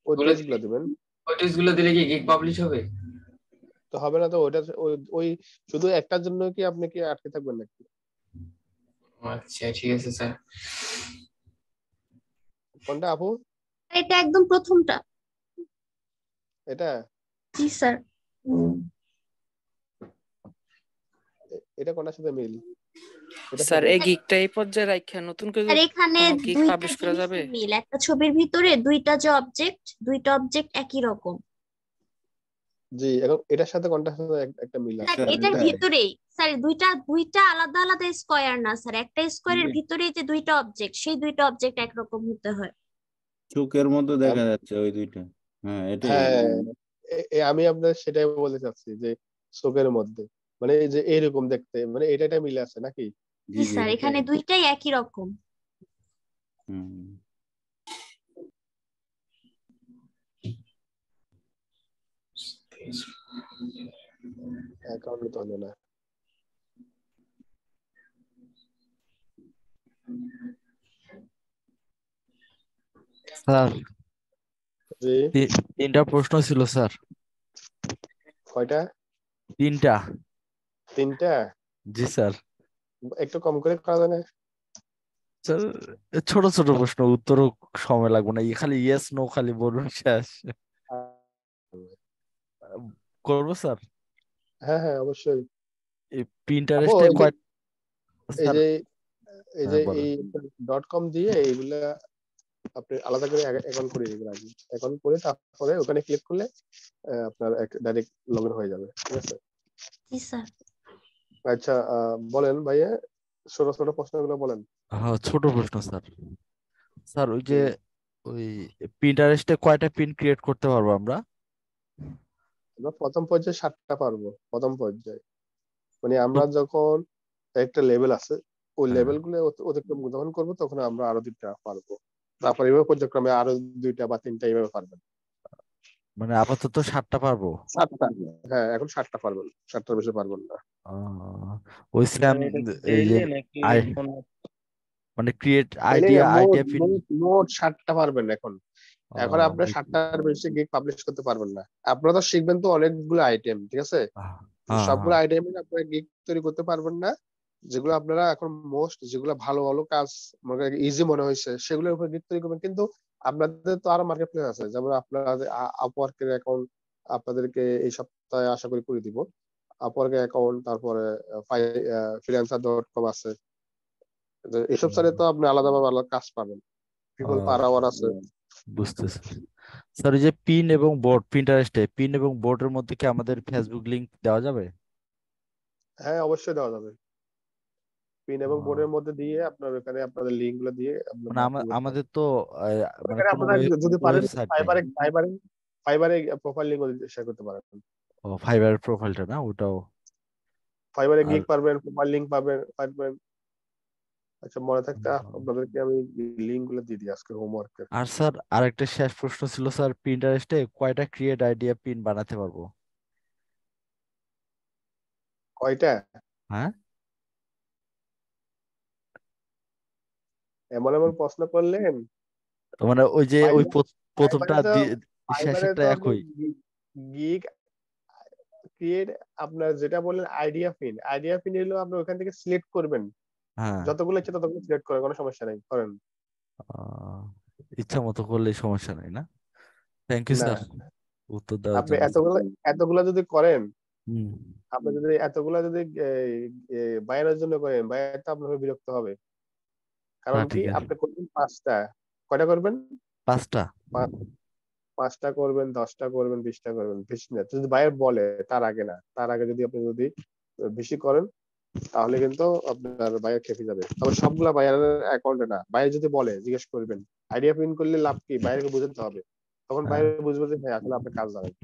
ওই টেস্ট গুলো দিবেন। ওই টেস্ট গুলো দিলে কি গিগ পাবলিশ হবে? তো হবে না তো, ওইটা ওই শুধু একটার জন্য কি আপনি কি আটকে থাকবেন নাকি? আচ্ছা ঠিক আছে স্যার। কোনটা আপু? এটা একদম প্রথমটা। এটা? জি স্যার। এটা কোনটার সাথে মিল? এটা স্যার থেকে এই গিগটা এই পর্যায়ে রাখা নতুন করে আর এখানে কোনো গিগ দুইটা পাবলিশ করা যাবে? জিনিসই মিল, একটা ছবির ভিতরে দুইটা অবজেক্ট একই রকম। জি, এখন এটার সাথে কোনটার সাথে একটা মিল স্যার আছে স্যার এটার এটা ভিতরেই, স্যার দুইটা আলাদা আলাদা স্কয়ার না স্যার, একটা স্কয়ারের ভিতরেই যে দুইটা অবজেক্ট, সেই দুইটা অবজেক্ট একরকম হতে হয়। চোখের মতো দেখা যাচ্ছে ওই দুইটা। হ্যাঁ এটাই। হ্যাঁ, আমি আপনার সেটাই বলতে চাচ্ছি যে চোখের মধ্যে মানে এই যে এইরকম দেখতে, মানে এটা মিলে আছে নাকি? জি জি জি স্যার, এখানে দুইটাই একই রকম। হুম। অ্যাকাউন্ট তো হলো না। স্যার জি, তিনটা প্রশ্ন ছিল স্যার। কয়টা? তিনটা। তিনটা? জি স্যার। একটু কম করে করা যায় না? স্যার ছোট ছোট প্রশ্ন, উত্তরও সময় লাগবে না, খালি ইয়েস নো খালি বলুন, শেষ। করবো স্যার? হ্যাঁ হ্যাঁ, অবশ্যই। এই আপু পিন্টারেস্টে এই যে কয় এই স্যার? যে এই যে হ্যাঁ বলেন। এই .com দিয়ে এইগুলা আপনি আলাদা করে অ্যাকাউন্ট করে দিবেন আগে। অ্যাকাউন্ট করে তারপরে ওখানে ক্লিক করলে আপনার ডাইরেক্ট লগ ইন হয়ে যাবে, ঠিক আছে? জি স্যার। আচ্ছা, বলেন ভাইয়া, ছোট ছোট প্রশ্নগুলো বলেন। হ্যাঁ ছোট প্রশ্ন স্যার। স্যার ওই জি, যে ওই পিন্টারেস্টে কয়টা পিন ক্রিয়েট করতে পারবো আমরা? আমরা প্রথম পর্যায়ে 7টা পারবো, প্রথম পর্যায়ে। মানে আমরা যখন একটা লেভেল আছে, ওই হ্যাঁ। লেভেল গুলো অতিক্রম যখন করবো তখন আমরা আরো 2টা পারবো। তারপর এভাবে পর্যায়ক্রমে আরো 2টা বা 3টা এইভাবে পারবেন। মানে আপাতত 7টা পারবো? 7টা, হ্যাঁ এখন 7টা পারবেন, 7টার বেশি পারবেন না। ওই স্যাম স্যার এটা কি এই যে ডেইলি নাকি আই অন্য? মানে ক্রিয়েট তাইলে না, আইডিয়া পিন। মোট 7টা পারবেন এখন। এখন আপনার 7টার বেশি গিগ পাবলিশ করতে পারবেন না। আপনারা তো শিখবেন তো অনেকগুলো আইটেম, ঠিক আছে? সবগুলো আইটেম আপনারা গিগ তৈরি করতে পারবেন না। যেগুলো আপনারা এখন যেগুলো ভালো ভালো কাজ মনে ইজি মনে হয়েছে সেগুলোর উপর গিগ তৈরি করবেন। কিন্তু আপনাদের তো আরো মার্কেট প্লেস আছে, যেমন আপনাদের আপওয়ার্কের অ্যাকাউন্ট আপনাদেরকে এই সপ্তাহে আশা করি করে দিব। আপওয়ার্কের অ্যাকাউন্ট, তারপরে freelancer.com আছে। এসব সাইটে তো আপনি আলাদাভাবে আলাদা কাজ পাবেন, পিপল পার আওয়ার আছে। বুঝতেছি স্যার। ওই যে পিন এবং বোর্ড, পিন্টারেস্টে পিন এবং বোর্ডের মধ্যে কি আমাদের ফেসবুক লিংক দেওয়া যাবে? হ্যাঁ অবশ্যই দেওয়া যাবে। পিন এবং বোর্ডের মধ্যে দিয়ে আপনার ওখানে আপনাদের লিংক গুলো দিয়ে আপনার মানে আমাদের তো মানে ওখানে কোনো আপনারা যদি পারেন ওয়েবসাইট নেই। ফাইবারে প্রোফাইল লিংক শেয়ার করতে পারেন। ও ফাইবার প্রোফাইলটা না ওটাও? ফাইবারে আর গিগ পারবেন, প্রোফাইল লিংক পাবেন। আচ্ছা, মনে থাকতে আপনাদেরকে আমি লিংক গুলো দিয়ে দিই আজকে হোমওয়ার্কের। আর স্যার আরেকটা শেষ প্রশ্ন ছিল স্যার, পিন্টারেস্টে কয়টা ক্রিয়েট আইডিয়া পিন বানাতে পারবো? কয়টা? হ্যাঁ এমন এমন প্রশ্ন করলেন। মানে ওই যে ওই প্রথমটা ফাইবারে তো শেষেরটা আপনি একই। গিগ ক্রিয়েট, আপনার যেটা বললেন আইডিয়া পিন হলো আপনি ওখান থেকে সিলেক্ট করবেন, হ্যাঁ যতগুলো ইচ্ছে ততগুলো সিলেক্ট করেন, কোনো সমস্যা নেই, করেন। ইচ্ছা মতো করলে সমস্যা নাই না? থ্যাংক ইউ না, স্যার উত্তর দেওয়ার আপনি জন্য। এতগুলা যদি করেন, হুম। আপনি যদি এতগুলা যদি বাইরের জন্য করেন, বাইরে তো আপনার বিরক্ত হবে। কারণ কি, ঠিক আছে। আপনি করবেন 5টা, কয়টা করবেন? 5টা। 5টা করবেন, 10টা করবেন, 20টা করবেন, বেশি না। যদি বাইরে বলে তার আগে না, তার আগে যদি আপনি বেশি করেন তাহলে কিন্তু আপনার বাইরে খেপে যাবে। তবে সবগুলা বাইরের অ্যাকাউন্টে না, বাইরে যদি বলে জিজ্ঞেস করবেন। আইডিয়া প্রিন্ট করলে লাভ কি, বাইরেকে বুঝতে হবে, তখন বাইরে বুঝবে যে হ্যাঁ আসলে আপনার কাজ জানেন।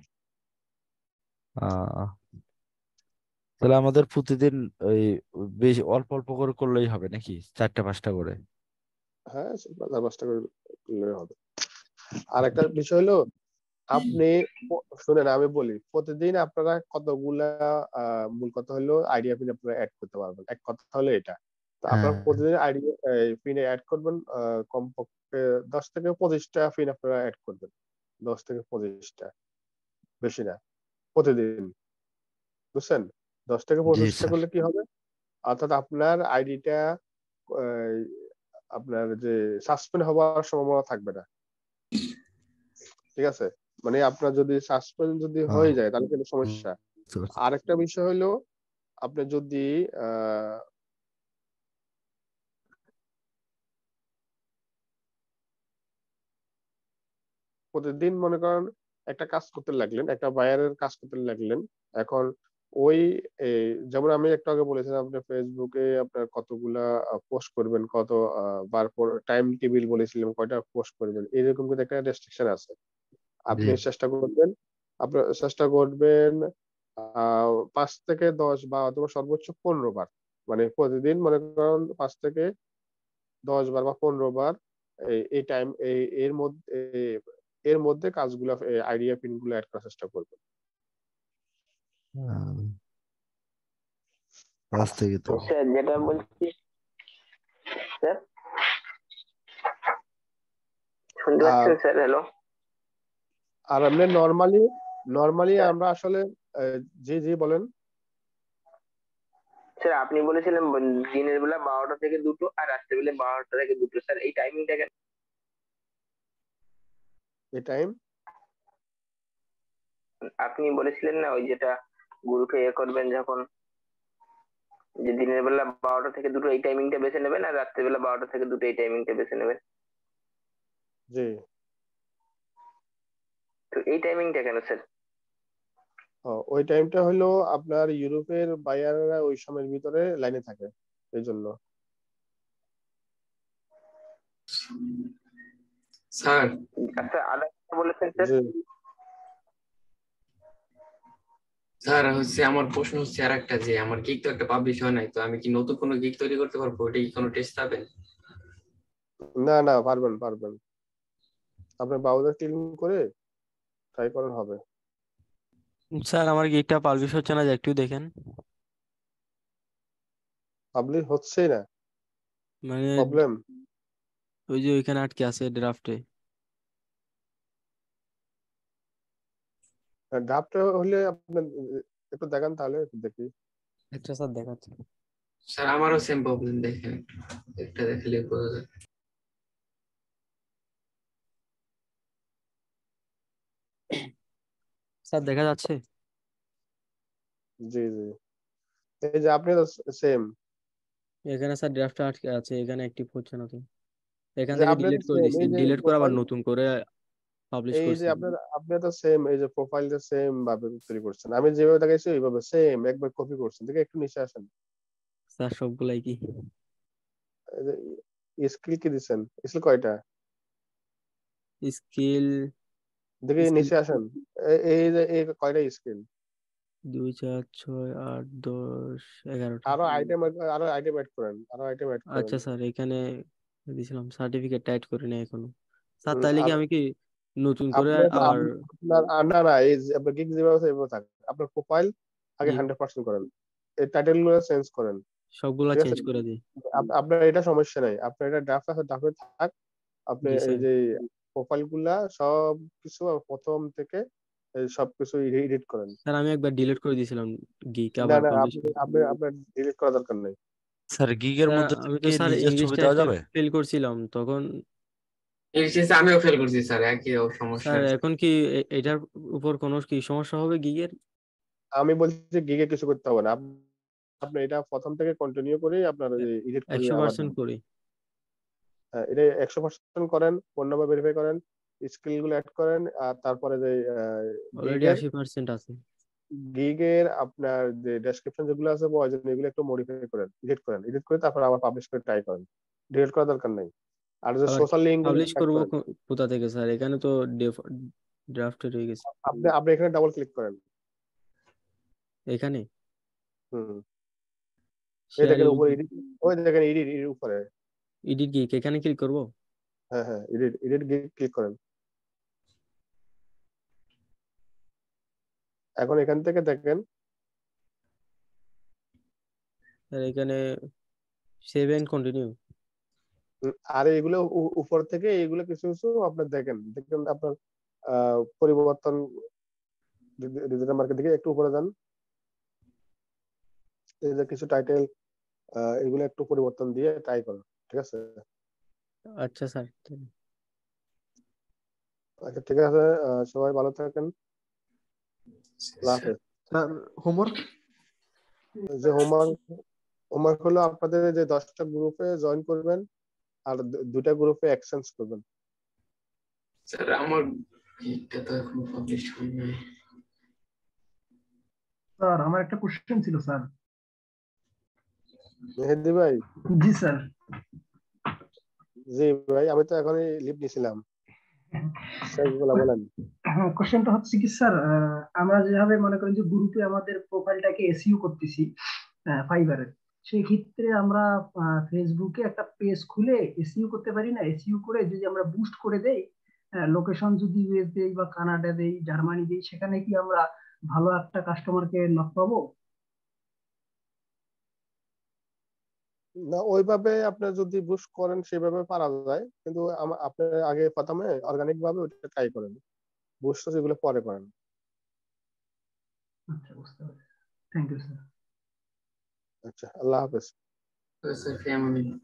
তাহলে আমাদের প্রতিদিন ওই বেশি অল্প অল্প করে করলেই হবে নাকি, 4টা 5টা করে? হ্যাঁ 5টা করে করলে হবে। আর একটা বিষয় হলো, আপনি শুনেন আমি বলি, প্রতিদিন আপনারা কতগুলা মূল কথা হলো আইডিয়া পিন আপনারা অ্যাড করতে পারবেন। এক কথা হলো এটা, তো আপনারা প্রতিদিন আইডিয়া পিনে অ্যাড করবেন কমপক্ষে 10 থেকে 25টা পিন আপনারা অ্যাড করবেন। 10 থেকে 25টা, বেশি না, প্রতিদিন। বুঝছেন? 10 থেকে 25টা করলে কি হবে, অর্থাৎ আপনার আইডিটা আপনার যে সাসপেন্ড হওয়ার সম্ভাবনা থাকবে না, ঠিক আছে? মানে আপনার যদি সাসপেন্ড যদি হয়ে যায় তাহলে কিন্তু সমস্যা। আরেকটা বিষয় হলো, আপনি যদি প্রতিদিন মনে করেন একটা কাজ করতে লাগলেন, একটা বায়ারের কাজ করতে লাগলেন। এখন ওই যেমন আমি একটু আগে বলেছিলাম আপনি ফেসবুকে আপনার কতগুলা পোস্ট করবেন, কত বার পর টাইম টেবিল বলেছিলাম কয়টা পোস্ট করবেন, এরকম কিন্তু একটা রেস্ট্রিকশন আছে। আপনি চেষ্টা করবেন 5 থেকে 10 বা অথবা সর্বোচ্চ 15 বার, মানে প্রতিদিন মনে করেন 5 থেকে 10 বার বা 15 বার এই টাইম এর মধ্যে কাজগুলো আইডিয়া পিন গুলো অ্যাড করার চেষ্টা করবেন। থেকে তো স্যার যেটা বলছি স্যার, শুনতে পাচ্ছেন স্যার? হ্যালো। আর এমনি নরমালি আমরা আসলে জি বলেন। স্যার আপনি বলেছিলেন দিনের বেলা 12টা থেকে 2টো আর রাত্রে বেলা 12টা থেকে 2টো, স্যার এই টাইমিংটা কেন? এই টাইম আপনি বলেছিলেন না ওই যেটা গ্রুপে করবেন যখন, যে দিনের বেলা 12টা থেকে 2টো এই টাইমিংটা বেছে নেবেন আর রাত্রে বেলা 12টা থেকে 2টো এই টাইমিংটা বেছে নেবেন। জি। তো এই টাইমিংটা কেন স্যার? ওই টাইমটা হলো আপনার ইউরোপের বায়াররা ওই সময়ের ভিতরে লাইনে থাকে, এই জন্য। স্যার আচ্ছা আরেকটা বলেছেন স্যার। স্যার হচ্ছে আমার প্রশ্ন হচ্ছে আর একটা, যে আমার গিগ তো একটা পাবলিশ হয় নাই, তো আমি কি নতুন কোনো গিগ তৈরি করতে পারবো? ওইটা কি কোনো টেস্ট পাবে? না পারবেন। আপনি ব্রাউজার ক্লিন করে ট্রাই করেন, হবে। স্যার আমার গিগটা পাবলিশ হচ্ছে না, যে একটু দেখেন। পাবলিশ হচ্ছে না মানে প্রবলেম? ওই যে ওইখানে আটকে আছে ড্রাফটে। ড্রাফট হলে আপনি একটু দেখান তাহলে, একটু দেখি। আচ্ছা স্যার দেখাচ্ছি। স্যার আমারও সেম প্রবলেম, দেখেন একটা দেখলে বোঝা যায়। স্যার দেখা যাচ্ছে? জি এই যে আপনি তো সেম, এখানে স্যার ড্রাফটটা আটকে আছে, এখানে অ্যাক্টিভ হচ্ছে না তো। এখান যে থেকে আপনি তো ডিলিট করে সেম দিছি, এই যে ডিলিট করে আবার প্রোফাইল, নতুন করে পাবলিশ এই যে করছি। আপনি তো সেম, এই যে প্রোফাইলটা সেম ভাবে তৈরি করছেন, আমি যেভাবে দেখাইছি ওইভাবে সেম একবার কপি করছেন। দেখে একটু নিচে আসেন। স্যার সবগুলাই কি? স্কিল কি দিচ্ছেন? স্কিল কয়টা? স্কিল দেখে নিচে আসেন। এই যে এই কয়টা স্কিল? 2 4 6 8 10 11টা। আরো আইটেম অ্যাড করেন। আচ্ছা স্যার এখানে দিছিলাম, সার্টিফিকেট টাইট করে নেই এখনো। স্যার তাইলে কি আর আমি কি নতুন করে আপনার আবার না এই যে আপনার গিগ যেভাবে আছে এভাবে থাক। আপনার প্রোফাইল আগে 100% করেন, এই টাইটেল গুলো চেঞ্জ করেন, সবগুলা ঠিক আছে? চেঞ্জ করে দিই? আপনার এটা সমস্যা নাই, আপনার এটা ড্রাফট আছে, ড্রাফটে থাক। আপনি জি এই স্যার। যে প্রোফাইল গুলা সব কিছু প্রথম থেকে সবকিছু এডিট করেন। স্যার আমি একবার ডিলিট করে দিয়েছিলাম গিক, না আবার না পাবলিশ আপনি করছি। আপনার ডিলিট করা দরকার নেই। স্যার গিগের স্যার মধ্যে আমি তো কি স্যার নিজের ছবি ইংলিশটা দেওয়া একটা যাবে? ফেল করছিলাম তখন। আমিও ফেল করছি স্যার, একই সমস্যা। স্যার এখন কি এটার উপর কোনো কি সমস্যা হবে গিগের? আমি বলছি গিগে কিছু করতে হবে না, আপনি এটা প্রথম থেকে কন্টিনিউ করে আপনার এডিট করে আবার 100% দেন। করি। এটা 100% করেন, ফোন নাম্বার ভেরিফাই করেন, স্কিল গুলো অ্যাড করেন, আর তারপরে যে অলরেডি গিগের 80% আছে। আপনার যে ডেসক্রিপশন যেগুলো আছে প্রয়োজন এগুলো একটু মডিফাই করেন, এডিট করে তারপর আবার পাবলিশ করে ট্রাই করেন। ডিলিট করা দরকার নাই। আর যে আবার সোশ্যাল লিঙ্ক গুলো পাবলিশ অ্যাড করব করেন, কোথা থেকে স্যার? এখানে তো ড্রাফটে রয়ে গেছে। আপনি এখানে ডাবল ক্লিক করেন। এখানে হুম এই শেয়ার দেখেন ইউর উপরে এডিট, ওই দেখেন এডিট উপরে। এডিট গিক এখানে ক্লিক করব? হ্যাঁ এডিট ক্লিক করেন। এখন এখান থেকে দেখেন স্যার এখানে সেভ এন্ড কন্টিনিউ। আর এগুলো উপর থেকে এগুলো কিছু কিছু আপনার দেখেন আপনার পরিবর্তন ডিজিটাল মার্কেট থেকে একটু উপরে যান। এই যে কিছু টাইটেল এগুলো একটু পরিবর্তন দিয়ে ট্রাই করুন, ঠিক আছে? আচ্ছা স্যার। আচ্ছা ঠিক আছে, সবাই ভালো থাকেন। স্যার হোমওয়ার্ক যে হোমওয়ার্ক হলো আপনাদের যে 10টা গ্রুপে জয়েন করবেন আর 2টা গ্রুপে এক্সচেঞ্জ করবেন। স্যার আমার গিগটা তো এখনো পাবলিশ হয় নাই। স্যার আমার একটা কোশ্চেন ছিল স্যার। মেহেদি ভাই, জি স্যার। জি ভাই, আমি তো এখনই লিভ নিছিলাম, শেষগুলা বলেন। কোশ্চেনটা হচ্ছে কি স্যার, আমরা যেভাবে মনে করেন যে গ্রুপে আমাদের প্রোফাইলটাকে এসইও করতেছি ফাইবারে, সেই ক্ষেত্রে আমরা ফেসবুকে একটা পেজ খুলে এসইও করতে পারি না? এসইও করে যদি আমরা বুস্ট করে দেই, লোকেশন যদি ইউএস দেই বা কানাডা দেই, জার্মানি দেই, সেখানে কি আমরা ভালো একটা কাস্টমারকে নক পাবো? না, ওইভাবে আপনি যদি বুস্ট করেন সেভাবে পারা যায়, কিন্তু আপনি আগে প্রথমে অর্গানিক ভাবে ওটা ট্রাই করেন, বুস্ট যেগুলো পরে করেন। আচ্ছা, বুঝতে পারছি। Thank you sir. আচ্ছা, আল্লাহ হাফেজ। স্যার ফি আমানিল্লাহ।